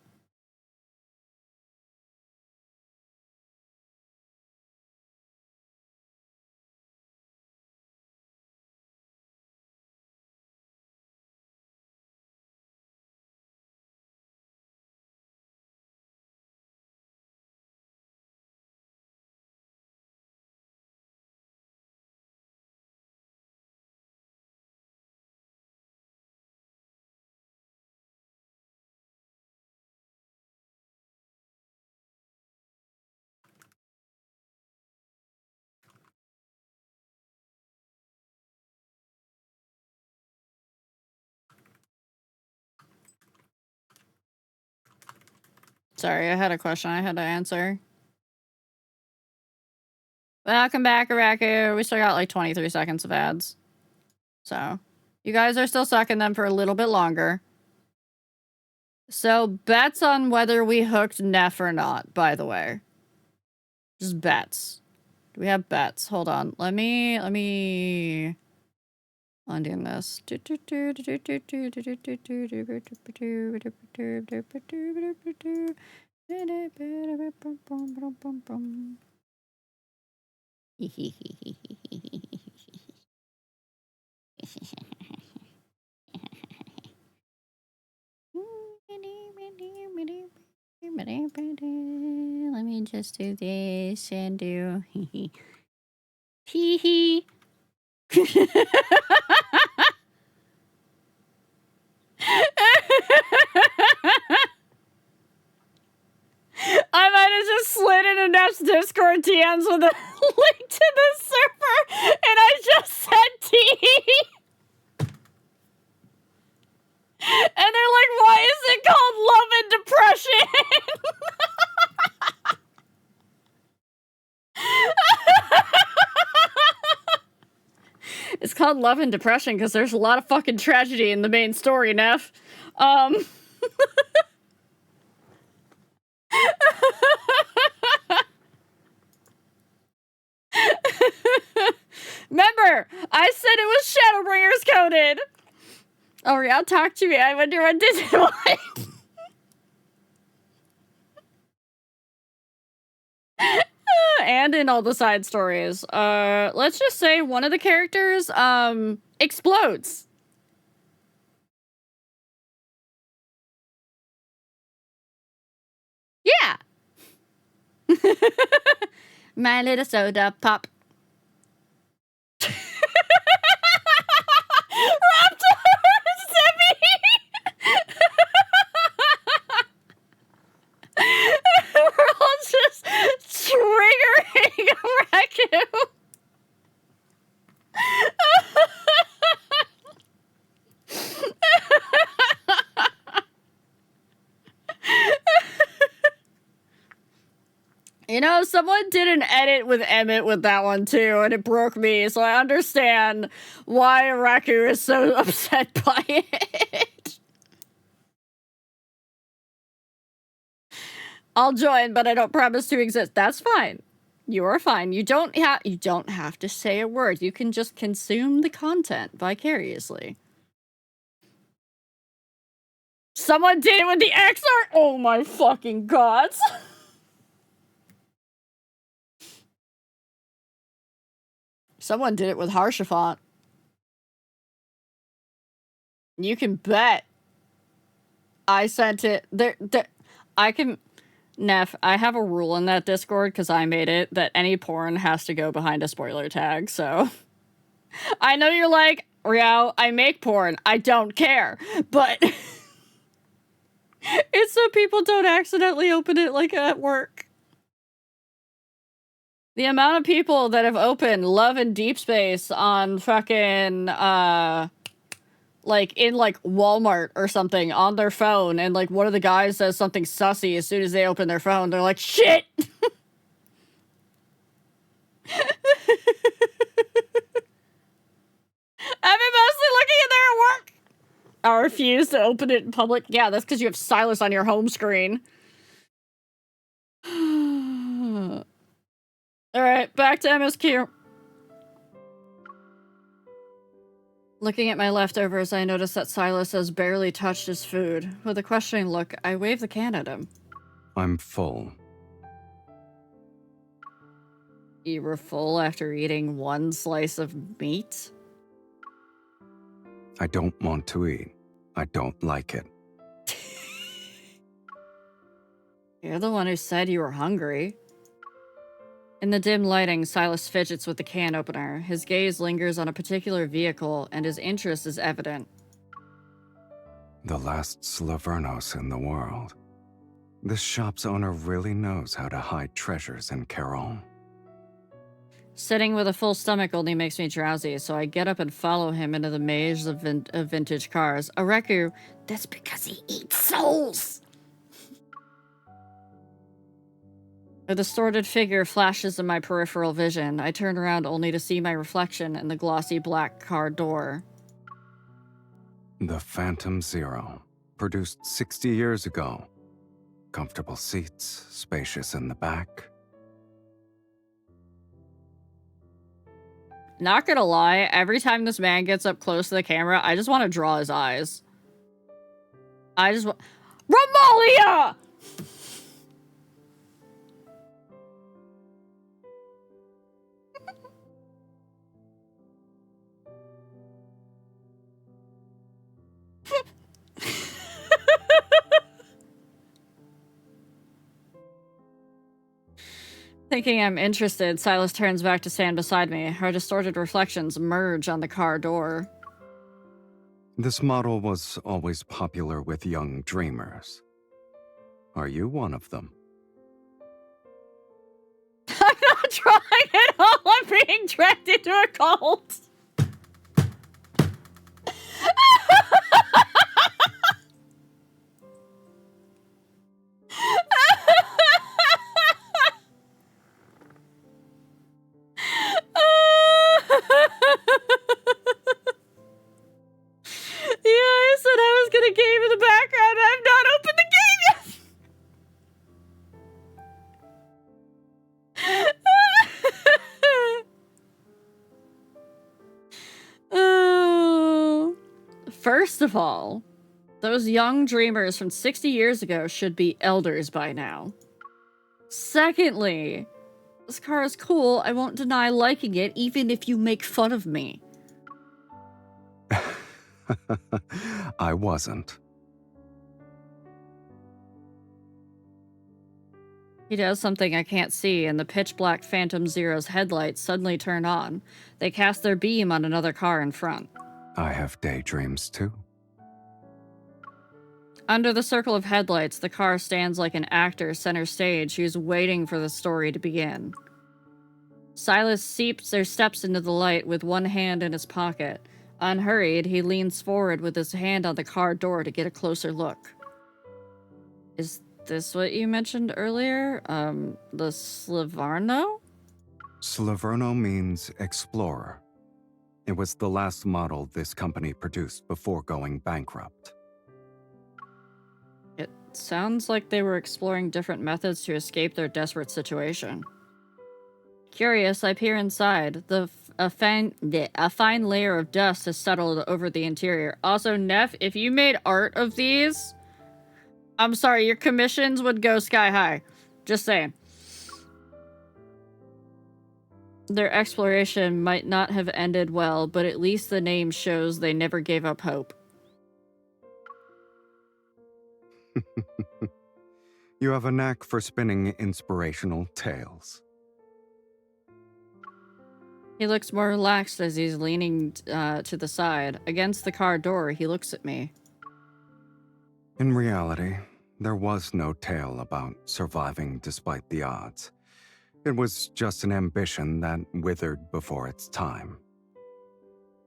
Sorry, I had a question I had to answer. Welcome back, Araku. We still got like 23 seconds of ads. So, you guys are still sucking them for a little bit longer. So, bets on whether we hooked Neff or not, by the way. Just bets. Do we have bets? Hold on. Let me undoing this. Let me just do this and do hee hee. I might have just slid into Neff's Discord DMs with a link to the server, and I just said T. And they're like, why is it called Love and Depression? It's called Love and Depression because there's a lot of fucking tragedy in the main story, Neff. Remember, I said it was Shadowbringers coded. Oh, yeah, talk to me. I wonder what this is like. And in all the side stories. Let's just say one of the characters, explodes. Yeah. My little soda pop. Raptor! We're all just triggering a raccoon. You know, someone did an edit with Emmett with that one too, and it broke me, so I understand why Raku is so upset by it. I'll join, but I don't promise to exist. That's fine. You are fine. You don't have to say a word. You can just consume the content vicariously. Someone did it with the X art? Oh my fucking gods. Someone did it with Harshafont. You can bet. I sent it. I can... Neff, I have a rule in that Discord, because I made it, that any porn has to go behind a spoiler tag, so... I know you're like, Riao, I make porn. I don't care. But... it's so people don't accidentally open it, like, at work. The amount of people that have opened Love and Deep Space on fucking, like, in, like, Walmart or something on their phone, and, like, one of the guys says something sussy as soon as they open their phone, they're like, shit! I've been mostly looking in there at work! I refuse to open it in public. Yeah, that's because you have Silas on your home screen. Alright, back to MSQ. Looking at my leftovers, I notice that Silas has barely touched his food. With a questioning look, I wave the can at him. I'm full. You were full after eating one slice of meat? I don't want to eat. I don't like it. You're the one who said you were hungry. In the dim lighting, Silas fidgets with the can opener. His gaze lingers on a particular vehicle, and his interest is evident. The last Slavernos in the world. This shop's owner really knows how to hide treasures in Caron. Sitting with a full stomach only makes me drowsy, so I get up and follow him into the maze of vintage cars. Areku, that's because he eats souls! A distorted figure flashes in my peripheral vision. I turn around only to see my reflection in the glossy black car door. The Phantom Zero, produced 60 years ago. Comfortable seats, spacious in the back. Not gonna lie, every time this man gets up close to the camera, I just want to draw his eyes. I just want... Romalia! Thinking I'm interested, Silas turns back to stand beside me. Our distorted reflections merge on the car door. This model was always popular with young dreamers. Are you one of them? I'm not trying at all! I'm being dragged into a cult! Yeah, I said I was gonna game in the background. I've not opened the game yet! Oh. First of all, those young dreamers from 60 years ago should be elders by now. Secondly, this car is cool. I won't deny liking it, even if you make fun of me. I wasn't. He does something I can't see, and the pitch-black Phantom Zero's headlights suddenly turn on. They cast their beam on another car in front. I have daydreams too. Under the circle of headlights, the car stands like an actor center stage who's waiting for the story to begin. Silas steps into the light with one hand in his pocket. Unhurried, he leans forward with his hand on the car door to get a closer look. Is this what you mentioned earlier? The Slaverno? Slaverno means explorer. It was the last model this company produced before going bankrupt. It sounds like they were exploring different methods to escape their desperate situation. Curious, I peer inside. A fine layer of dust has settled over the interior. Also, Neff, if you made art of these, I'm sorry, your commissions would go sky high. Just saying. Their exploration might not have ended well, but at least the name shows they never gave up hope. You have a knack for spinning inspirational tales. He looks more relaxed as he's leaning to the side. Against the car door, he looks at me. In reality, there was no tale about surviving despite the odds. It was just an ambition that withered before its time.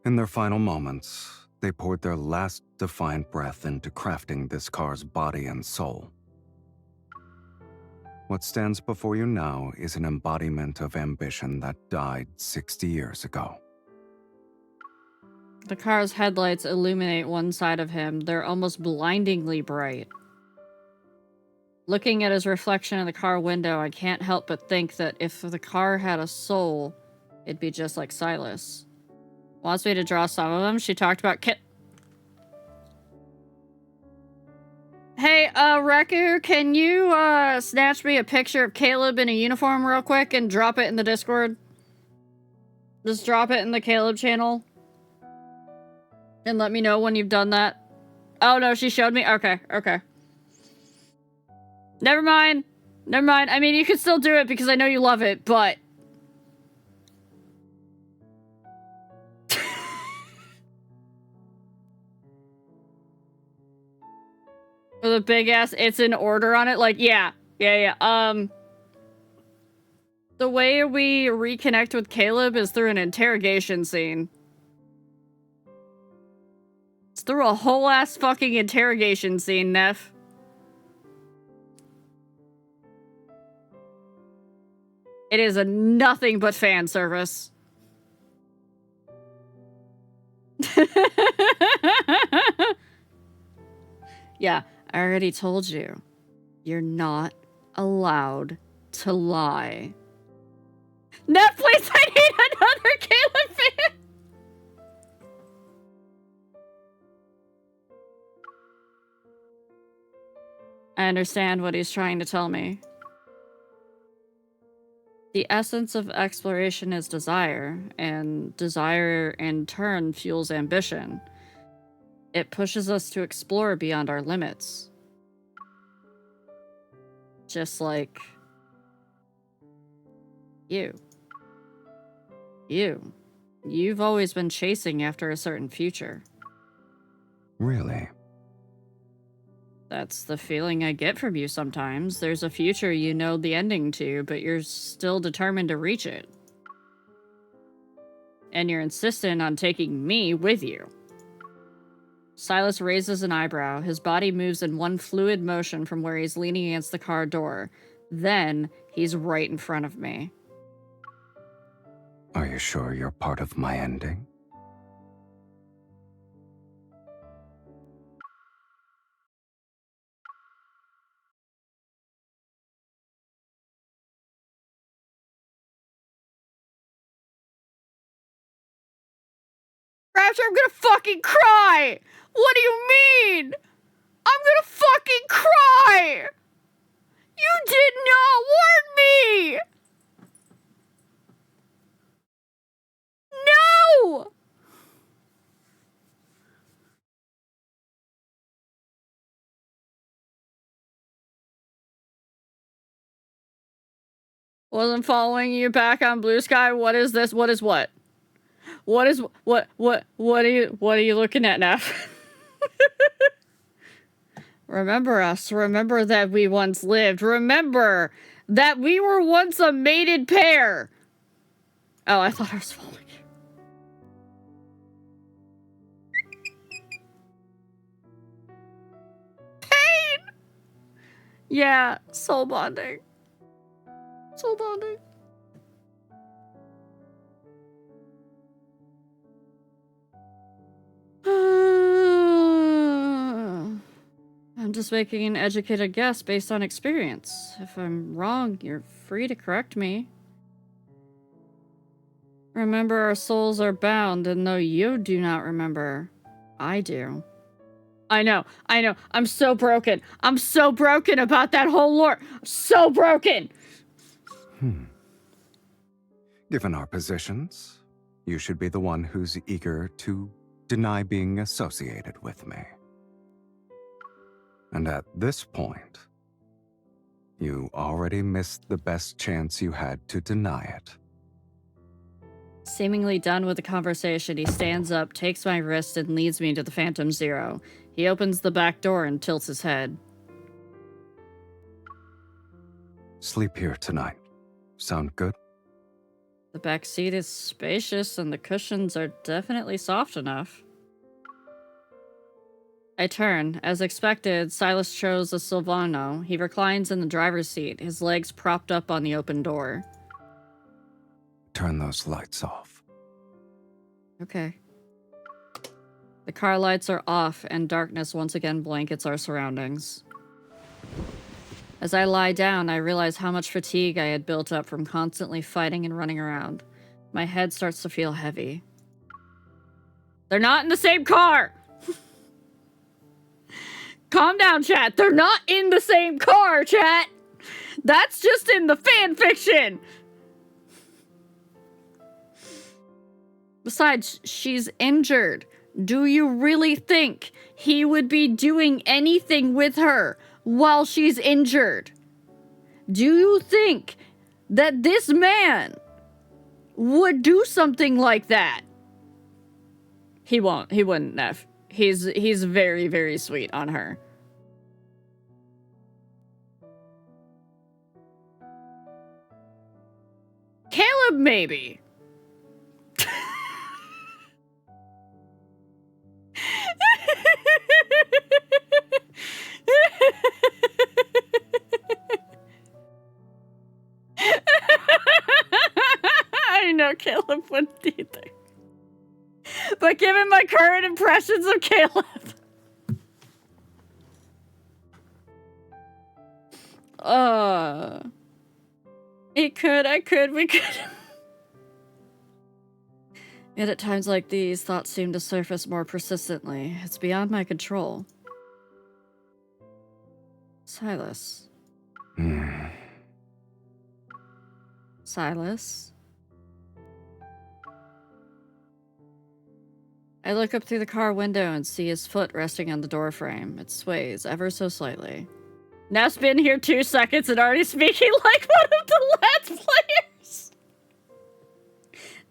In their final moments, they poured their last defiant breath into crafting this car's body and soul. What stands before you now is an embodiment of ambition that died 60 years ago. The car's headlights illuminate one side of him. They're almost blindingly bright. Looking at his reflection in the car window, I can't help but think that if the car had a soul, it'd be just like Silas. Wants me to draw some of them. She talked about Hey, Reku, can you, snatch me a picture of Caleb in a uniform real quick and drop it in the Discord? Just drop it in the Caleb channel. And let me know when you've done that. Oh, no, she showed me? Okay, okay. Never mind. Never mind. I mean, you can still do it because I know you love it, but... With a big ass, it's in order on it. Like, yeah. The way we reconnect with Caleb is through an interrogation scene. It's through a whole ass fucking interrogation scene, Neff. It is a nothing but fan service. Yeah, I already told you. You're not allowed to lie. Netflix, I need another Caleb fan! I understand what he's trying to tell me. The essence of exploration is desire, and desire in turn fuels ambition. It pushes us to explore beyond our limits. Just like you. You've always been chasing after a certain future. Really? That's the feeling I get from you sometimes. There's a future you know the ending to, but you're still determined to reach it. And you're insistent on taking me with you. Silas raises an eyebrow. His body moves in one fluid motion from where he's leaning against the car door. Then, he's right in front of me. Are you sure you're part of my ending? Rapture, I'm gonna fucking cry! What do you mean? I'm gonna fucking cry! You did not warn me! No! Wasn't following you back on Blue Sky. What is this? What is what? What is what are you looking at now? Remember us. Remember that we once lived. Remember that we were once a mated pair. Oh, I thought I was following you. Pain! Yeah, soul bonding. Soul bonding. I'm just making an educated guess based on experience. If I'm wrong, you're free to correct me. Remember, our souls are bound, and though you do not remember, I do. I know. I'm so broken. I'm so broken about that whole lore. So broken! Given our positions, you should be the one who's eager to deny being associated with me. And at this point, You already missed the best chance you had to deny it. Seemingly done with the conversation, he stands up, takes my wrist, and leads me to the Phantom Zero. He opens the back door and tilts his head. Sleep here tonight. Sound good? The back seat is spacious and the cushions are definitely soft enough. I turn. As expected, Silas chose a Silvano. He reclines in the driver's seat, his legs propped up on the open door. Turn those lights off. Okay. The car lights are off and darkness once again blankets our surroundings. As I lie down, I realize how much fatigue I had built up from constantly fighting and running around. My head starts to feel heavy. They're not in the same car! Calm down, chat. They're not in the same car, chat! That's just in the fan fiction! Besides, she's injured. Do you really think he would be doing anything with her while she's injured? Do you think that this man would do something like that? He won't. He wouldn't, Neff. He's very, very sweet on her. Caleb, maybe. I know Caleb wouldn't either. But given my current impressions of Caleb... It could, we could. Yet at times like these, thoughts seem to surface more persistently. It's beyond my control. Silas. Silas? I look up through the car window and see his foot resting on the doorframe. It sways ever so slightly. Neff's been here 2 seconds and already speaking like one of the Let's Players.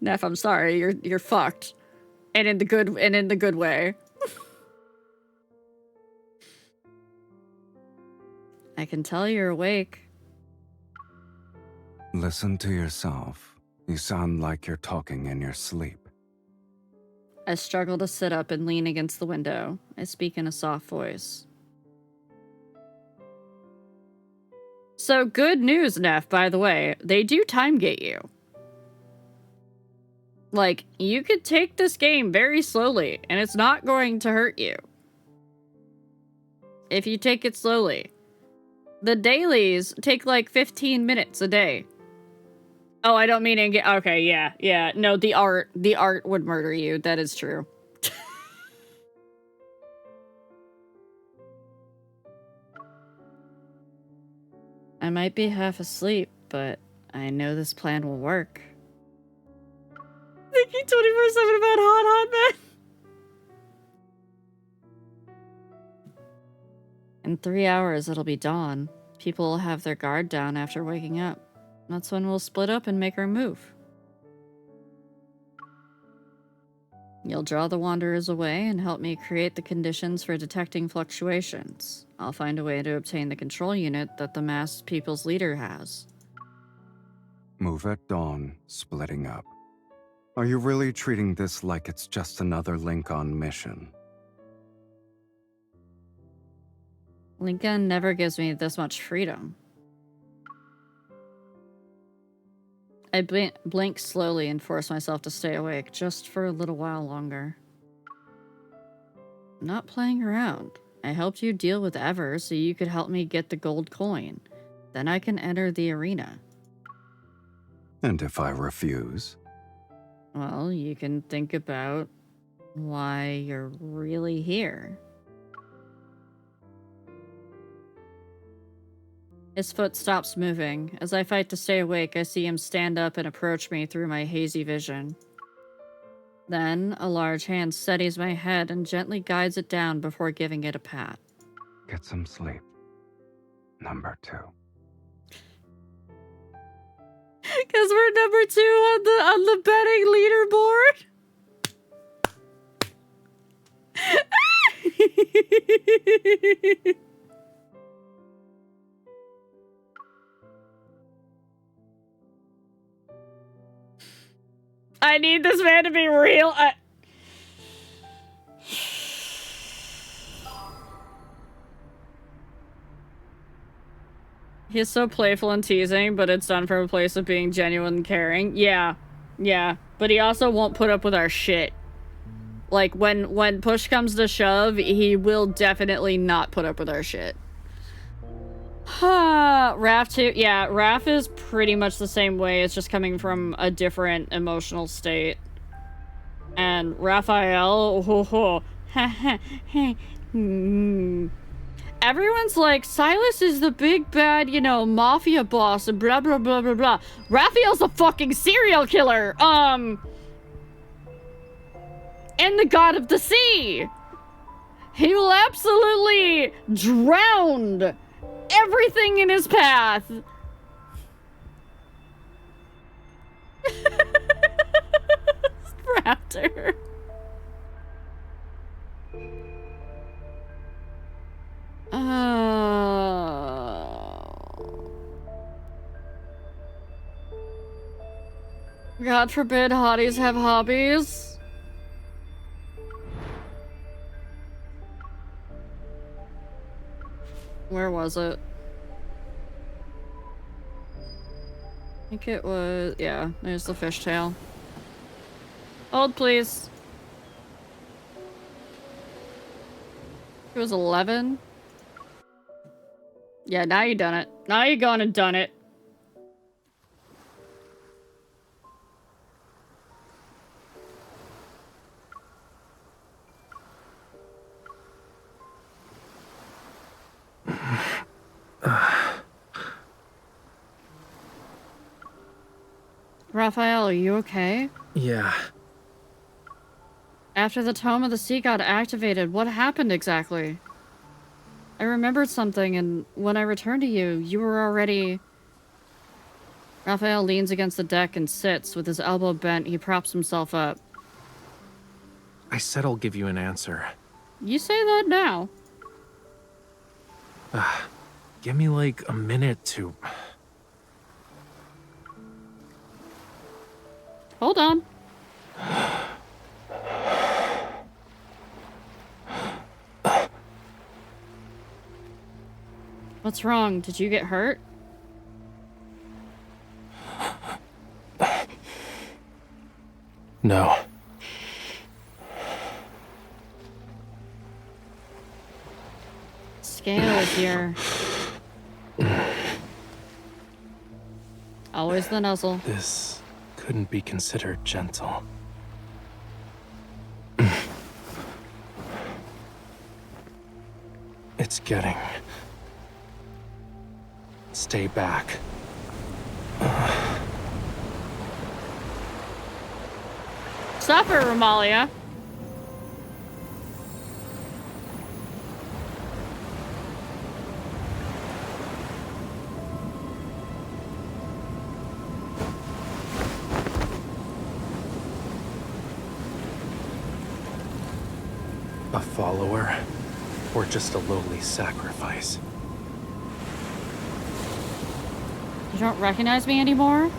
Neff, I'm sorry, you're fucked, and in the good way. I can tell you're awake. Listen to yourself. You sound like you're talking in your sleep. I struggle to sit up and lean against the window. I speak in a soft voice. So, good news, Neff, by the way. They do time gate you. Like, you could take this game very slowly, and it's not going to hurt you. If you take it slowly. The dailies take like 15 minutes a day. Oh, I don't mean okay, yeah. No, the art would murder you. That is true. I might be half asleep, but I know this plan will work. Thinking 24/7 about hot man. In 3 hours, it'll be dawn. People will have their guard down after waking up. That's when we'll split up and make our move. You'll draw the Wanderers away and help me create the conditions for detecting fluctuations. I'll find a way to obtain the control unit that the masked people's leader has. Move at dawn, splitting up. Are you really treating this like it's just another Lincoln mission? Lincoln never gives me this much freedom. I blink slowly and force myself to stay awake just for a little while longer. I'm not playing around. I helped you deal with Ever so you could help me get the gold coin. Then I can enter the arena. And if I refuse? Well, you can think about why you're really here. His foot stops moving. As I fight to stay awake, I see him stand up and approach me through my hazy vision. Then, a large hand steadies my head and gently guides it down before giving it a pat. Get some sleep. Number 2. Because we're number 2 on the betting leaderboard. I need this man to be real. He's so playful and teasing, but it's done from a place of being genuine and caring. Yeah. Yeah. But he also won't put up with our shit. Like, when push comes to shove, he will definitely not put up with our shit. Raph too. Yeah, Raph is pretty much the same way. It's just coming from a different emotional state. And Raphael, everyone's like, Silas is the big bad, you know, mafia boss and blah, blah, blah, blah, blah. Raphael's a fucking serial killer. And the god of the sea. He will absolutely drown everything in his path. Raptor. God forbid hotties have hobbies. Where was it? I think it was, yeah, there's the fishtail. Hold, please. It was 11. Yeah, now you done it. Now you gone and done it. Raphael, are you okay? Yeah. After the Tome of the Sea got activated, what happened exactly? I remembered something, and when I returned to you, you were already... Raphael leans against the deck and sits. With his elbow bent, he props himself up. I said I'll give you an answer. You say that now. Give me like a minute to... Hold on. What's wrong? Did you get hurt? No. Scale is here. Always the nuzzle. This couldn't be considered gentle. It's getting... Stay back. Stop her, Romalia. A follower, or just a lowly sacrifice? You don't recognize me anymore?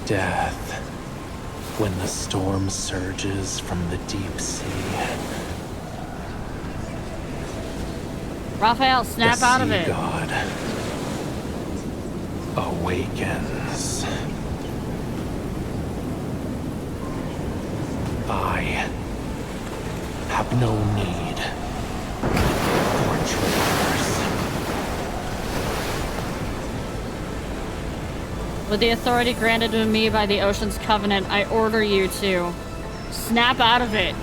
Death. When the storm surges from the deep sea. Raphael, snap the out of sea it. God awakens. I have no need for traitors. With the authority granted to me by the Ocean's Covenant, I order you to snap out of it.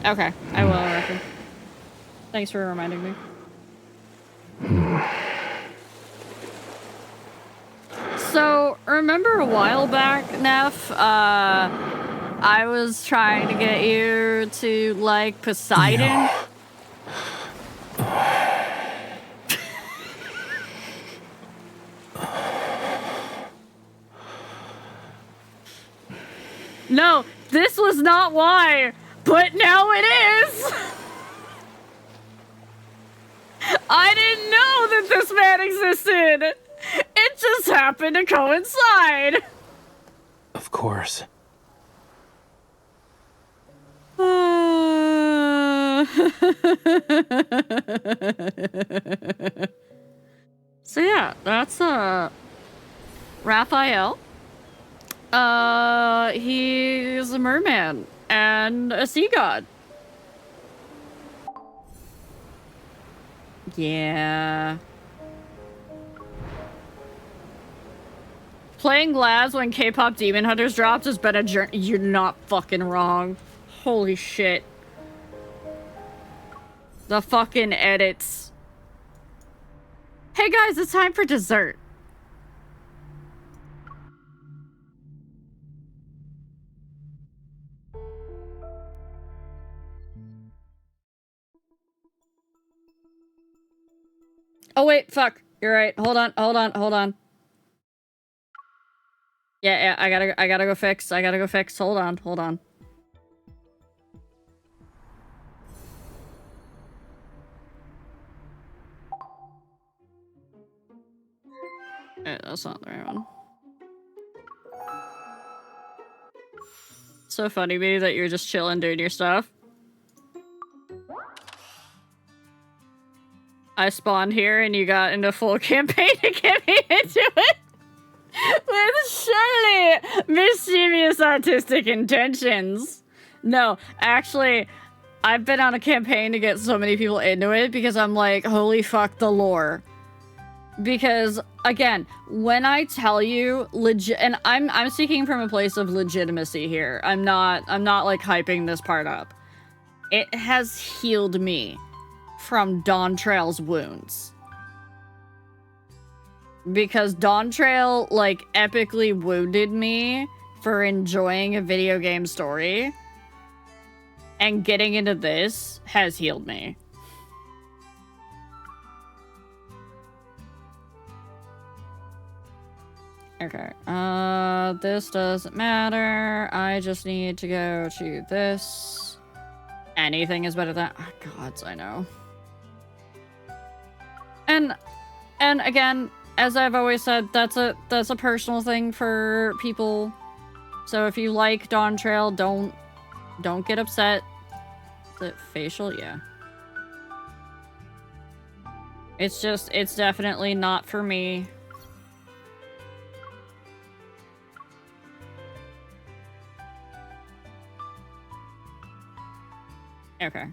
Okay, I will, I reckon. Thanks for reminding me. So, remember a while back, Neff, I was trying to get you to like Poseidon? No, this was not why, but now it is! I didn't know that this man existed! It just happened to coincide! Of course. So yeah, that's Raphael. He's a merman and a sea god. Yeah. Playing Labs when K-pop Demon Hunters dropped has been a journey. You're not fucking wrong. Holy shit. The fucking edits. Hey guys, it's time for dessert. Oh wait, fuck. You're right. Hold on. Yeah, I gotta go fix. Hold on. That's not the right one. So funny, me, that you're just chilling doing your stuff. I spawned here and you got into full campaign to get me into it with surely mischievous artistic intentions. No, actually, I've been on a campaign to get so many people into it because I'm like, holy fuck the lore. Because again, when I tell you legit, and I'm speaking from a place of legitimacy here. I'm not like hyping this part up. It has healed me from Dawn Trail's wounds. Because Dawn Trail, like, epically wounded me for enjoying a video game story. And getting into this has healed me. Okay, this doesn't matter. I just need to go to this. Anything is better than... Oh, gods, I know. And again, as I've always said, that's a personal thing for people. So if you like Dawn Trail, don't get upset. Is it facial? Yeah. It's definitely not for me. Okay.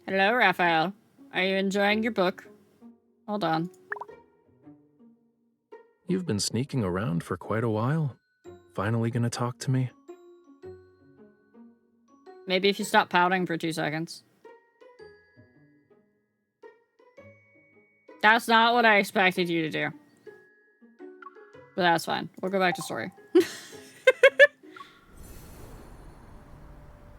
Hello, Raphael. Are you enjoying your book? Hold on. You've been sneaking around for quite a while. Finally gonna talk to me? Maybe if you stop pouting for 2 seconds. That's not what I expected you to do. But that's fine. We'll go back to story.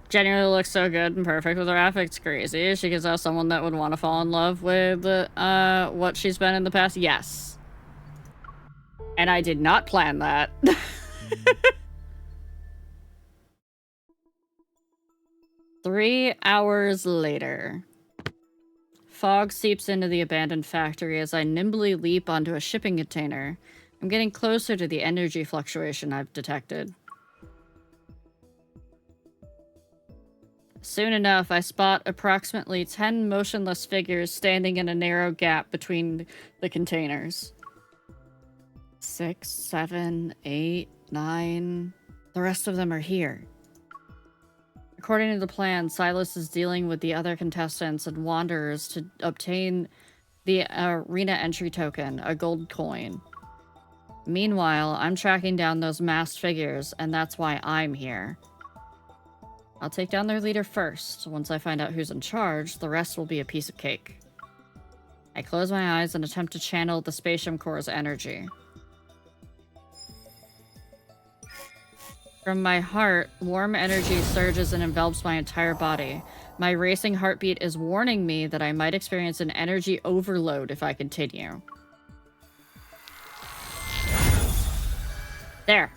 Genuinely looks so good and perfect with her graphics. It's crazy. She gives us someone that would want to fall in love with what she's been in the past. Yes. And I did not plan that. 3 hours later. Fog seeps into the abandoned factory as I nimbly leap onto a shipping container. I'm getting closer to the energy fluctuation I've detected. Soon enough, I spot approximately 10 motionless figures standing in a narrow gap between the containers. 6, 7, 8, 9... The rest of them are here. According to the plan, Silas is dealing with the other contestants and wanderers to obtain the arena entry token, a gold coin. Meanwhile, I'm tracking down those masked figures, and that's why I'm here. I'll take down their leader first. Once I find out who's in charge, the rest will be a piece of cake. I close my eyes and attempt to channel the Spatium Core's energy. From my heart, warm energy surges and envelops my entire body. My racing heartbeat is warning me that I might experience an energy overload if I continue. There.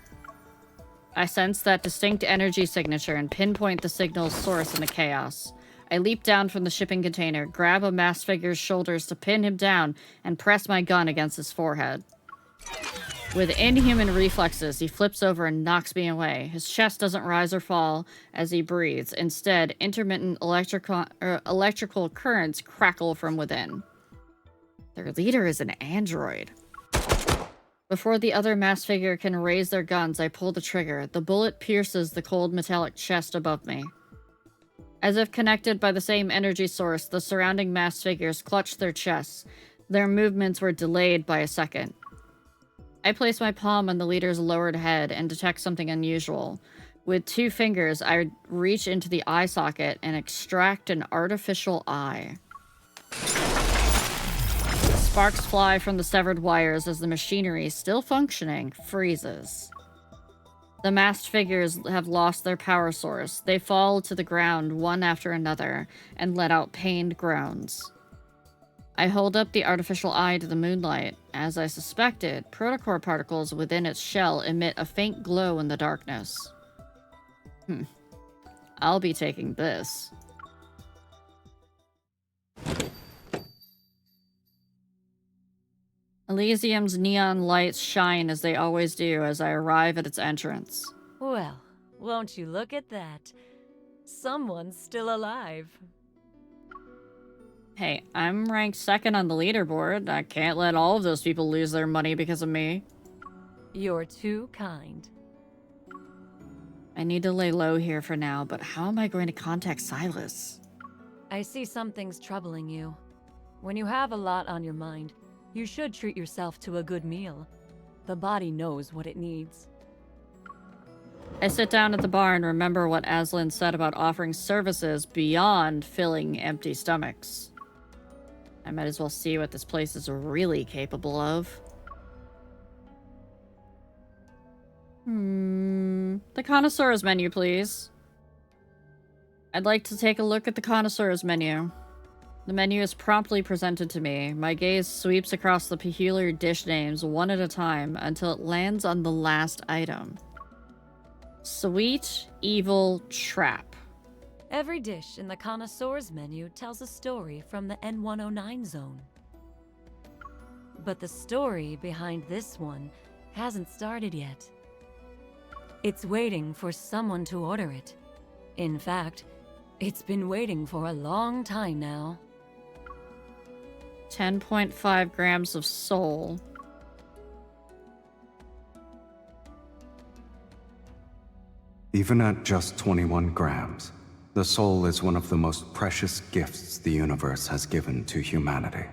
I sense that distinct energy signature and pinpoint the signal's source in the chaos. I leap down from the shipping container, grab a masked figure's shoulders to pin him down, and press my gun against his forehead. With inhuman reflexes, he flips over and knocks me away. His chest doesn't rise or fall as he breathes. Instead, intermittent electrical currents crackle from within. Their leader is an android. Before the other masked figure can raise their guns, I pull the trigger. The bullet pierces the cold metallic chest above me. As if connected by the same energy source, the surrounding masked figures clutch their chests. Their movements were delayed by a second. I place my palm on the leader's lowered head and detect something unusual. With 2 fingers, I reach into the eye socket and extract an artificial eye. Sparks fly from the severed wires as the machinery, still functioning, freezes. The masked figures have lost their power source. They fall to the ground one after another and let out pained groans. I hold up the artificial eye to the moonlight. As I suspected, protocore particles within its shell emit a faint glow in the darkness. I'll be taking this. Elysium's neon lights shine as they always do as I arrive at its entrance. Well, won't you look at that? Someone's still alive. Hey, I'm ranked 2nd on the leaderboard. I can't let all of those people lose their money because of me. You're too kind. I need to lay low here for now, but how am I going to contact Silas? I see something's troubling you. When you have a lot on your mind, you should treat yourself to a good meal. The body knows what it needs. I sit down at the bar and remember what Aslan said about offering services beyond filling empty stomachs. I might as well see what this place is really capable of. The connoisseurs menu, please. I'd like to take a look at the connoisseurs menu. The menu is promptly presented to me. My gaze sweeps across the peculiar dish names one at a time until it lands on the last item. Sweet Evil Trap. Every dish in the connoisseurs menu tells a story from the N109 zone. But the story behind this one hasn't started yet. It's waiting for someone to order it. In fact, it's been waiting for a long time now. 10.5 grams of soul. Even at just 21 grams, the soul is one of the most precious gifts the universe has given to humanity.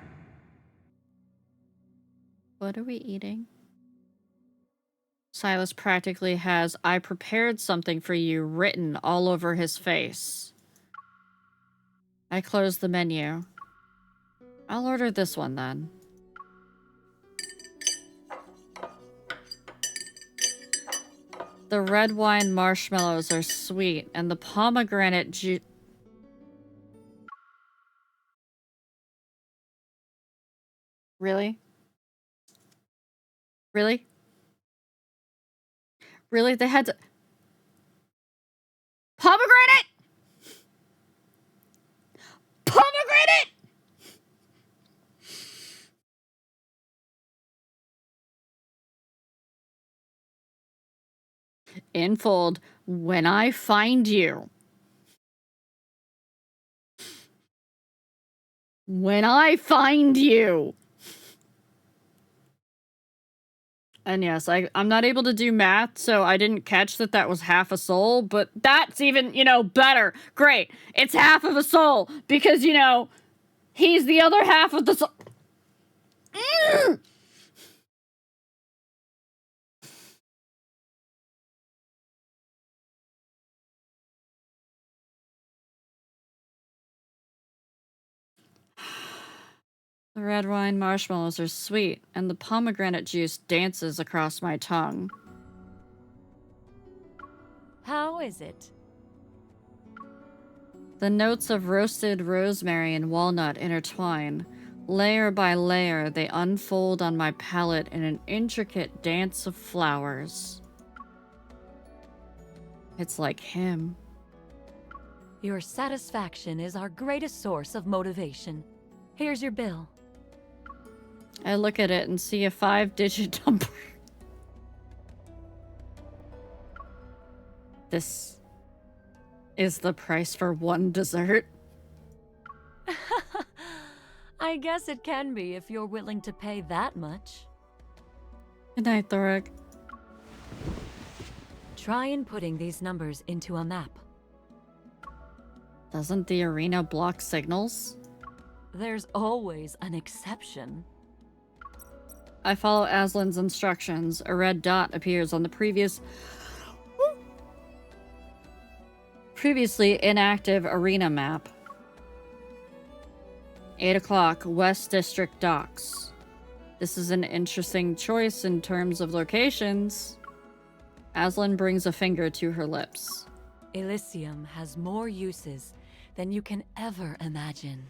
What are we eating? Silas practically has "I prepared something for you" written all over his face. I close the menu. I'll order this one then. The red wine marshmallows are sweet, and the pomegranate juice... Really? Really? Really? They had to... Pomegranate! Pomegranate! Infold, when I find you. When I find you. And yes, I'm not able to do math, so I didn't catch that that was half a soul, but that's even, you know, better. Great. It's half of a soul, because, you know, he's the other half of the soul. The red wine marshmallows are sweet, and the pomegranate juice dances across my tongue. How is it? The notes of roasted rosemary and walnut intertwine. Layer by layer, they unfold on my palate in an intricate dance of flowers. It's like him. Your satisfaction is our greatest source of motivation. Here's your bill. I look at it and see a 5-digit number. This is the price for one dessert. I guess it can be if you're willing to pay that much. Good night, Thorek. Try inputting these numbers into a map. Doesn't the arena block signals? There's always an exception. I follow Aslan's instructions. A red dot appears on the previously inactive arena map. 8 o'clock, West District Docks. This is an interesting choice in terms of locations. Aslan brings a finger to her lips. Elysium has more uses than you can ever imagine.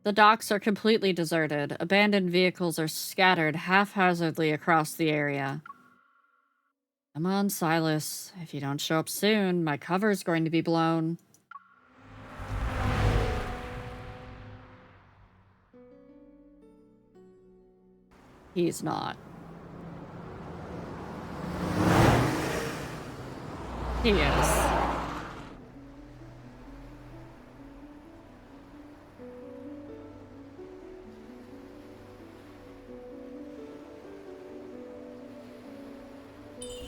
The docks are completely deserted. Abandoned vehicles are scattered haphazardly across the area. Come on, Silas. If you don't show up soon, my cover's going to be blown. He's not. He is.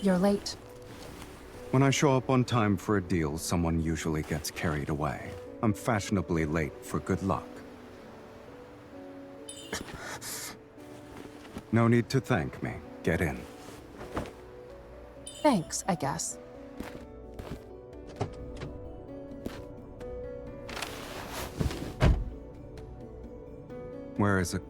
You're late. When I show up on time for a deal, someone usually gets carried away. I'm fashionably late for good luck. No need to thank me. Get in. Thanks, I guess. Where is it?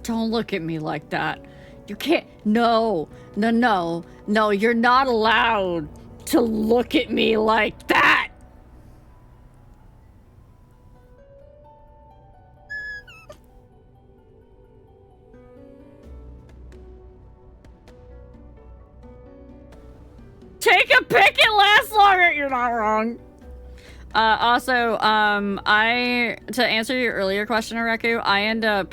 Don't look at me like that. You can't. No, you're not allowed to look at me like that. Take a pic, it lasts longer. You're not wrong. Also, to answer your earlier question, Areku, I end up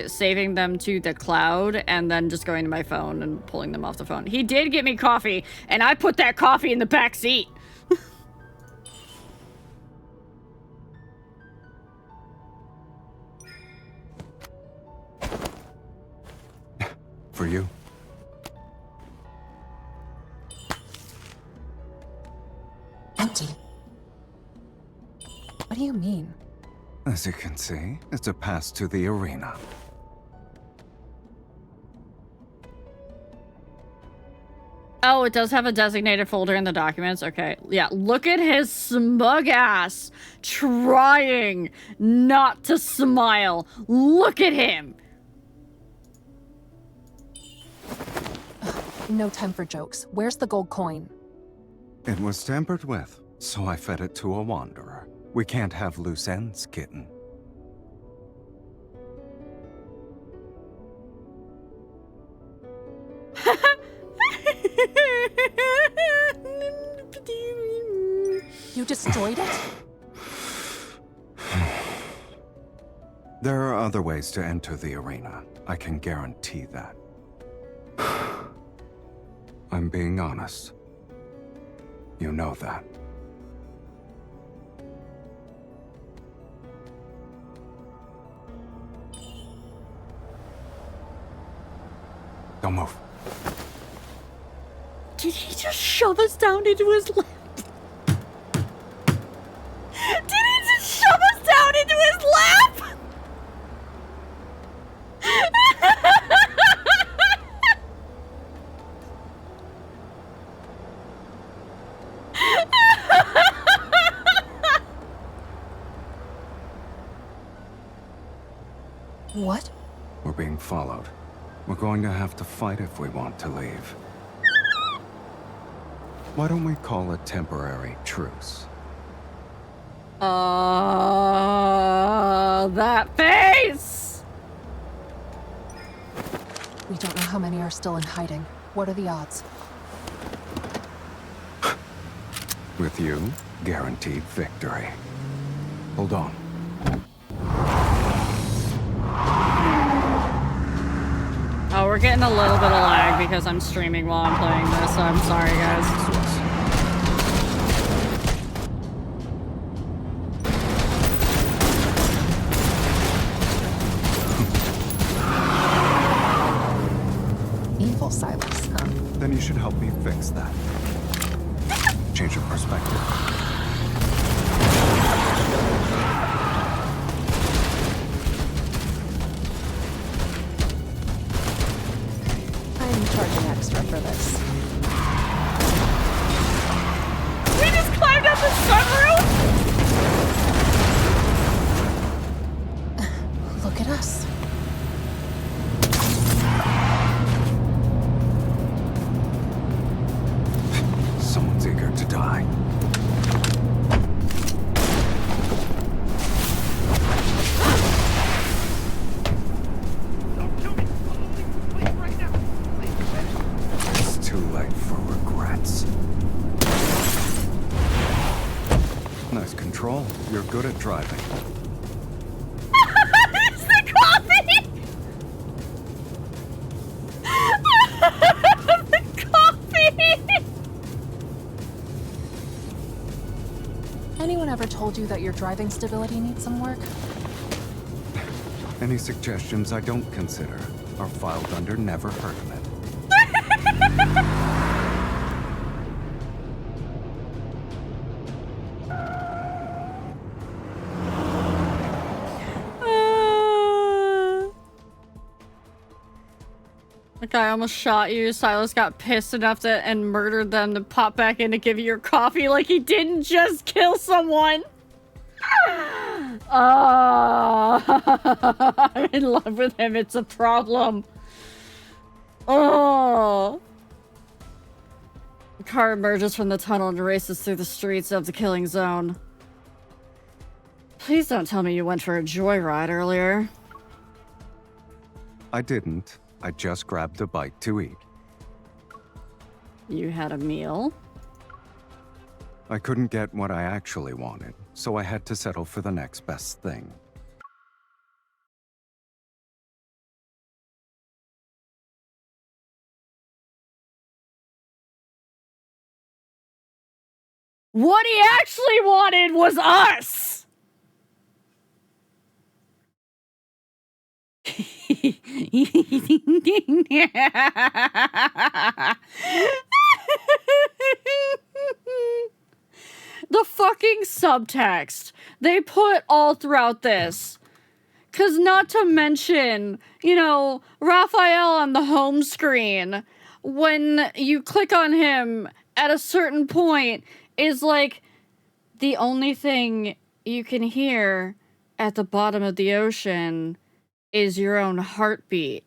saving them to the cloud and then just going to my phone and pulling them off the phone. He did get me coffee, and I put that coffee in the back seat. For you. Empty. What do you mean? As you can see, it's a pass to the arena. Oh, it does have a designated folder in the documents. Okay, yeah, look at his smug ass trying not to smile. Look at him. No time for jokes. Where's the gold coin? It was tampered with, so I fed it to a wanderer. We can't have loose ends, kitten. You destroyed it? There are other ways to enter the arena. I can guarantee that. I'm being honest. You know that. Don't move. Did he just shove us down into his lap? Did he just shove us down into his lap? What? We're being followed. We're going to have to fight if we want to leave. Why don't we call a temporary truce? That face! We don't know how many are still in hiding. What are the odds? With you, guaranteed victory. Hold on. Oh, we're getting a little bit of lag because I'm streaming while I'm playing this, so I'm sorry, guys. Evil Silas, huh? Then you should help me fix that. Change of perspective. I'm charging extra for this. We just climbed up the sunroof? Look at us. Someone's eager to die. It's too late for regrets. Nice control. You're good at driving. It's the coffee! The coffee! Anyone ever told you that your driving stability needs some work? Any suggestions I don't consider are filed under never heard of it. The guy almost shot you. Silas got pissed enough and murdered them to pop back in to give you your coffee like he didn't just kill someone. I'm in love with him. It's a problem. Oh. The car emerges from the tunnel and races through the streets of the killing zone. Please don't tell me you went for a joyride earlier. I didn't. I just grabbed a bite to eat. You had a meal? I couldn't get what I actually wanted, so I had to settle for the next best thing. What he actually wanted was us! The fucking subtext they put all throughout this. Cause not to mention, you know, Raphael on the home screen, when you click on him at a certain point, is like the only thing you can hear at the bottom of the ocean is your own heartbeat.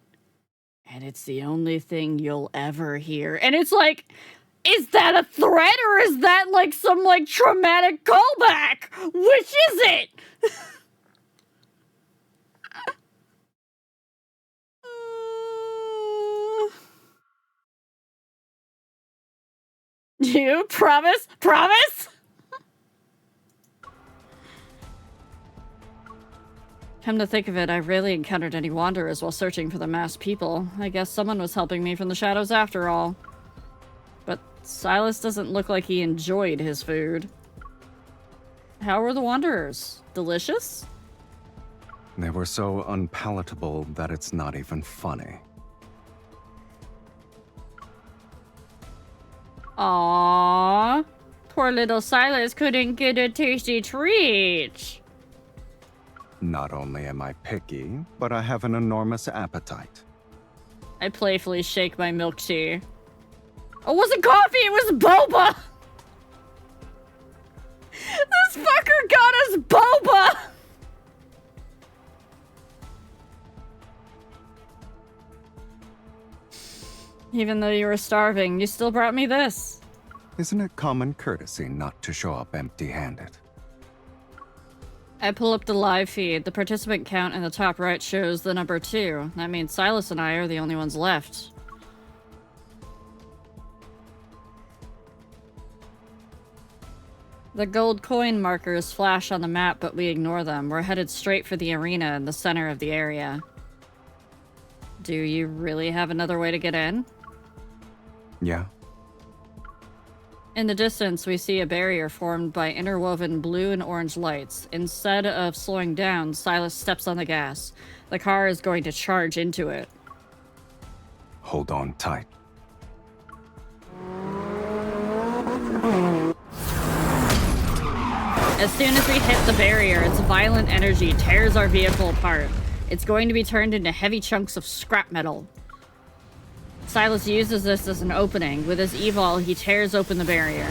And it's the only thing you'll ever hear. And it's like, is that a threat or is that like some like traumatic callback? Which is it? You promise? Promise? Come to think of it, I rarely encountered any wanderers while searching for the masked people. I guess someone was helping me from the shadows after all. But Silas doesn't look like he enjoyed his food. How were the wanderers? Delicious? They were so unpalatable that it's not even funny. Aww. Poor little Silas couldn't get a tasty treat. Not only am I picky, but I have an enormous appetite. I playfully shake my milk tea. It wasn't coffee, it was boba! This fucker got us boba! Even though you were starving, you still brought me this. Isn't it common courtesy not to show up empty-handed? I pull up the live feed. The participant count in the top right shows the number 2. That means Silas and I are the only ones left. The gold coin markers flash on the map, but we ignore them. We're headed straight for the arena in the center of the area. Do you really have another way to get in? Yeah. In the distance, we see a barrier formed by interwoven blue and orange lights. Instead of slowing down, Silas steps on the gas. The car is going to charge into it. Hold on tight. As soon as we hit the barrier, its violent energy tears our vehicle apart. It's going to be turned into heavy chunks of scrap metal. Silas uses this as an opening. With his evol, he tears open the barrier.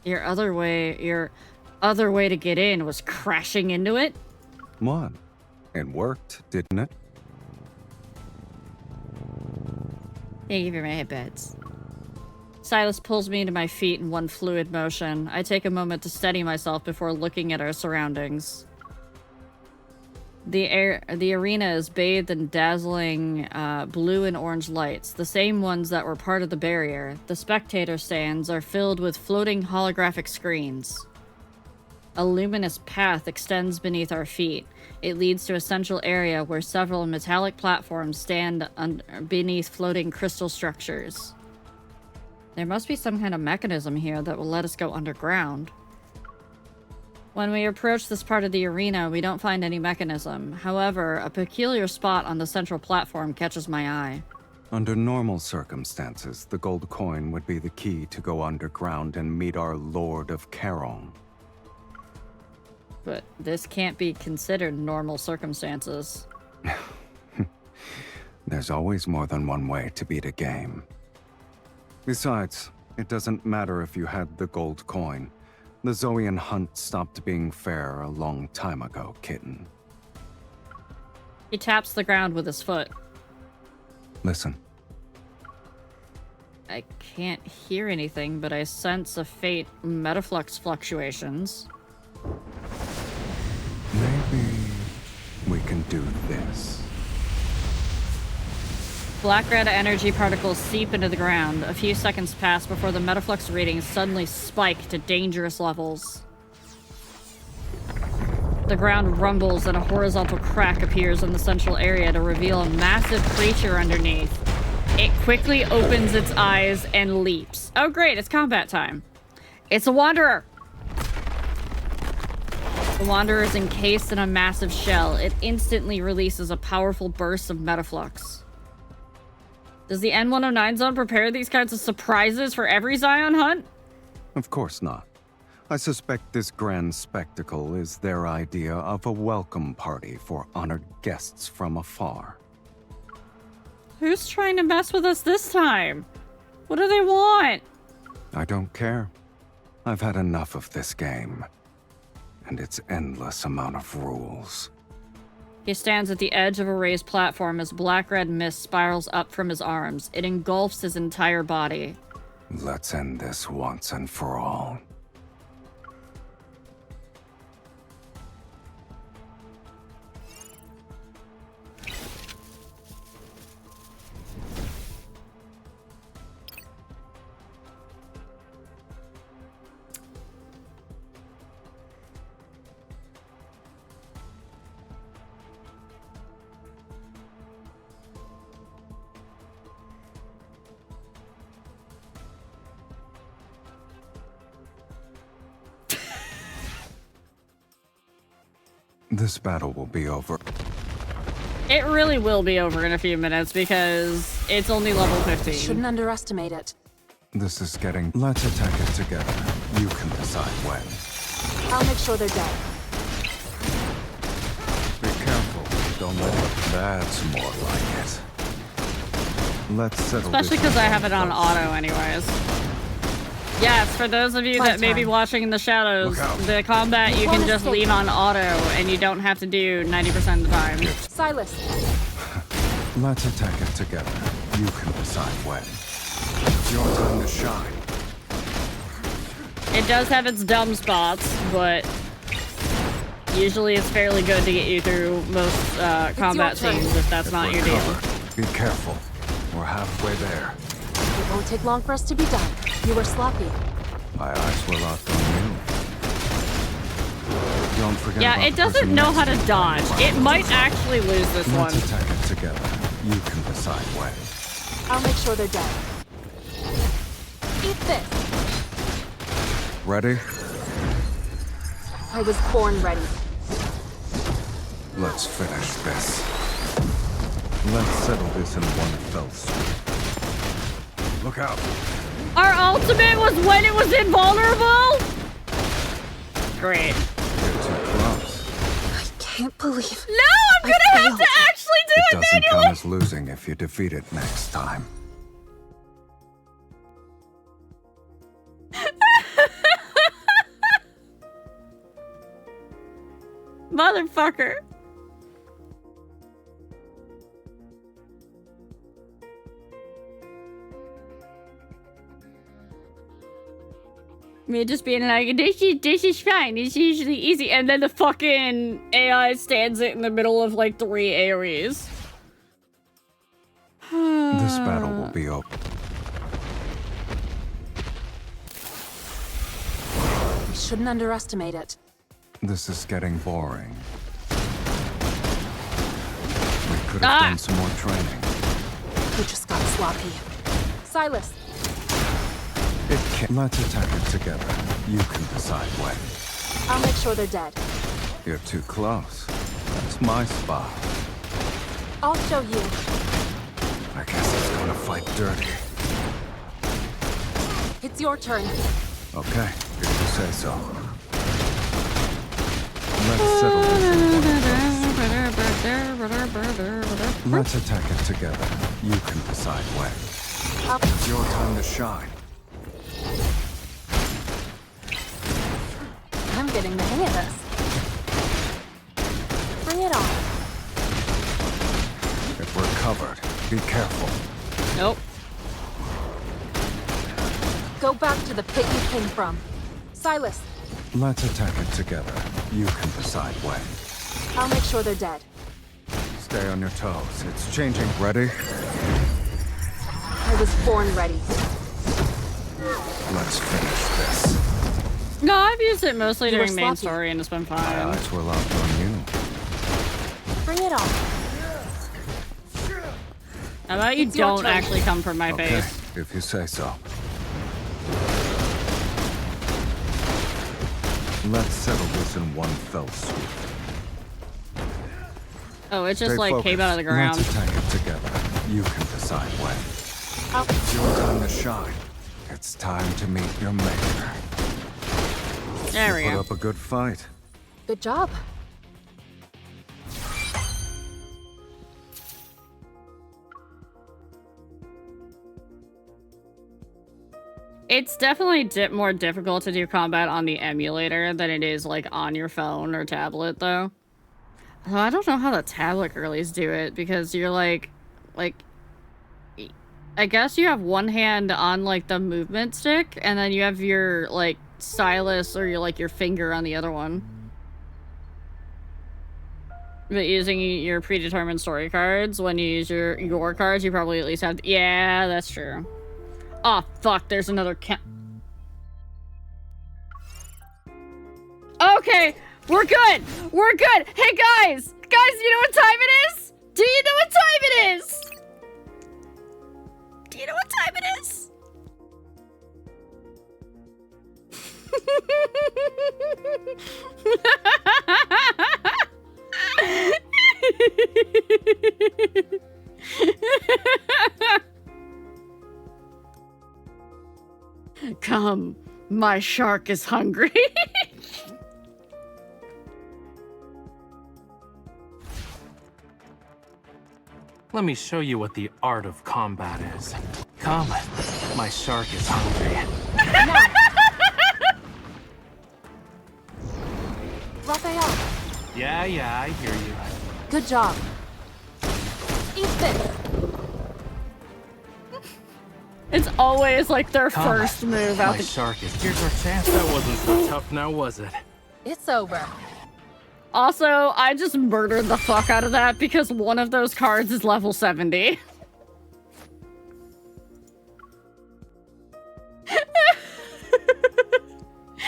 Your other way to get in was crashing into it? What? It worked, didn't it? Thank you for my headbeds. Silas pulls me to my feet in one fluid motion. I take a moment to steady myself before looking at our surroundings. The arena is bathed in dazzling blue and orange lights, the same ones that were part of the barrier. The spectator stands are filled with floating holographic screens. A luminous path extends beneath our feet. It leads to a central area where several metallic platforms stand beneath floating crystal structures. There must be some kind of mechanism here that will let us go underground. When we approach this part of the arena, we don't find any mechanism. However, a peculiar spot on the central platform catches my eye. Under normal circumstances, the gold coin would be the key to go underground and meet our Lord of Charon. But this can't be considered normal circumstances. There's always more than one way to beat a game. Besides, it doesn't matter if you had the gold coin. The Zoian hunt stopped being fair a long time ago, kitten. He taps the ground with his foot. Listen. I can't hear anything, but I sense a faint metaflux fluctuations. Maybe we can do this. Black-red energy particles seep into the ground. A few seconds pass before the metaflux readings suddenly spike to dangerous levels. The ground rumbles and a horizontal crack appears in the central area to reveal a massive creature underneath. It quickly opens its eyes and leaps. Oh great, it's combat time. It's a Wanderer! The Wanderer is encased in a massive shell. It instantly releases a powerful burst of metaflux. Does the N109 zone prepare these kinds of surprises for every Zion hunt? Of course not. I suspect this grand spectacle is their idea of a welcome party for honored guests from afar. Who's trying to mess with us this time? What do they want? I don't care. I've had enough of this game. And its endless amount of rules. He stands at the edge of a raised platform as black-red mist spirals up from his arms. It engulfs his entire body. Let's end this once and for all. This battle will be over. It really will be over in a few minutes because it's only level 15. Shouldn't underestimate it. This is getting... Let's attack it together. You can decide when. I'll make sure they're dead. Be careful. Don't let it... That's more like it. Let's settle Especially because I have it on auto anyways. Yes, for those of you that may be watching in the shadows, the combat you can just leave on auto and you don't have to do 90% of the time. Silas. Let's attack it together. You can decide when. It's your time to shine. It does have its dumb spots, but usually it's fairly good to get you through most combat scenes if that's not your deal. Be careful. We're halfway there. It won't take long for us to be done. You were sloppy. My eyes were locked on you. Don't forget Yeah, about it doesn't know how to dodge. It might actually lose this one. Let's attack it together. You can decide when. I'll make sure they're dead. Eat this! Ready? I was born ready. Let's finish this. Let's settle this in one fell swoop. Look out. Our ultimate was when it was invulnerable? Great. You're too close. I can't believe. No, I'm gonna have to actually do it Doesn't manually. count as losing if you defeat it next time. Motherfucker. Me just being like, this is fine, it's usually easy, and then the fucking AI stands it in the middle of like 3 areas. This battle will be over. We shouldn't underestimate it. This is getting boring. We could have done some more training. We just got sloppy. Silas! It can. Let's attack it together. You can decide when. I'll make sure they're dead. You're too close. That's my spot. I'll show you. I guess it's gonna fight dirty. It's your turn. Okay, if you say so. Let's settle this in one. Let's attack it together. You can decide when. It's your time to shine. I'm getting the hang of this. Bring it on. If we're covered, be careful. Nope. Go back to the pit you came from. Silas, Let's attack it together. You can decide when. I'll make sure they're dead. Stay on your toes. It's changing. Ready? I was born ready. Let's finish this. No, I've used it mostly You were during main sloppy. story and it's been My fine. eyes were locked on you. Bring it on. How about you It's your don't turn. actually come from my Okay, face? if you say so. Let's settle this in one fell swoop. Oh, it just Stay like came out of the ground. Let's attack it together. You can decide when. It's your time to shine. It's time to meet your maker. There we Put go. up a good fight. Good job. It's definitely more difficult to do combat on the emulator than it is like on your phone or tablet though. Although I don't know how the tablet girlies do it because you're like I guess you have one hand on like the movement stick and then you have your like stylus or your finger on the other one. But using your predetermined story cards, when you use your cards, you probably at least have... Yeah, that's true. Oh, fuck, there's another Okay, we're good. We're good. Hey, guys. Guys, you know what time it is? Do you know what time it is? Do you know what time it is? Come, my shark is hungry. Let me show you what the art of combat is. Come, my shark is hungry. Raphael, Yeah, I hear you. good job. Eat this. It's always like their Come. first move out My the shark is. Here's our chance. That wasn't so tough now, was it? It's over. Also, I just murdered the fuck out of that because one of those cards is level 70.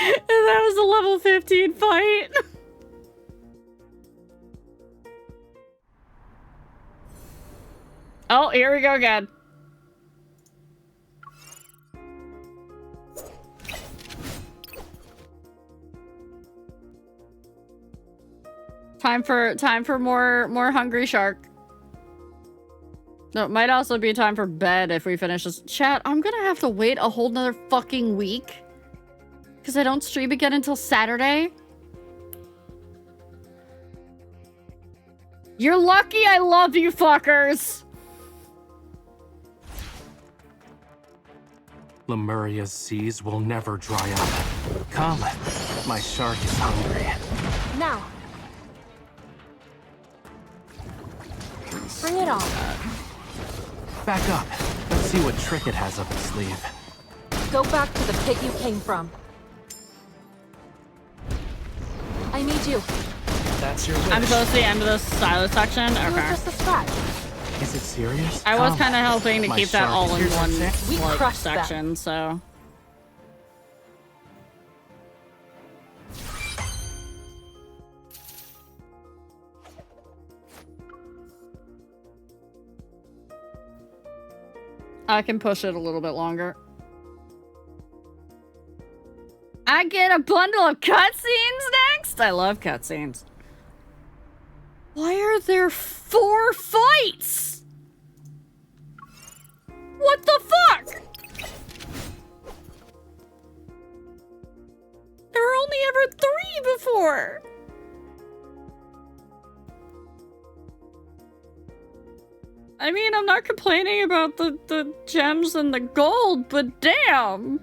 And that was a level 15 fight. Oh, here we go again. Time for more hungry shark. No, it might also be time for bed if we finish this. Chat, I'm gonna have to wait a whole nother fucking week. Because I don't stream again until Saturday. You're lucky I love you fuckers. Lemuria's seas will never dry up. Come, my shark is hungry. Now. Bring it on. Back up. Let's see what trick it has up its sleeve. Go back to the pit you came from. I need you. That's your wish. I'm close to the end of the Silas section. It was Okay. just a scratch. Is it serious? I was Come. kind of hoping to My keep that shark all in is- one We like, crushed that. section, so. I can push it a little bit longer. I get a bundle of cutscenes next? I love cutscenes. Why are there 4 fights? What the fuck? There were only ever 3 before. I mean, I'm not complaining about the gems and the gold, but damn!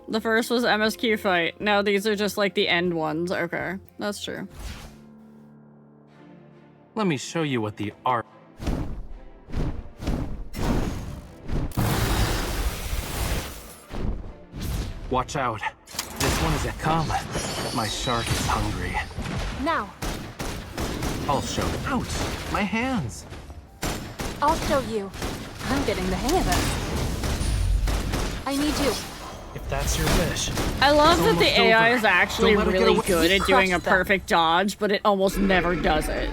The first was MSQ fight. Now these are just like the end ones. Okay, that's true. Let me show you what the art. Watch out. This one is a come. My shark is hungry. Now. I'll show. Ouch! My hands. I'll show you. I'm getting the hang of this. I need you. If that's your wish. I love that almost the AI over. is actually Don't let her get really away. good We at doing a crushed them. perfect dodge, but it almost never does it.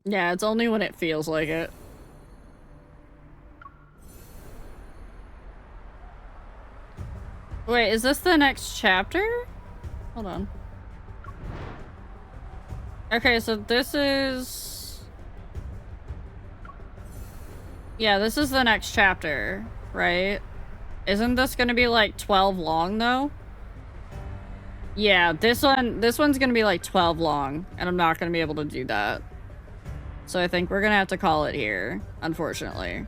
Yeah, it's only when it feels like it. Wait, is this the next chapter? Hold on. Okay, so this is... Yeah, this is the next chapter, right? Isn't this gonna be like 12 long though? Yeah, this one's gonna be like 12 long, and I'm not gonna be able to do that. So I think we're gonna have to call it here, unfortunately.